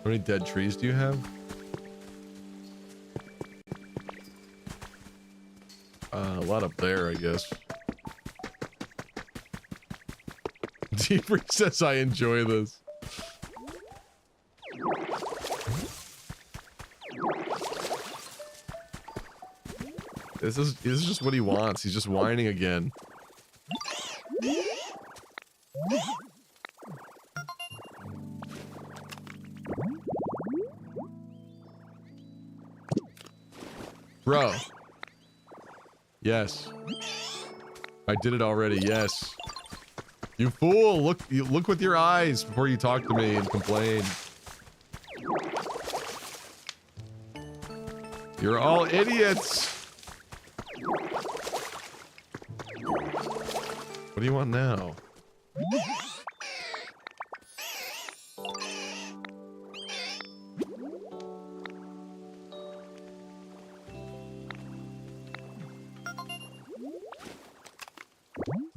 How many dead trees do you have? A lot up there, I guess. Deeper says I enjoy this. This is just what he wants. He's just whining again. Bro. Yes. I did it already. Yes. You fool! Look with your eyes before you talk to me and complain. You're all idiots. What do you want now?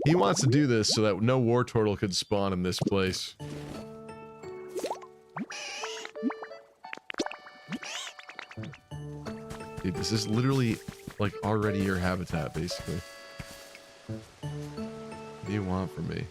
He wants to do this so that no war turtle could spawn in this place. Dude, this is literally like already your habitat, basically. What do you want from me?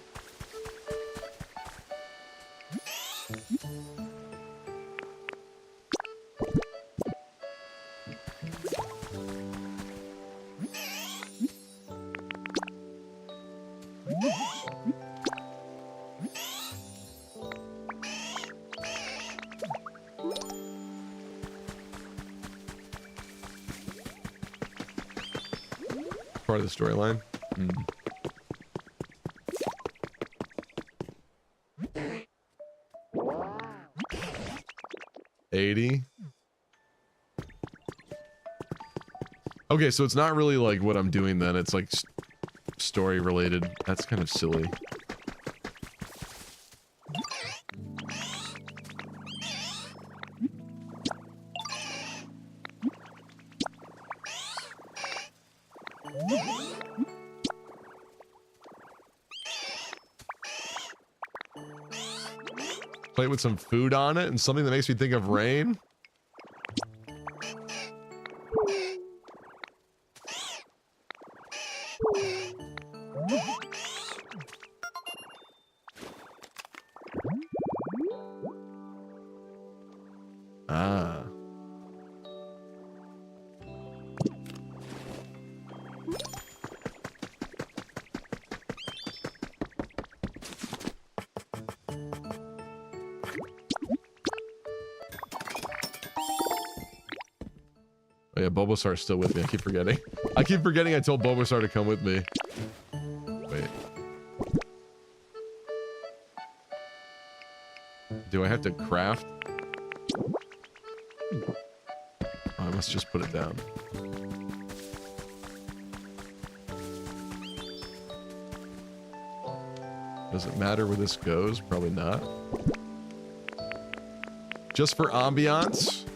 Part of the storyline. 80. Okay, so it's not really like what I'm doing then. It's like story related. That's kind of silly. Plate with some food on it and something that makes me think of rain. Ah. Oh yeah, Bulbasaur's still with me. I keep forgetting. I keep forgetting I told Bulbasaur to come with me. Wait. Do I have to craft? Oh, I must just put it down. Does it matter where this goes? Probably not. Just for ambiance?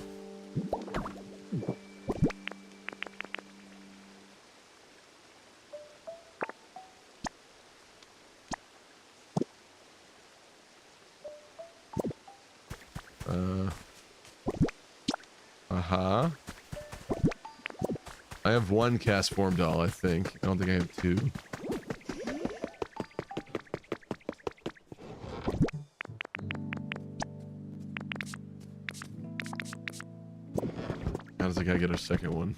I have one cast form doll, I think. I don't think I have two. like I get a second one.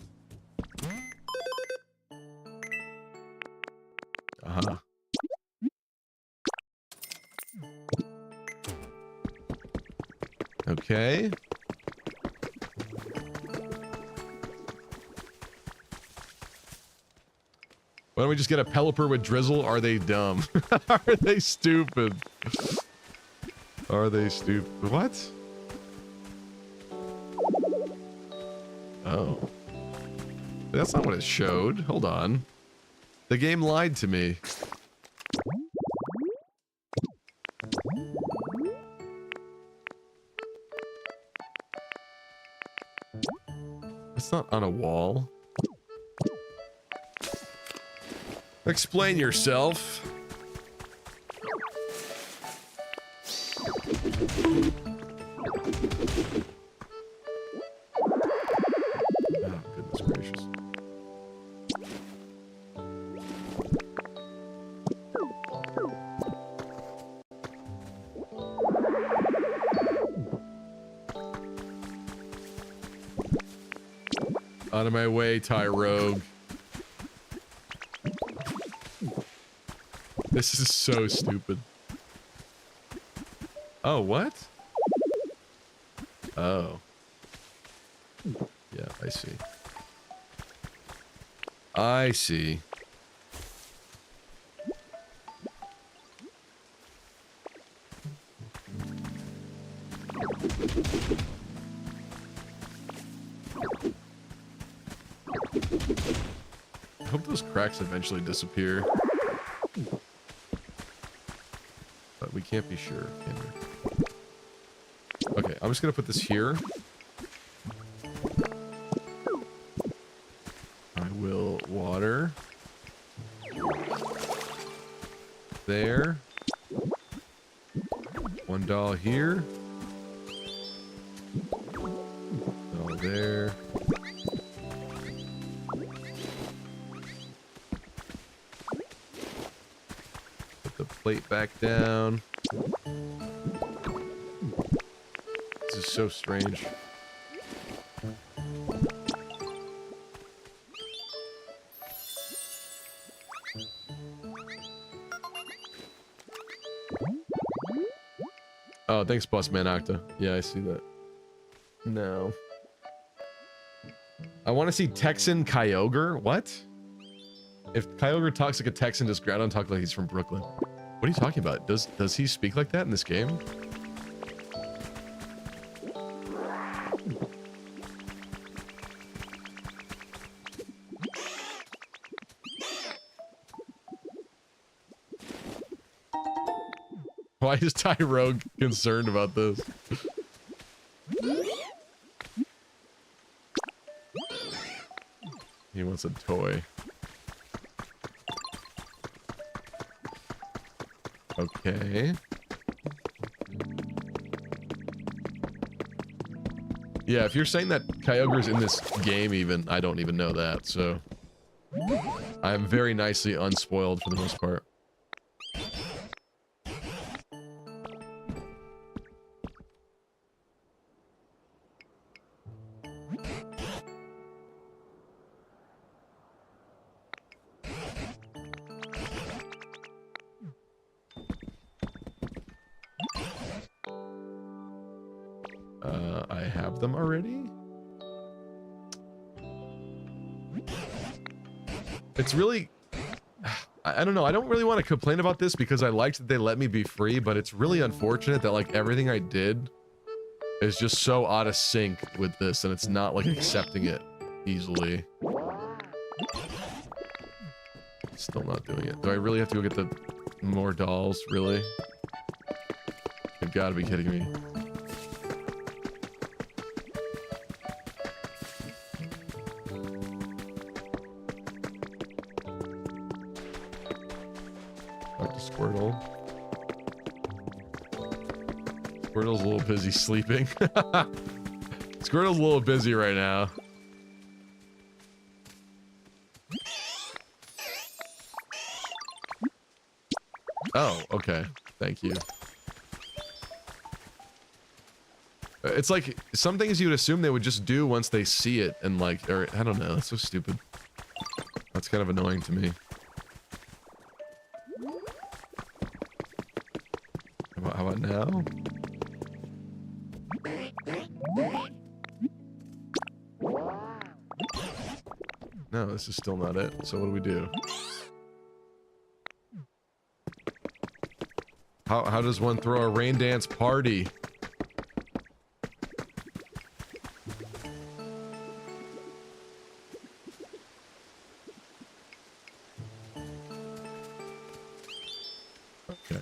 Uh-huh. Okay. Why don't we just get a Pelipper with Drizzle? Are they dumb? Are they stupid? Are they stupid? What? Oh. That's not what it showed. Hold on. The game lied to me. It's not on a wall. Explain yourself. Oh, goodness gracious. Out of my way, Tyrogue. This is so stupid. Oh, what? Oh. Yeah, I see. I see. I hope those cracks eventually disappear. But we can't be sure, can we? Okay, I'm just gonna put this here. I will water. There. One doll here. Doll there. Put the plate back down. This is so strange. Oh, thanks, Bossman Octa. Yeah, I see that. No. I want to see Texan Kyogre. What? If Kyogre talks like a Texan, does Groudon talk like he's from Brooklyn? What are you talking about? Does he speak like that in this game? Why is Tyrogue concerned about this? He wants a toy. Okay. Yeah, if you're saying that Kyogre's in this game even, I don't even know that, so... I'm very nicely unspoiled for the most part. I have them already? It's really... I don't know, I don't really want to complain about this because I liked that they let me be free, but it's really unfortunate that like everything I did is just so out of sync with this and it's not like accepting it easily. Still not doing it. Do I really have to go get the more dolls? Really? You've got to be kidding me. Squirtle. Squirtle's a little busy sleeping. Squirtle's a little busy right now. Oh, okay. Thank you. It's like some things you would assume they would just do once they see it, and like, or I don't know. That's so stupid. That's kind of annoying to me. How about now? No, this is still not it. So what do we do? How does one throw a rain dance party? Okay.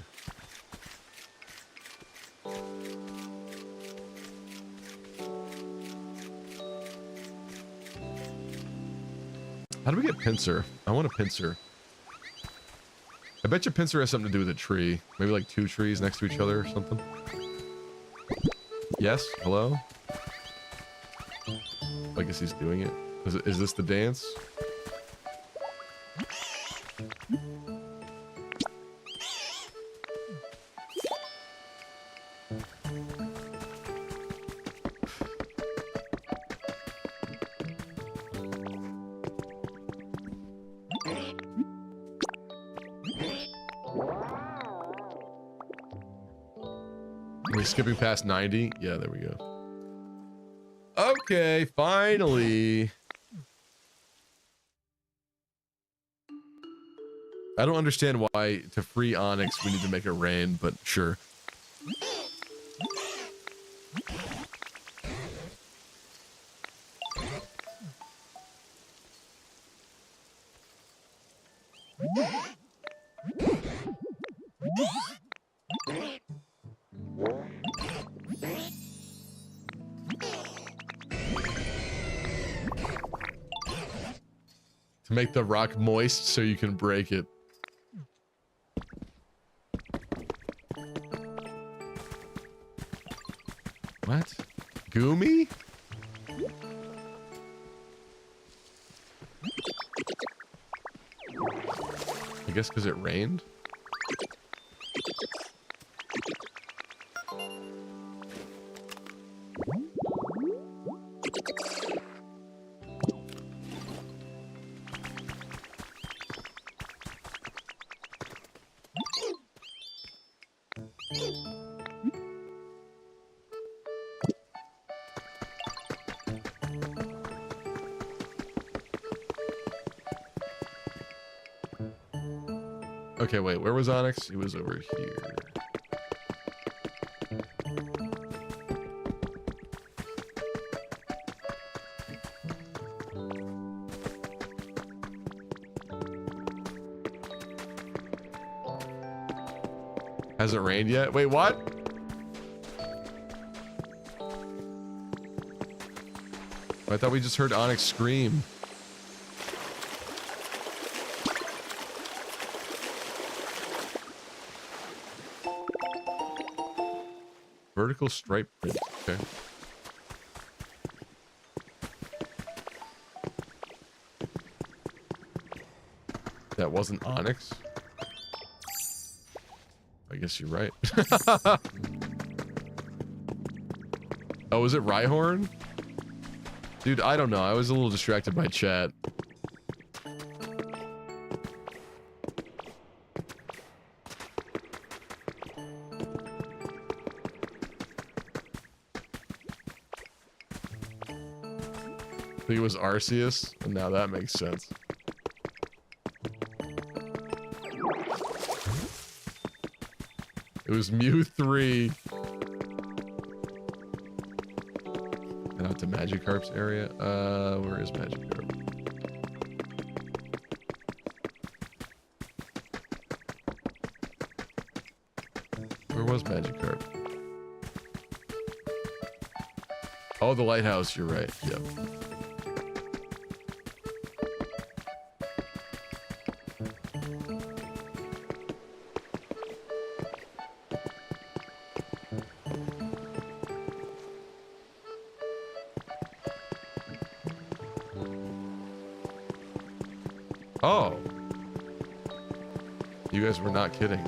How do we get pincer? I want a pincer. I bet you pincer has something to do with a tree. Maybe like 2 trees next to each other or something. Yes? Hello? I guess he's doing it. Is this the dance? Are we skipping past 90? Yeah, there we go. Okay, finally. I don't understand why to free Onyx we need to make it rain, but sure. To make the rock moist so you can break it. What? Goomy? I guess because it rained? Okay, wait, where was Onyx? He was over here. Hasn't rained yet? Wait, what? I thought we just heard Onyx scream. Vertical stripe print. Okay. That wasn't Onyx. I guess you're right. Oh, was it Rhyhorn? Dude, I don't know. I was a little distracted by chat. I think it was Arceus, and now that makes sense. It was Mew 3. And out to Magikarp's area. Where is Magikarp? Where was Magikarp? Oh, the lighthouse, you're right. Yep. Oh. You guys were not kidding.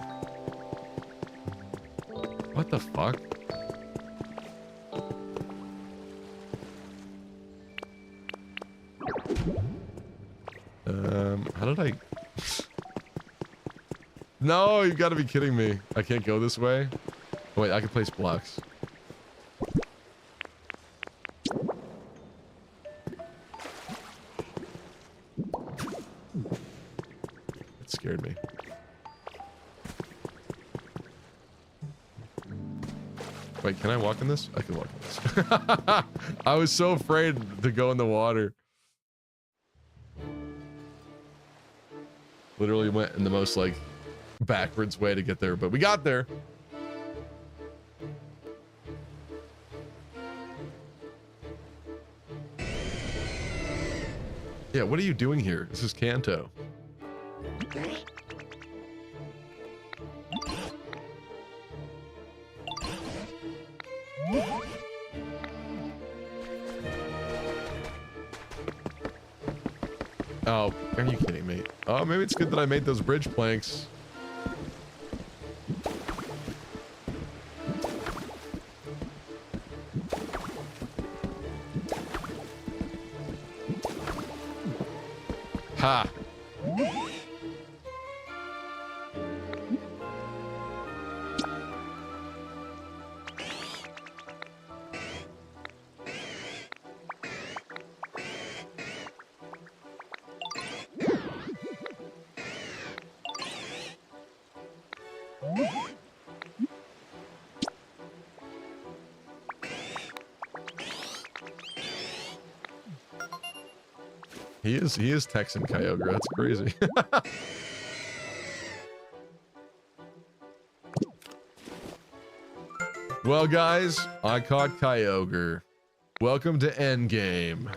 What the fuck? How did I... No, you gotta be kidding me. I can't go this way. Oh, wait, I can place blocks. It scared me. Wait, can I walk in this? I can walk in this. I was so afraid to go in the water. Literally went in the most, like, backwards way to get there, but we got there. Yeah, what are you doing here? This is Kanto. Oh, are you kidding me? Oh, maybe it's good that I made those bridge planks. Ha! He is Texan Kyogre. That's crazy. Well, guys, I caught Kyogre. Welcome to Endgame.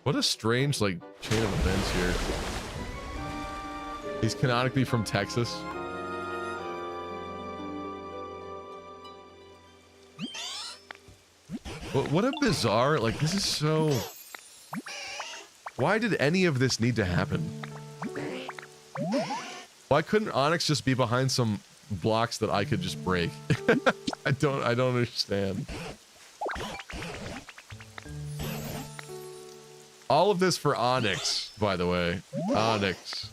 What a strange, like, chain of events here. He's canonically from Texas. What a bizarre, like, this is so... Why did any of this need to happen? Why couldn't Onyx just be behind some blocks that I could just break? I don't understand. All of this for Onyx, by the way. Onyx.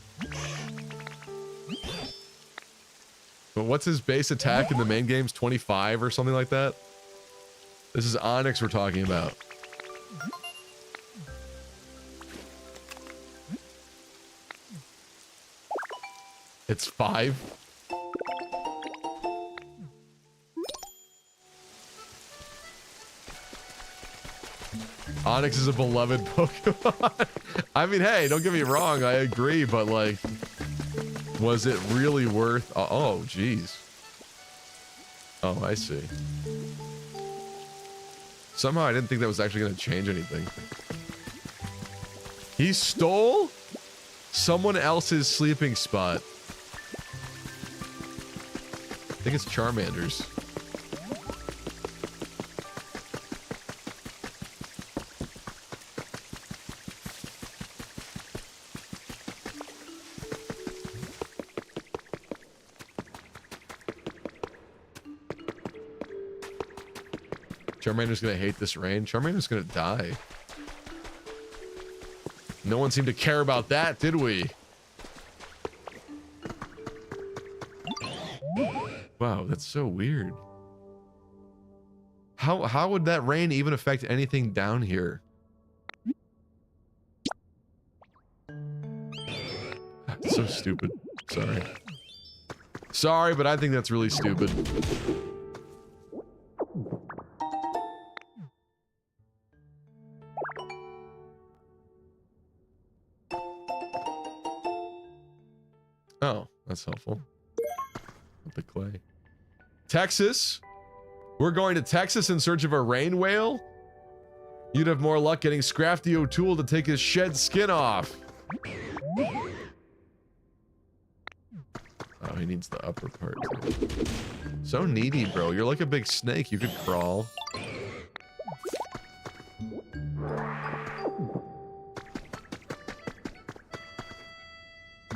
But what's his base attack in the main games? 25 or something like that? This is Onyx we're talking about. It's 5. Onyx is a beloved Pokemon. I mean, hey, don't get me wrong, I agree, but like, was it really worth... Oh, geez. Oh, I see. Somehow I didn't think that was actually going to change anything. He stole someone else's sleeping spot. I think it's Charmander's. Charmander's gonna hate this rain. Charmander's gonna die. No one seemed to care about that, did we? Wow, that's so weird. How would that rain even affect anything down here? That's so stupid. Sorry. Sorry, but I think that's really stupid. Oh, that's helpful. The clay. Texas? We're going to Texas in search of a rain whale? You'd have more luck getting Scrafty O'Toole to take his shed skin off. Oh, he needs the upper part. So needy, bro. You're like a big snake. You could crawl.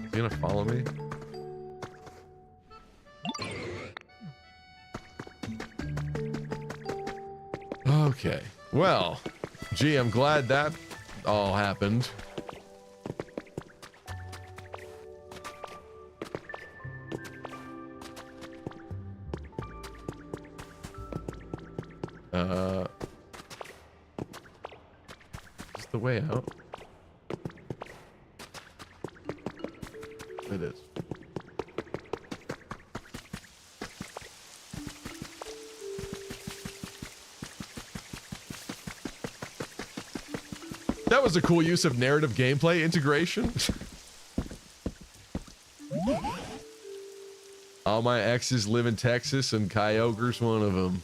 You gonna follow me? Okay. Well, gee, I'm glad that all happened. Is this the way out? It is. That was a cool use of narrative gameplay integration. All my exes live in Texas and Kyogre's one of them.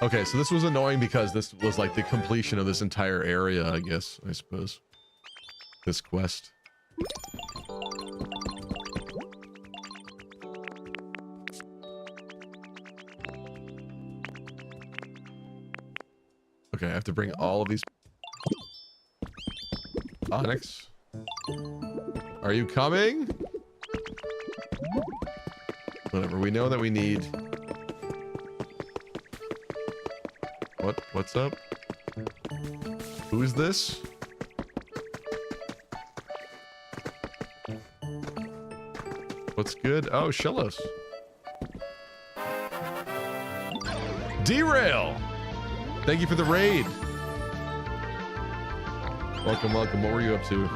Okay, so this was annoying because this was like the completion of this entire area, I guess, I suppose. This quest. Okay, I have to bring all of these. Onyx. Are you coming? Whatever, we know that we need. What's up? Who is this? What's good? Oh, Shellos. Derail! Thank you for the raid. Welcome, welcome. What were you up to?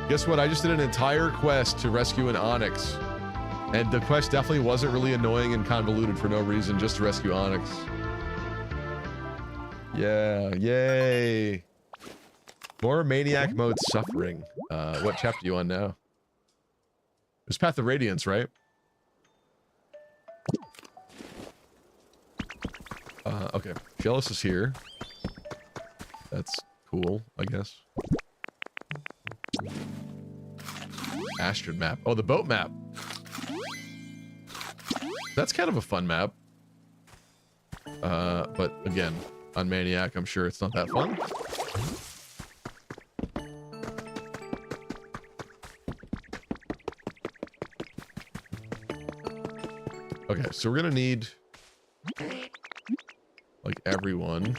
Guess what? I just did an entire quest to rescue an Onyx. And the quest definitely wasn't really annoying and convoluted for no reason, just to rescue Onyx. Yeah, yay. More Maniac Mode suffering. What chapter are you on now? It's Path of Radiance, right? Okay. Jealous is here. That's cool, I guess. Astrid map. Oh, the boat map. That's kind of a fun map. But again, on Maniac, I'm sure it's not that fun. Okay, so we're gonna need like everyone.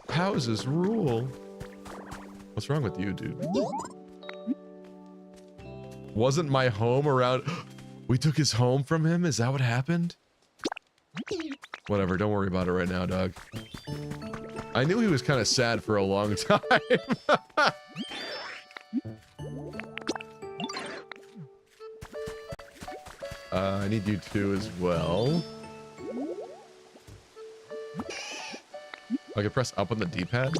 Houses rule. What's wrong with you, dude? Wasn't my home around? We took his home from him? Is that what happened? Whatever, don't worry about it right now, dog. I knew he was kind of sad for a long time. I need you two as well. I can press up on the D-pad.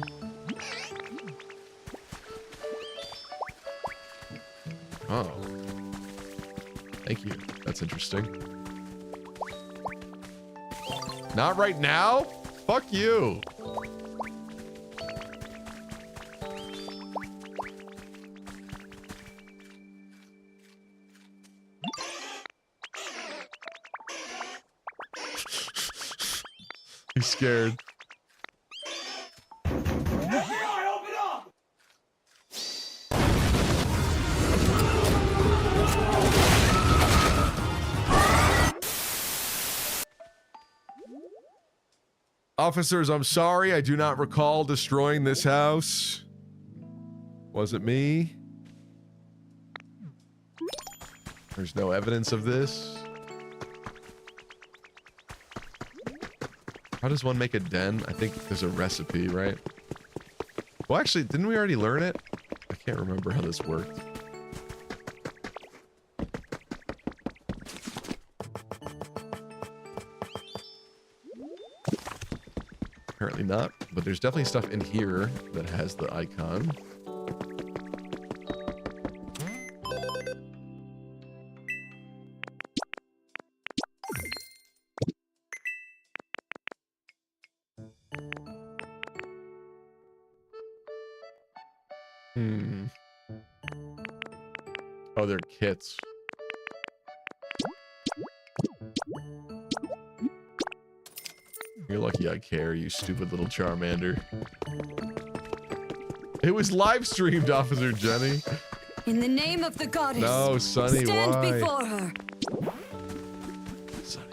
Oh. Thank you. That's interesting. Not right now? Fuck you. He's scared. Officers, I'm sorry. I do not recall destroying this house. Was it me? There's no evidence of this. How does one make a den? I think there's a recipe, right? Well, actually, didn't we already learn it? I can't remember how this worked. Apparently not, but there's definitely stuff in here that has the icon. Oh, they're kits. You're lucky I care, you stupid little Charmander. It was live streamed, Officer Jenny. In the name of the goddess. No, Sonny, stand why? before her. Sonny,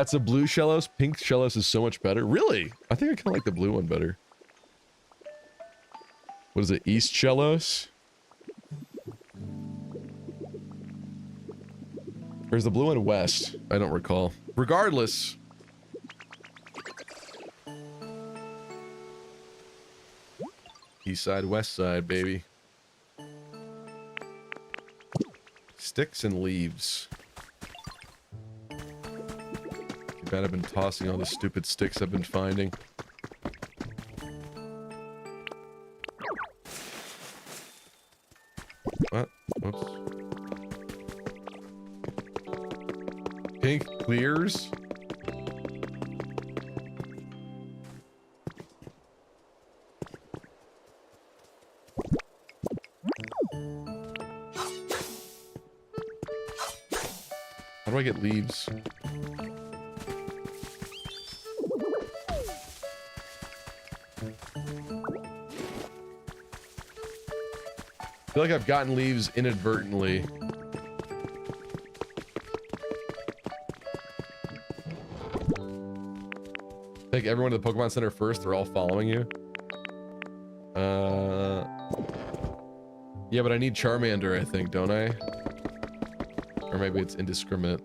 it's a blue Shellos. Pink Shellos is so much better. Really? I think I kind of like the blue one better. What is it? East Shellos? Or is the blue one west? I don't recall. Regardless. East side, west side, baby. Sticks and leaves. God, I've been tossing all the stupid sticks I've been finding. What? Oops. Pink clears? How do I get leaves? I feel like I've gotten leaves inadvertently. Take everyone to the Pokemon Center first, they're all following you. Yeah, but I need Charmander, I think, don't I? Or maybe it's indiscriminate.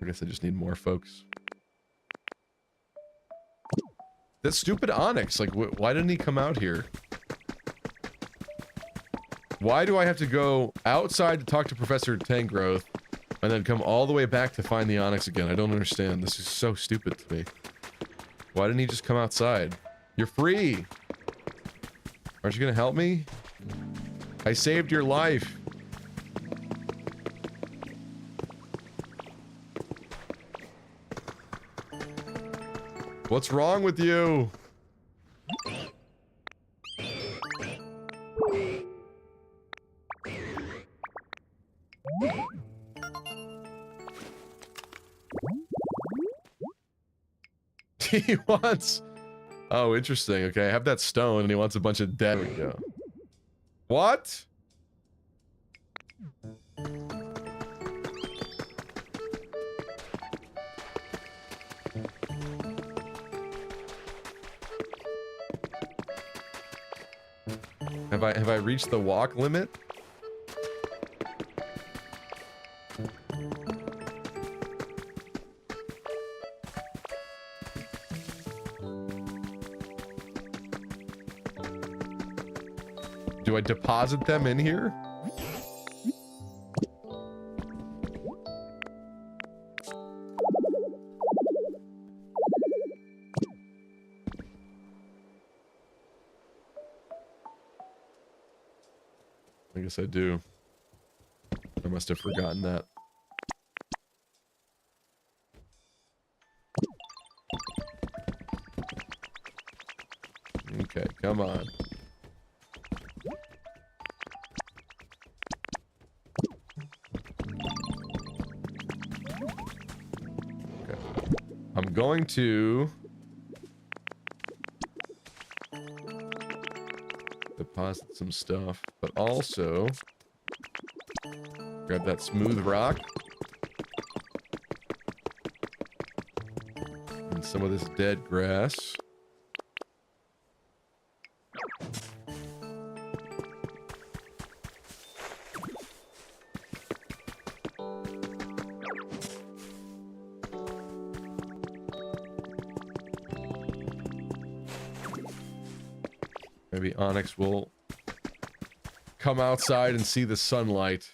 I guess I just need more folks. That stupid Onyx, like, why didn't he come out here? Why do I have to go outside to talk to Professor Tangrowth and then come all the way back to find the Onyx again? I don't understand. This is so stupid to me. Why didn't he just come outside? You're free. Aren't you gonna help me? I saved your life. What's wrong with you? He wants... Oh, interesting. Okay, I have that stone and he wants a bunch of dead. There we go. What? Have I reached the walk limit? Do I deposit them in here? I guess I do. I must have forgotten that. Okay, come on. Okay. I'm going to deposit some stuff, but also grab that smooth rock and some of this dead grass. Maybe Onyx will come outside and see the sunlight.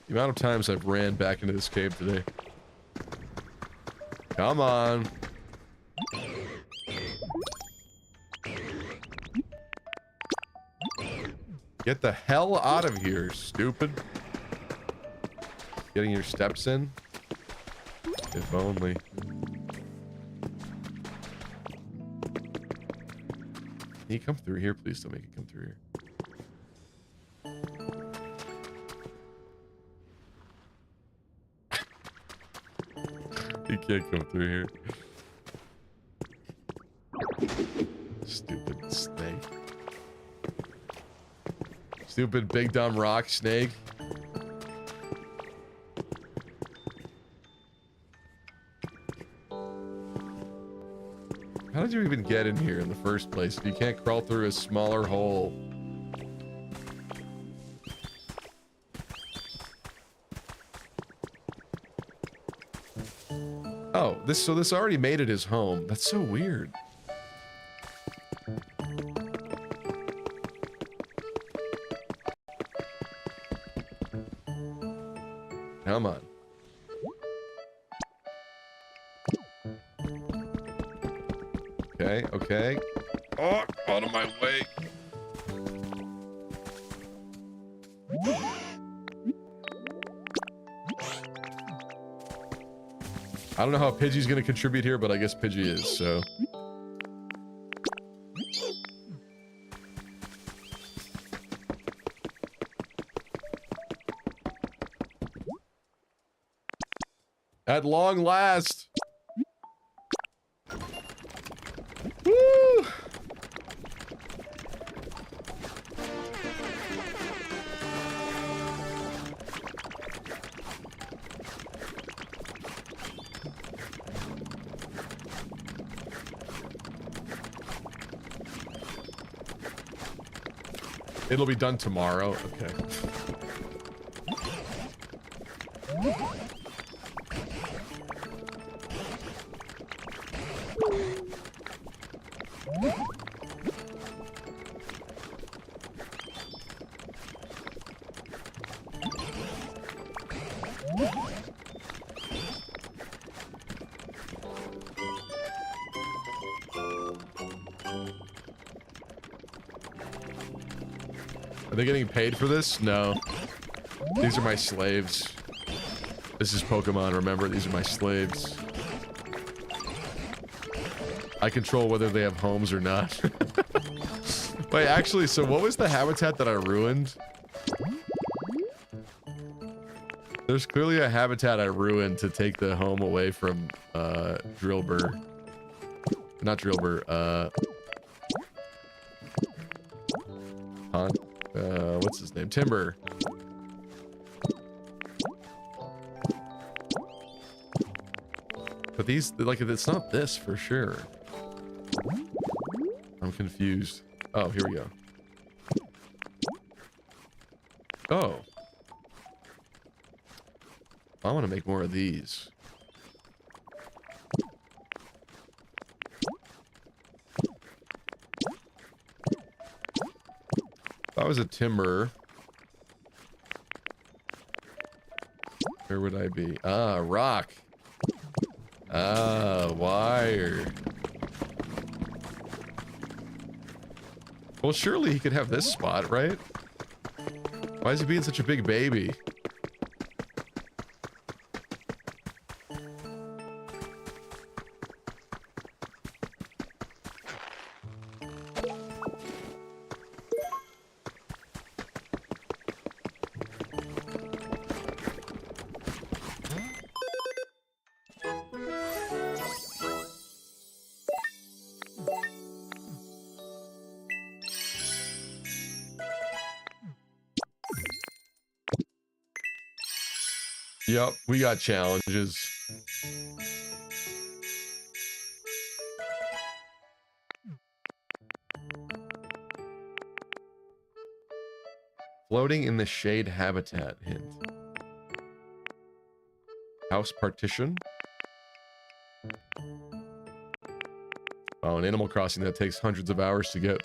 The amount of times I've ran back into this cave today. Come on. Get the hell out of here, stupid. Getting your steps in? If only. Can you come through here? Please don't make it come through here. You can't come through here. Stupid snake. Stupid big dumb rock snake. How did you even get in here in the first place if you can't crawl through a smaller hole? Oh, this already made it his home. That's so weird. Come on. Okay, okay. Oh, out of my way. I don't know how Pidgey's gonna contribute here, but I guess Pidgey is, so. At long last. Woo! It'll be done tomorrow. Okay. Are they getting paid for this? No. These are my slaves. This is Pokemon, remember? These are my slaves. I control whether they have homes or not. Wait, actually, so what was the habitat that I ruined? There's clearly a habitat I ruined to take the home away from, Drillbur. Not Drillbur, what's his name? Timber. But these, like, it's not this for sure. I'm confused. Oh, here we go. Oh. I want to make more of these. If I was a timber, where would I be? Ah, rock. Ah, wire. Well, surely he could have this spot, right? Why is he being such a big baby? Yep, we got challenges. Floating in the shade habitat. Hint. House partition. Oh, an Animal Crossing that takes hundreds of hours to get.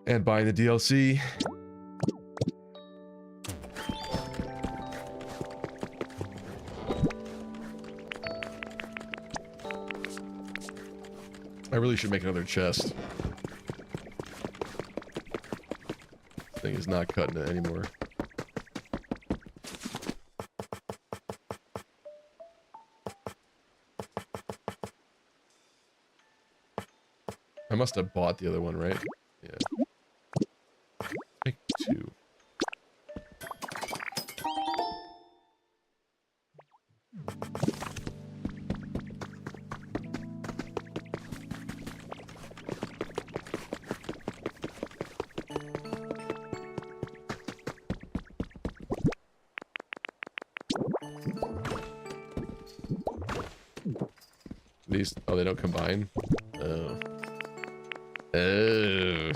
And buying the DLC. I really should make another chest. This thing is not cutting it anymore. I must have bought the other one, right? Yeah. Make 2. These, oh, they don't combine? Oh. Oh.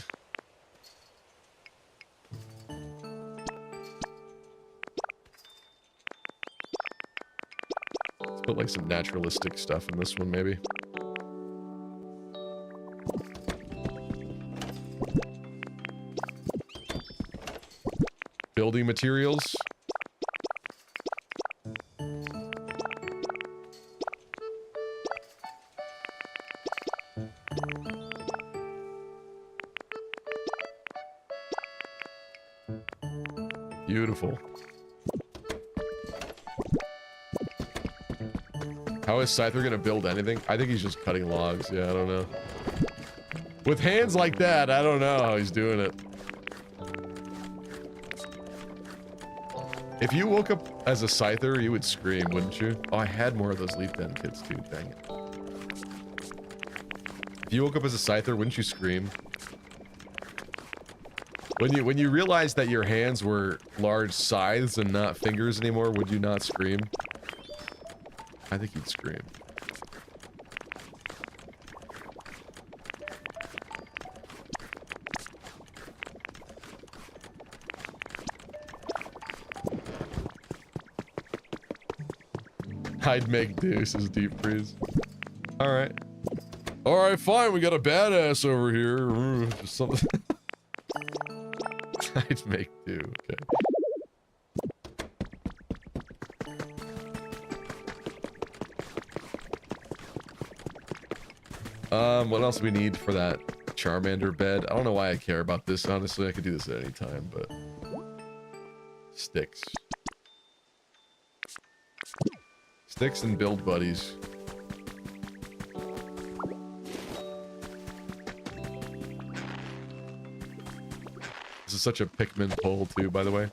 Let's put like some naturalistic stuff in this one, maybe. Building materials. Beautiful. How is Scyther gonna build anything? I think he's just cutting logs. Yeah, I don't know. With hands like that, I don't know how he's doing it. If you woke up as a Scyther, you would scream, wouldn't you? Oh, I had more of those leaf den kits too. Dang it. If you woke up as a Scyther, wouldn't you scream? When you realized that your hands were large scythes and not fingers anymore, would you not scream? I think you'd scream. I'd make do, says Deep Freeze. Alright. Alright, fine, we got a badass over here. Just something. I'd make do, okay. What else do we need for that Charmander bed? I don't know why I care about this, honestly. I could do this at any time, but... Sticks. Sticks and build buddies. This is such a Pikmin pull, too, by the way.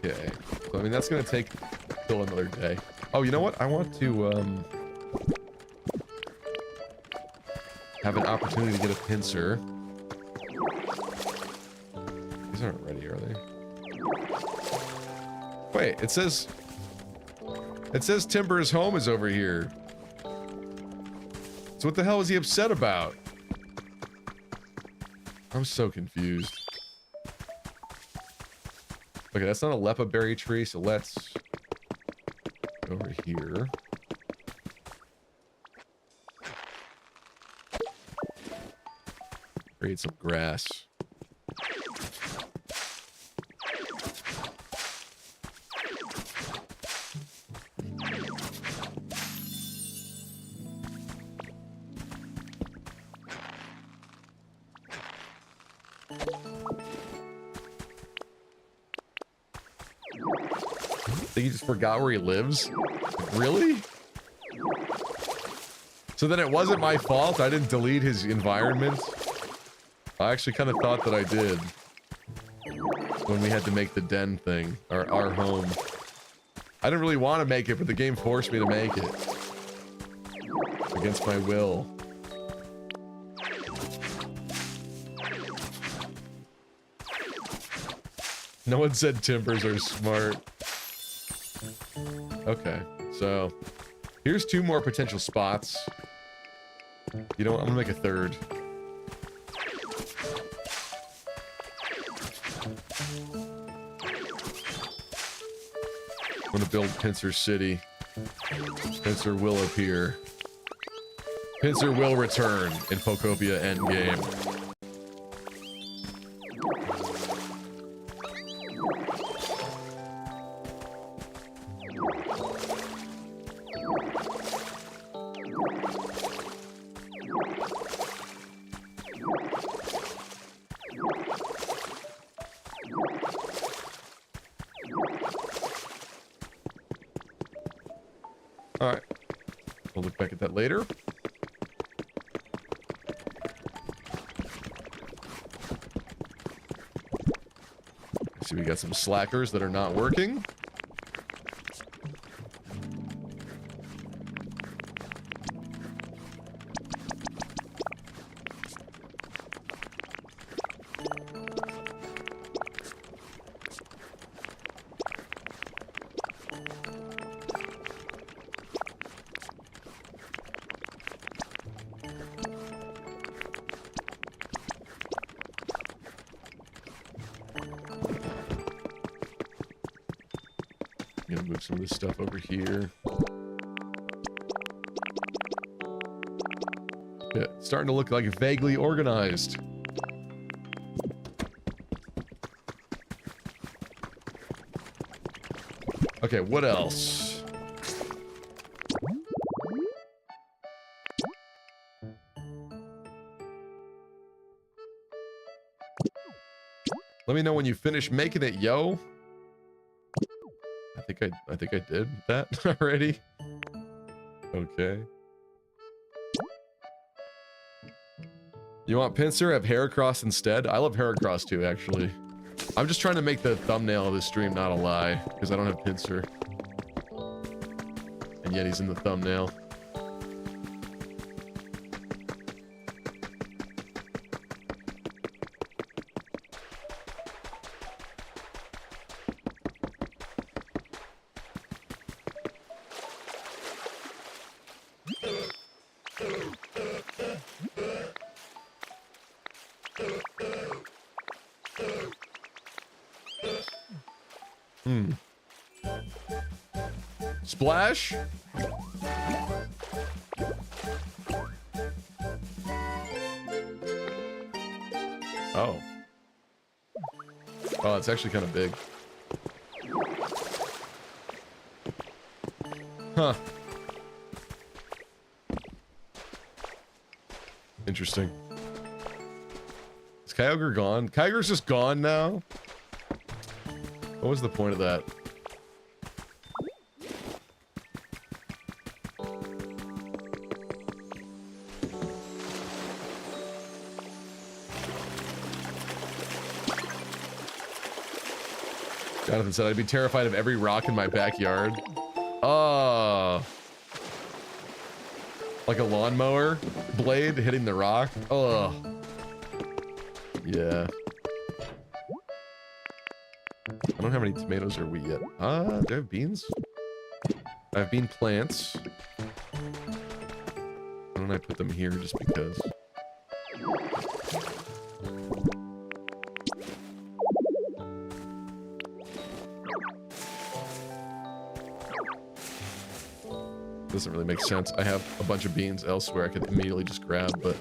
Okay. So, I mean, that's gonna take till another day. Oh, you know what? I want to, have an opportunity to get a pincer. These aren't ready, are they? Wait, it says Timber's home is over here. So what the hell is he upset about? I'm so confused. Okay, that's not a Lepa berry tree, so let's go over here. Create some grass. He just forgot where he lives? Really? So then it wasn't my fault? I didn't delete his environment? I actually kind of thought that I did. When we had to make the den thing. Our home. I didn't really want to make it, but the game forced me to make it. Against my will. No one said timbers are smart. Okay, so here's 2 more potential spots. You know what? I'm gonna make a third. I'm gonna build Pincer City. Pincer will appear. Pincer will return in Pokopia Endgame. Alright. We'll look back at that later. See, we got some slackers that are not working. I'm gonna move some of this stuff over here. Yeah, it's starting to look like vaguely organized. Okay, what else? Let me know when you finish making it, yo. I think I did that already. Okay. You want Pincer? Have Heracross instead? I love Heracross too, actually. I'm just trying to make the thumbnail of this stream not a lie, because I don't have Pincer. And yet he's in the thumbnail. Splash? Oh. Oh, it's actually kind of big. Huh. Interesting. Is Kyogre gone? Kyogre's just gone now? What was the point of that? Jonathan said I'd be terrified of every rock in my backyard. Oh. Like a lawnmower blade hitting the rock. Oh. Yeah. I don't have any tomatoes or wheat yet. Do I have beans? I have bean plants. Why don't I put them here just because? Doesn't really make sense. I have a bunch of beans elsewhere I could immediately just grab, but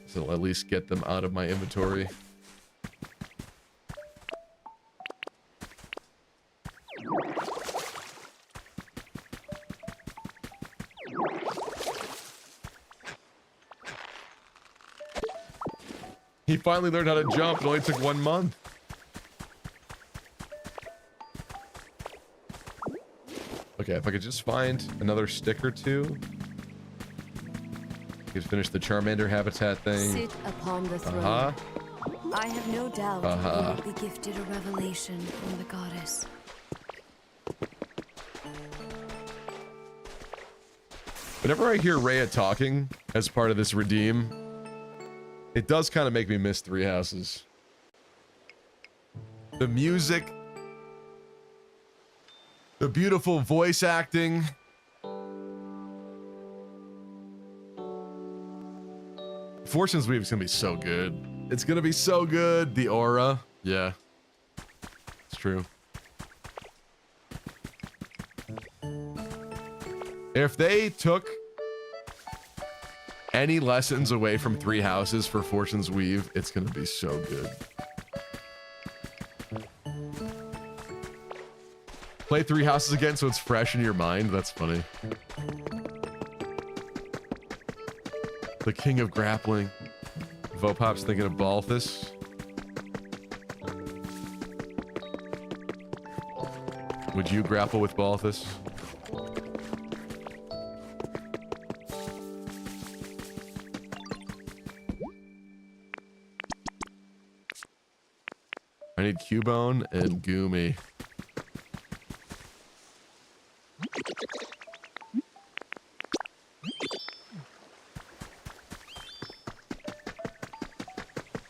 this will at least get them out of my inventory. He finally learned how to jump. It only took 1 month. Okay, if I could just find another stick or two. I could finish the Charmander habitat thing. Sit upon the throne. I have no doubt you will be gifted a revelation from the goddess. Whenever I hear Rhea talking as part of this redeem, it does kind of make me miss Three Houses. The music. The beautiful voice acting. Fortune's Weave is gonna be so good. It's gonna be so good. The aura. Yeah. It's true. If they took any lessons away from Three Houses for Fortune's Weave, it's gonna be so good. Play Three Houses again so it's fresh in your mind. That's funny. The king of grappling. Vopop's thinking of Balthus. Would you grapple with Balthus? I need Cubone and Goomy.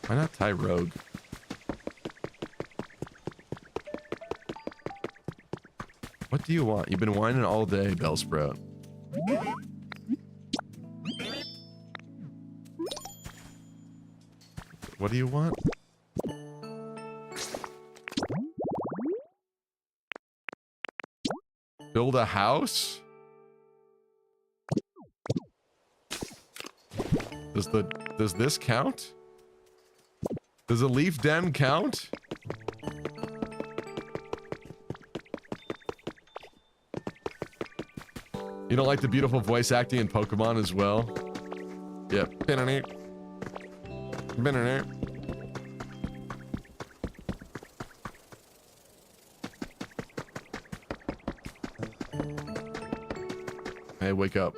Why not tie Rogue? What do you want? You've been whining all day, Bellsprout. What do you want? Build a house? Does this count? Does a leaf den count? You don't like the beautiful voice acting in Pokemon as well? Yep. Hey, wake up.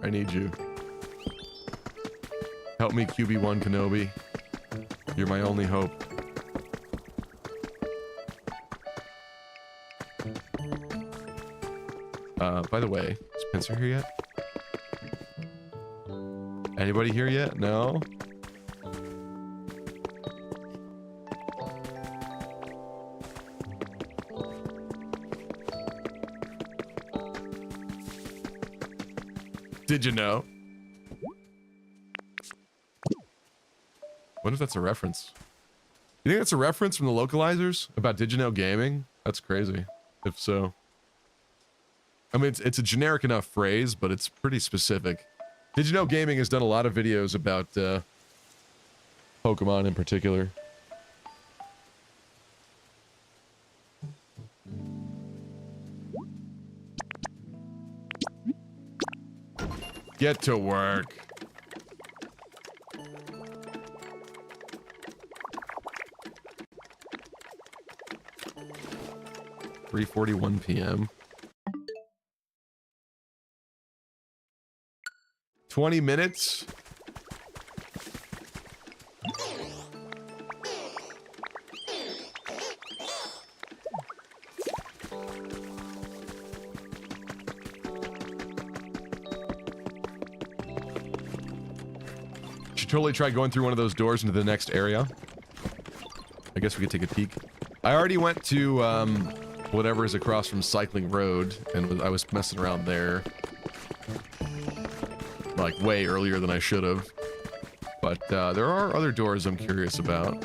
I need you. Help me, QB1 Kenobi. You're my only hope. By the way, is Pincer here yet? Anybody here yet? No? Did you know? What if that's a reference? You think that's a reference from the localizers about Did you know gaming? That's crazy. If so. I mean, it's a generic enough phrase, but it's pretty specific. Did you know gaming has done a lot of videos about Pokemon in particular. Get to work. (3:41 p.m.) 20 minutes. Should totally try going through one of those doors into the next area. I guess we could take a peek. I already went to whatever is across from Cycling Road, and I was messing around there. Like way earlier than I should have. But there are other doors I'm curious about,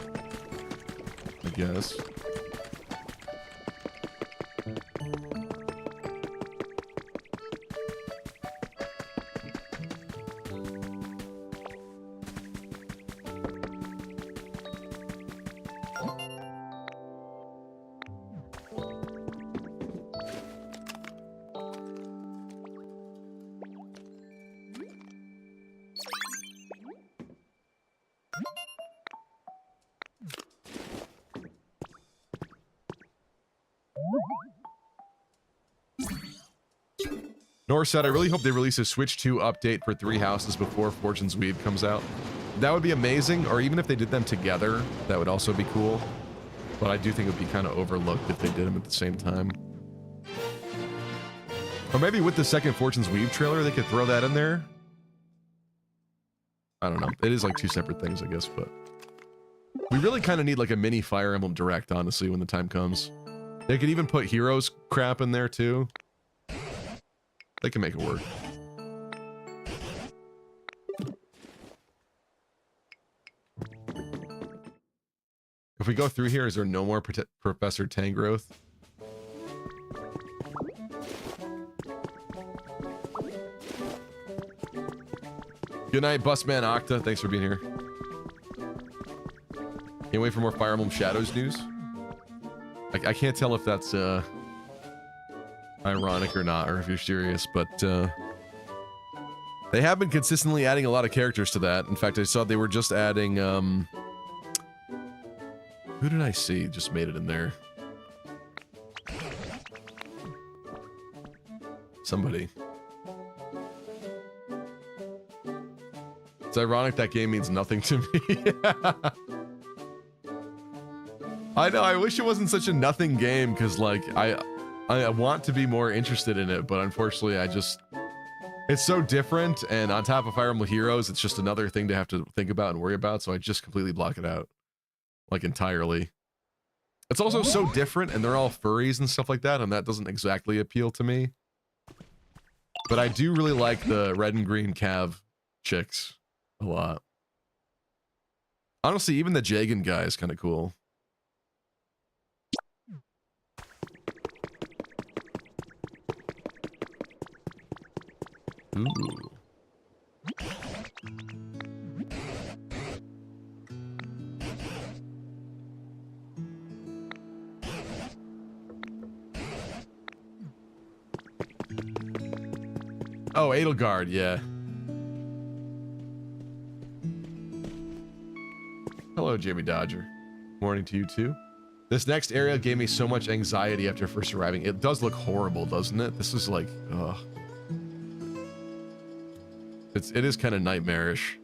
I guess. Nor said, I really hope they release a Switch 2 update for Three Houses before Fortune's Weave comes out. That would be amazing, or even if they did them together, that would also be cool. But I do think it would be kind of overlooked if they did them at the same time. Or maybe with the second Fortune's Weave trailer, they could throw that in there. I don't know. It is like two separate things, I guess, but... We really kind of need like a mini Fire Emblem Direct, honestly, when the time comes. They could even put Heroes crap in there too. They can make it work. If we go through here, is there no more Professor Tangrowth? Good night, Busman Octa. Thanks for being here. Can't wait for more Fire Emblem Shadows news. I can't tell if that's ironic or not, or if you're serious, but they have been consistently adding a lot of characters to that. In fact, I saw they were just adding who did I see just made it in there? Somebody. It's ironic that game means nothing to me. I know, I wish it wasn't such a nothing game, because like I want to be more interested in it, but unfortunately it's so different, and on top of Fire Emblem Heroes, it's just another thing to have to think about and worry about, so I just completely block it out. Like entirely. It's also so different, and they're all furries and stuff like that, and that doesn't exactly appeal to me. But I do really like the red and green Cav chicks a lot. Honestly, even the Jagan guy is kind of cool. Ooh. Oh, Edelgard, yeah. Hello, Jamie Dodger. Morning to you too. This next area gave me so much anxiety after first arriving. It does look horrible, doesn't it? This is like, ugh. It is kind of nightmarish.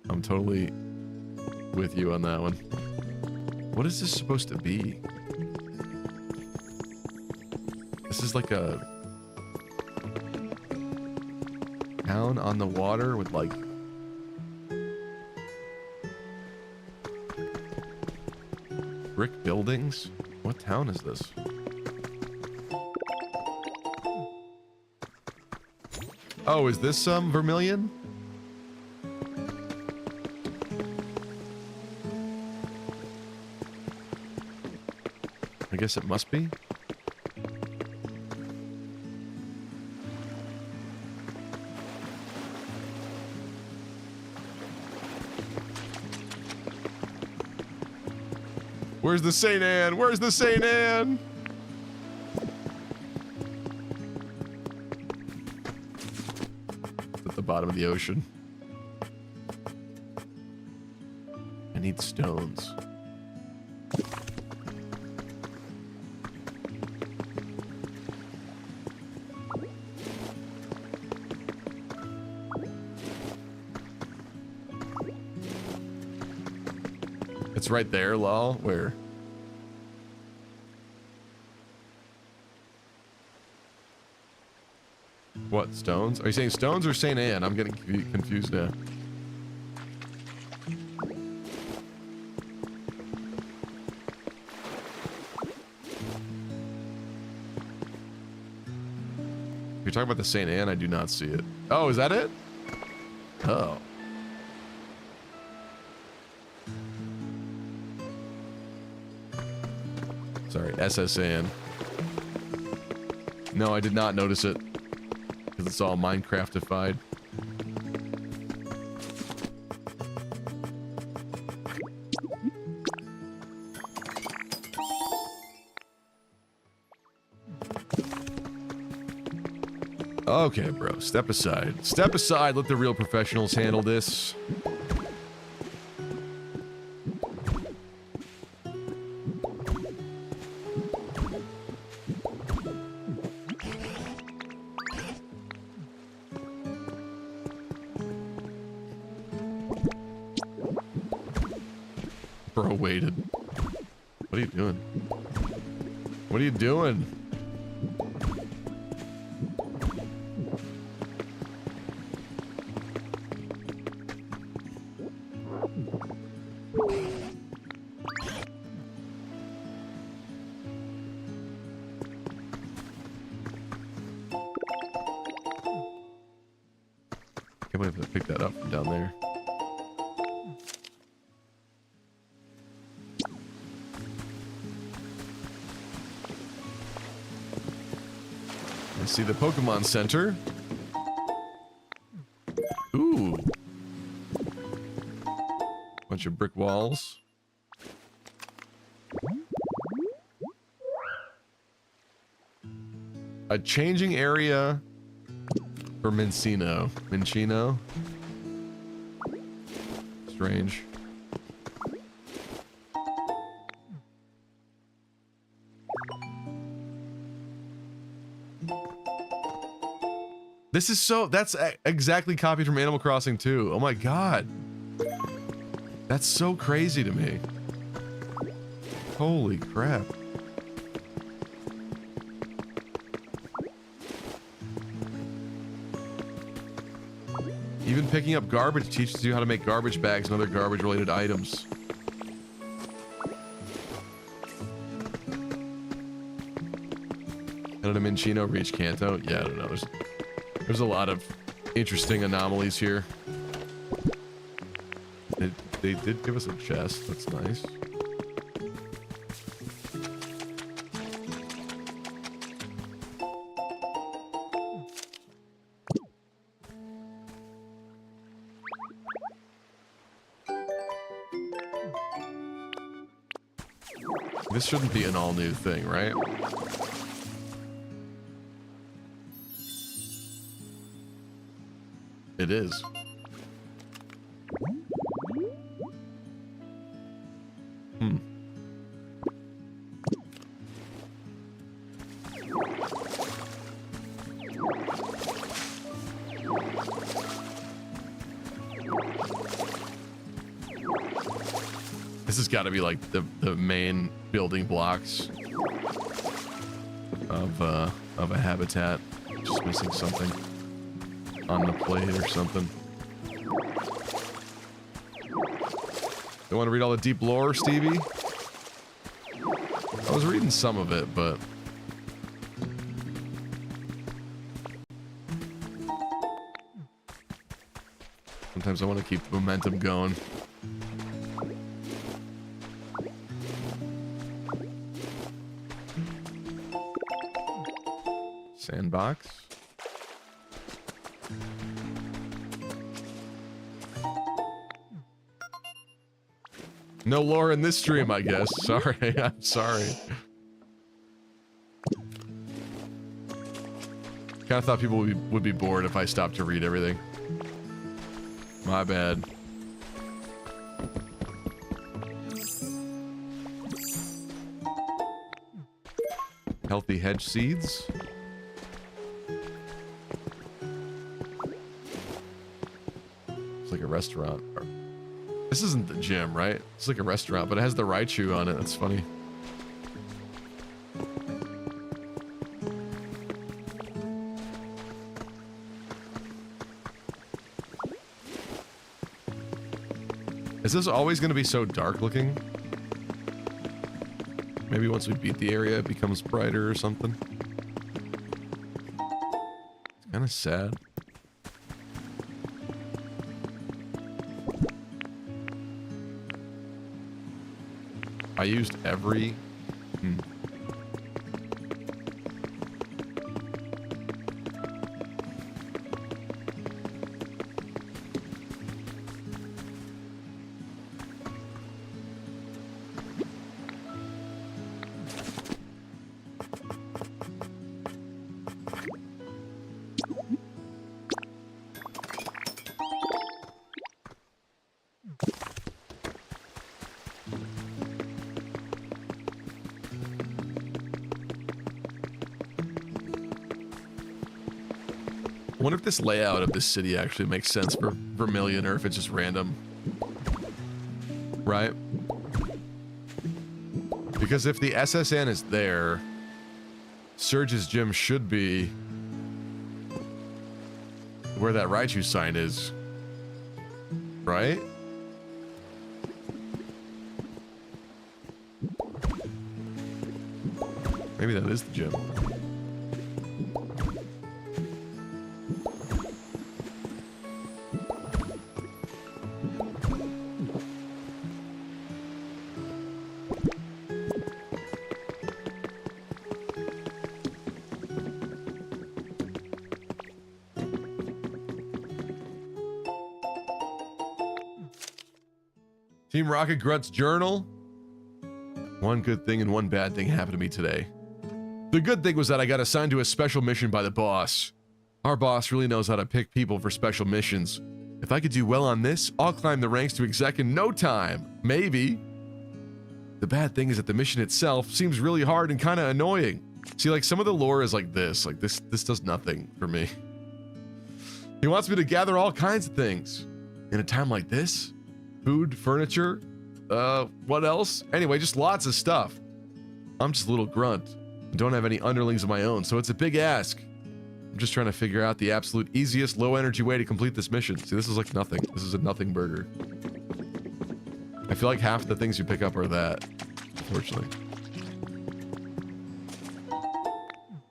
I'm totally with you on that one. What is this supposed to be? This is like a town on the water with like brick buildings? What town is this? Oh, is this Vermilion? I guess it must be. Where's the Saint Anne? Where's the Saint Anne? At the bottom of the ocean. I need stones. It's right there, lol. Where? What, stones? Are you saying stones or Saint Anne? I'm getting confused now. If you're talking about the Saint Anne, I do not see it. Oh, is that it? Oh. Sorry, SSN. No, I did not notice it. Because it's all Minecraftified. Okay, bro. Step aside. Step aside. Let the real professionals handle this. Bro waited. What are you doing? What are you doing? probably have to pick that up from down there. I see the Pokemon Center. Ooh. Bunch of brick walls. A changing area for Minccino. Minccino? Strange. This is so... That's exactly copied from Animal Crossing 2. Oh my god. That's so crazy to me. Holy crap. Even picking up garbage teaches you how to make garbage bags and other garbage-related items. How did a Minccino reach Kanto? Yeah, I don't know. There's a lot of interesting anomalies here. They did give us a chest. That's nice. This shouldn't be an all-new thing, right? It is. This has got to be like the main building blocks of a habitat. Just missing something on the plate or something. You want to read all the deep lore, Stevie? I was reading some of it, but sometimes I want to keep the momentum going. Sandbox. No lore in this stream, I guess. Sorry, I'm sorry. Kind of thought people would be bored if I stopped to read everything. My bad. Healthy hedge seeds. It's like a restaurant. This isn't the gym, right? It's like a restaurant, but it has the Raichu on it. That's funny. Is this always going to be so dark looking? Maybe once we beat the area, it becomes brighter or something. It's kind of sad. I used every... I wonder if this layout of this city actually makes sense for Vermilion or if it's just random. Right? Because if the SSN is there, Surge's gym should be where that Raichu sign is. Right? Maybe that is the gym. Team Rocket Grunt's journal. One good thing and one bad thing happened to me today. The good thing was that I got assigned to a special mission by the boss. Our boss really knows how to pick people for special missions. If I could do well on this, I'll climb the ranks to exec in no time. Maybe. The bad thing is that the mission itself seems really hard and kind of annoying. See, like, some of the lore is like this. Like, this does nothing for me. He wants me to gather all kinds of things. In a time like this? Food, furniture, what else? Anyway, just lots of stuff. I'm just a little grunt. I don't have any underlings of my own, so it's a big ask. I'm just trying to figure out the absolute easiest low energy way to complete this mission. See, this is like nothing. This is a nothing burger. I feel like half the things you pick up are that, unfortunately.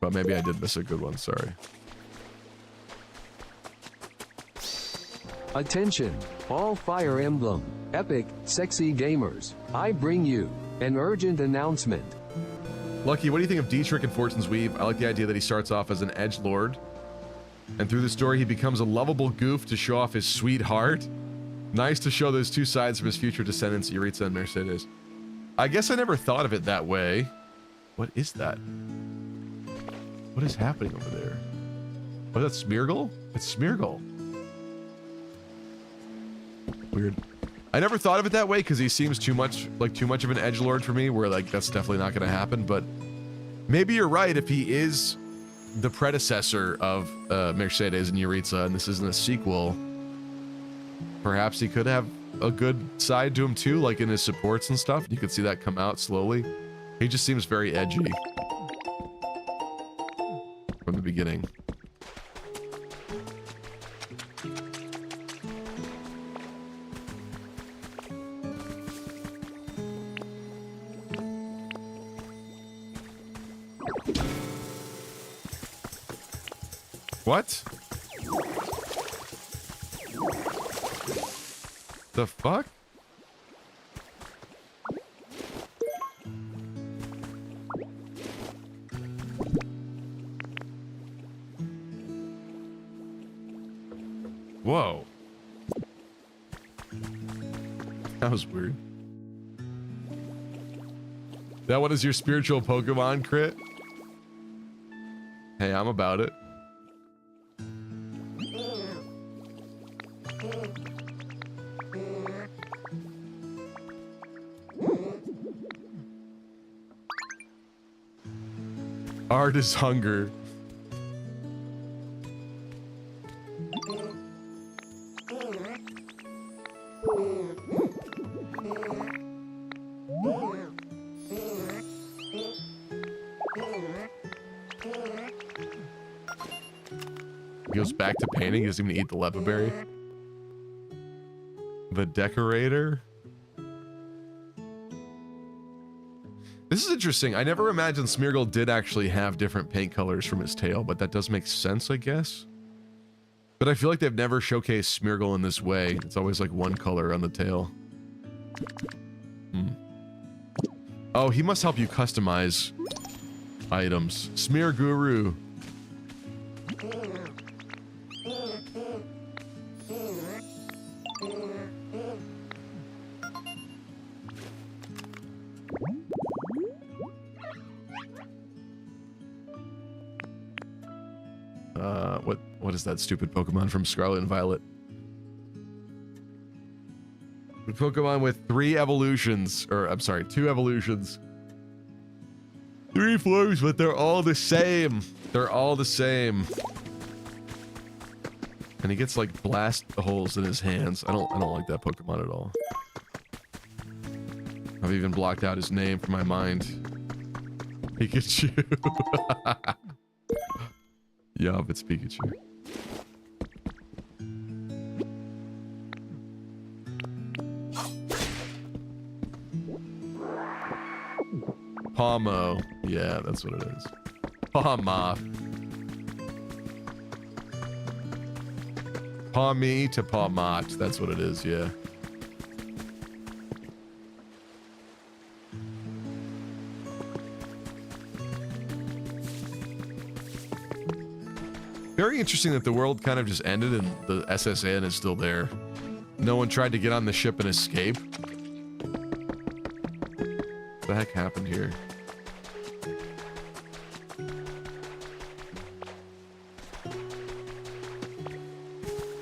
But maybe I did miss a good one, sorry. Attention, all Fire Emblem, epic, sexy gamers. I bring you an urgent announcement. Lucky, what do you think of Dietrich and Fortune's Weave? I like the idea that he starts off as an edgelord, and through the story he becomes a lovable goof to show off his sweet heart. Nice to show those two sides of his future descendants, Yuritsa and Mercedes. I guess I never thought of it that way. What is that? What is happening over there? Oh, that's Smeargle? It's Smeargle. Weird. I never thought of it that way because he seems too much of an edgelord for me, where like that's definitely not going to happen. But maybe you're right. If he is the predecessor of Mercedes and Yuritsa, and this isn't a sequel, perhaps he could have a good side to him too, like in his supports and stuff. You could see that come out slowly. He just seems very edgy from the beginning. What? The fuck? Whoa. That was weird. That one is your spiritual Pokemon crit? Hey, I'm about it. Art is hunger. He goes back to painting. He doesn't even eat the Lepa berry. The decorator. This is interesting. I never imagined Smeargle did actually have different paint colors from his tail, but that does make sense, I guess. But I feel like they've never showcased Smeargle in this way. It's always like one color on the tail. Oh, he must help you customize items. Smear Guru. What is that stupid Pokemon from Scarlet and Violet? The Pokemon with 3 evolutions, or I'm sorry, 2 evolutions. 3 forms, but they're all the same. They're all the same. And he gets like blast holes in his hands. I don't like that Pokemon at all. I've even blocked out his name from my mind. Pikachu. Yup, it's Pikachu. Pawmo. Yeah, that's what it is. Pawmoth. Pawmi to Pawmot. That's what it is, yeah. Very interesting that the world kind of just ended and the SSN is still there. No one tried to get on the ship and escape. the heck happened here?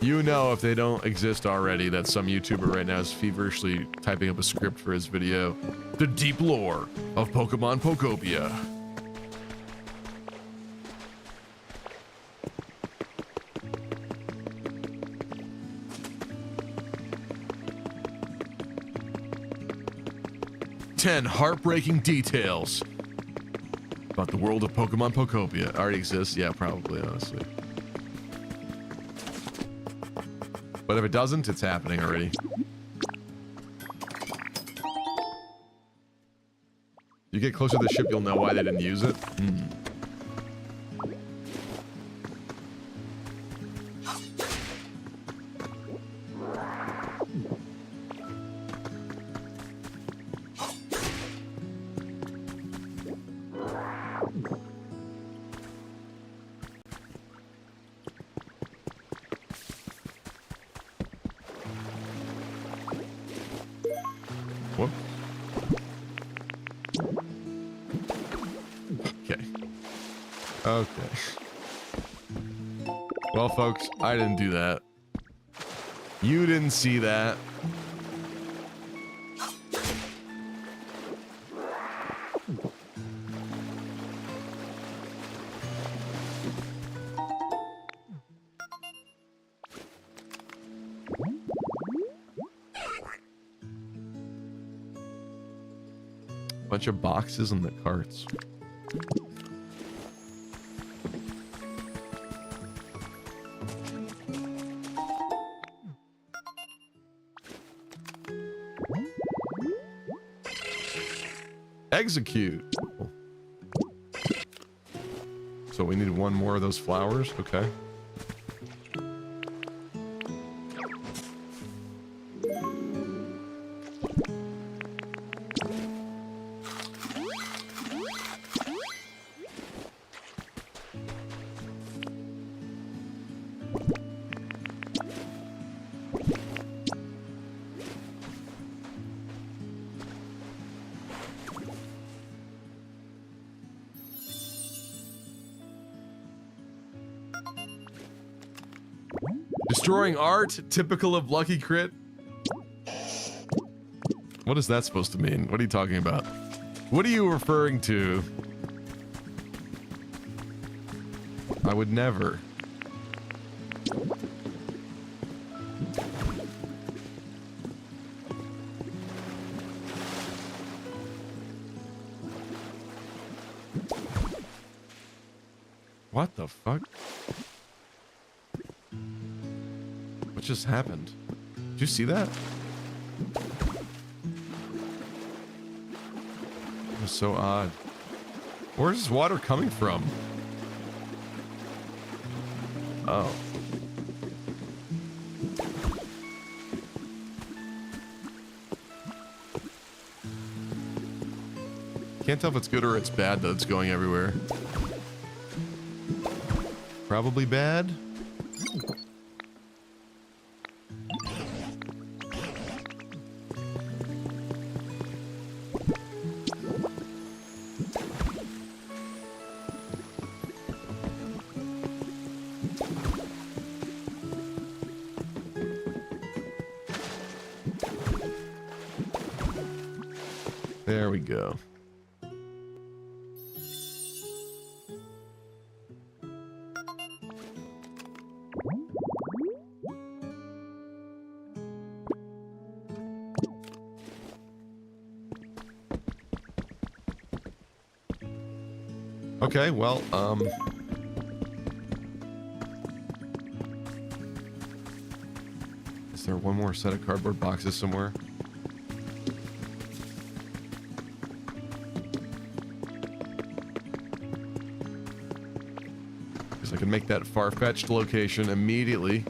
You know, if they don't exist already, that some YouTuber right now is feverishly typing up a script for his video. The deep lore of Pokemon Pokopia. Ten heartbreaking details about the world of Pokemon Pokopia. Already exists? Yeah, probably, honestly. But if it doesn't, it's happening already. You get closer to the ship, you'll know why they didn't use it. Whoop. Okay. Okay. Well, folks, I didn't do that. You didn't see that. Bunch of boxes in the carts. Execute. So we need one more of those flowers. Okay. Destroying art, typical of Lucky Crit. What is that supposed to mean? What are you talking about? What are you referring to? I would never. What the fuck? What just happened? Did you see that? It was so odd. Where's this water coming from? Oh. Can't tell if it's good or it's bad that it's going everywhere. Probably bad. There we go. Okay, well, is there one more set of cardboard boxes somewhere? Because I can make that far-fetched location immediately.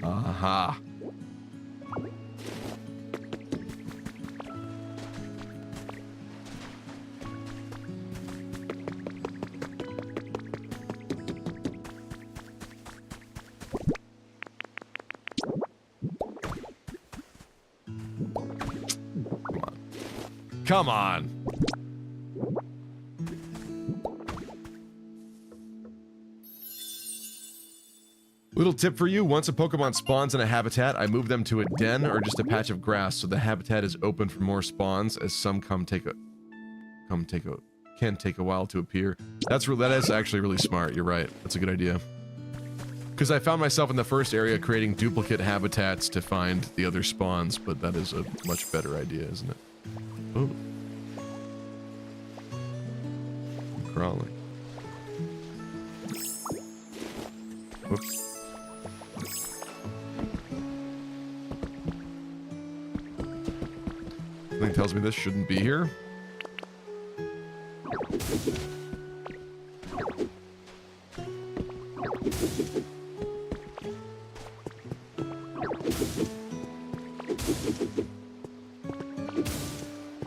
Aha. Come on. Little tip for you, once a Pokemon spawns in a habitat, I move them to a den or just a patch of grass so the habitat is open for more spawns, as some can take a while to appear. That is actually really smart, you're right. That's a good idea. Because I found myself in the first area creating duplicate habitats to find the other spawns, but that is a much better idea, isn't it? Oh. I'm crawling. Whoops. Something tells me this shouldn't be here.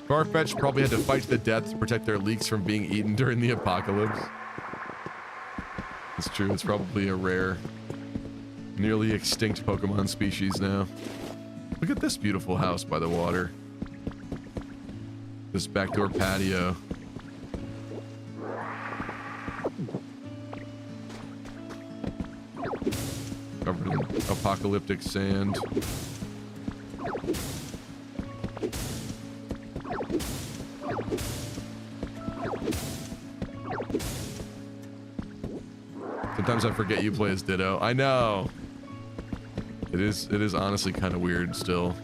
Farfetch'd probably had to fight to the death to protect their leeks from being eaten during the apocalypse. It's true, it's probably a rare, nearly extinct Pokemon species now. Look at this beautiful house by the water. This backdoor patio. Covered in apocalyptic sand. Sometimes I forget you play as Ditto. I know. It is honestly kind of weird still.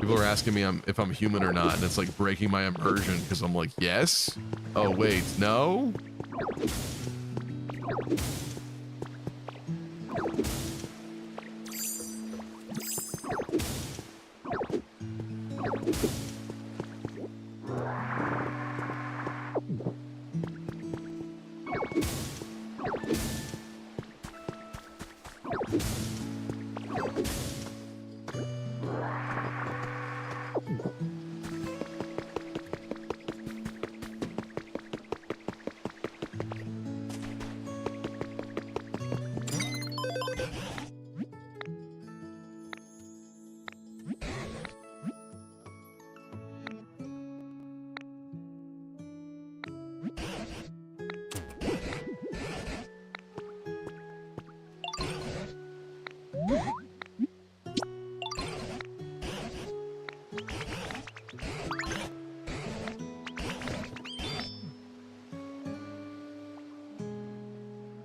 People are asking me if I'm human or not, and it's like breaking my immersion because I'm like, yes? Oh, wait, no?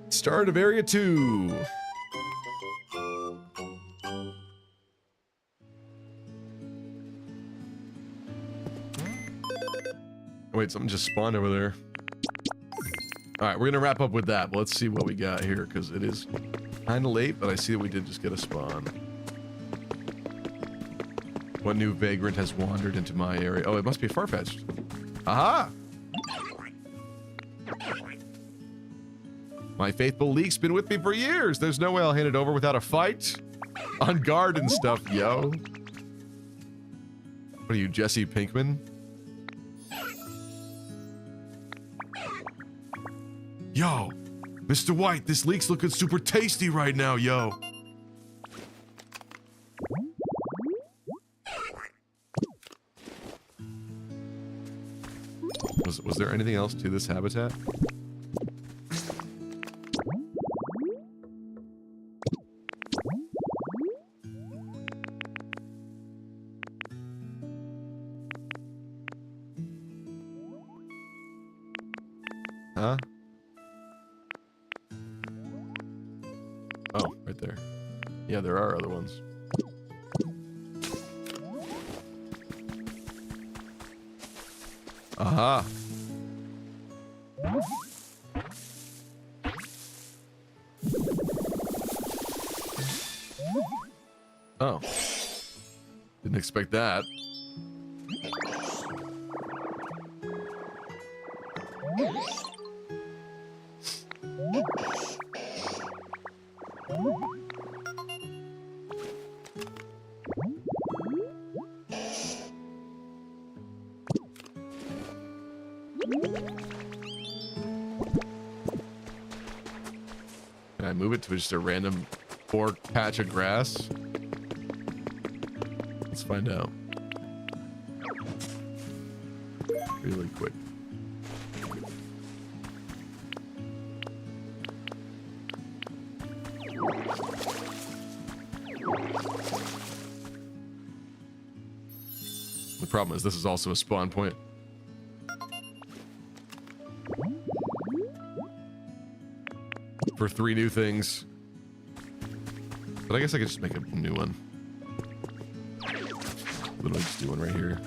Start of Area 2. Wait, something just spawned over there. Alright, we're gonna wrap up with that, but let's see what we got here, because it is kind of late, but I see that we did just get a spawn. What new vagrant has wandered into my area? Oh, it must be Farfetch'd. Aha! My faithful leek's been with me for years. There's no way I'll hand it over without a fight. On guard and stuff, yo. What are you, Jesse Pinkman? Yo, Mr. White, this leek's looking super tasty right now, yo. Was there anything else to this habitat? Huh? Oh, right there. Yeah, there are other ones. Aha! Oh. Didn't expect that. Can I move it to just a random fork patch of grass? Let's find out. Really quick. The problem is this is also a spawn point. For 3 new things. But I guess I could just make a new one. Literally just do one right here.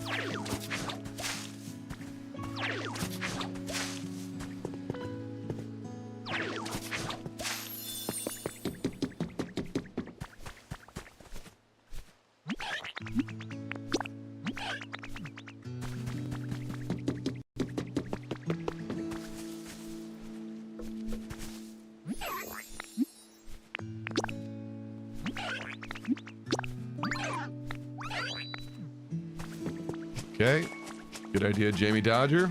Okay, good idea, Jamie Dodger.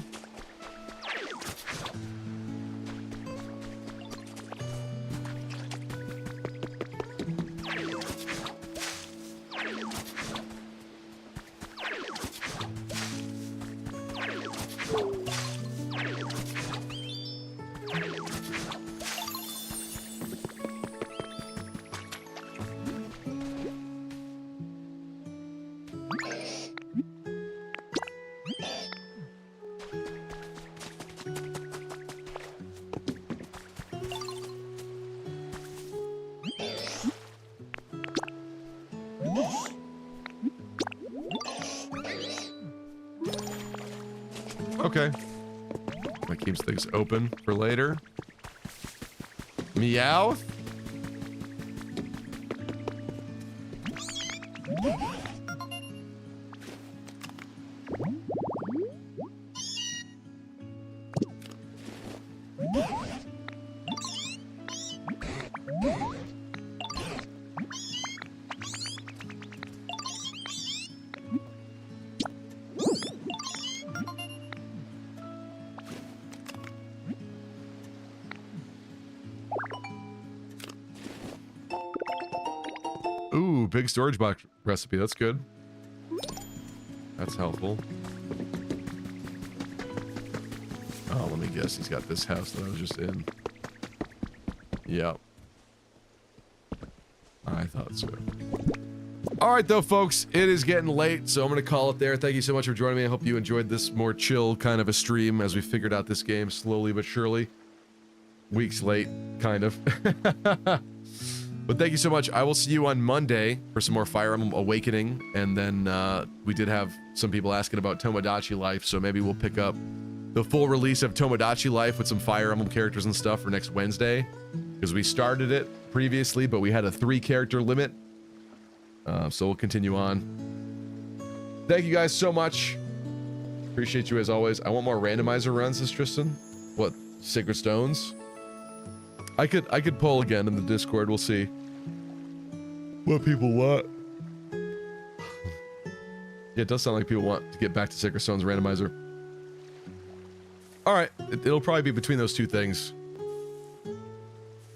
Okay. That keeps things open for later. Meow. Ooh, big storage box recipe. That's good. That's helpful. Oh, let me guess. He's got this house that I was just in. Yep. I thought so. All right, though, folks. It is getting late, so I'm going to call it there. Thank you so much for joining me. I hope you enjoyed this more chill kind of a stream as we figured out this game slowly but surely. Weeks late, kind of. But thank you so much. I will see you on Monday for some more Fire Emblem Awakening. And then we did have some people asking about Tomodachi Life, so maybe we'll pick up the full release of Tomodachi Life with some Fire Emblem characters and stuff for next Wednesday. Because we started it previously, but we had a 3-character limit. So we'll continue on. Thank you guys so much. Appreciate you as always. I want more randomizer runs, says Tristan. What? Sacred Stones? I could poll again in the Discord. We'll see what people want. Yeah, it does sound like people want to get back to Sacred Stones randomizer. All right, it'll probably be between those two things.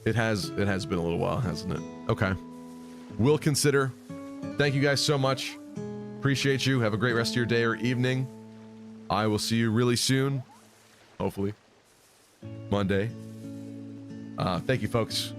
It has been a little while, hasn't it? Okay, we'll consider. Thank you guys so much. Appreciate you. Have a great rest of your day or evening. I will see you really soon. Hopefully Monday. Thank you, folks.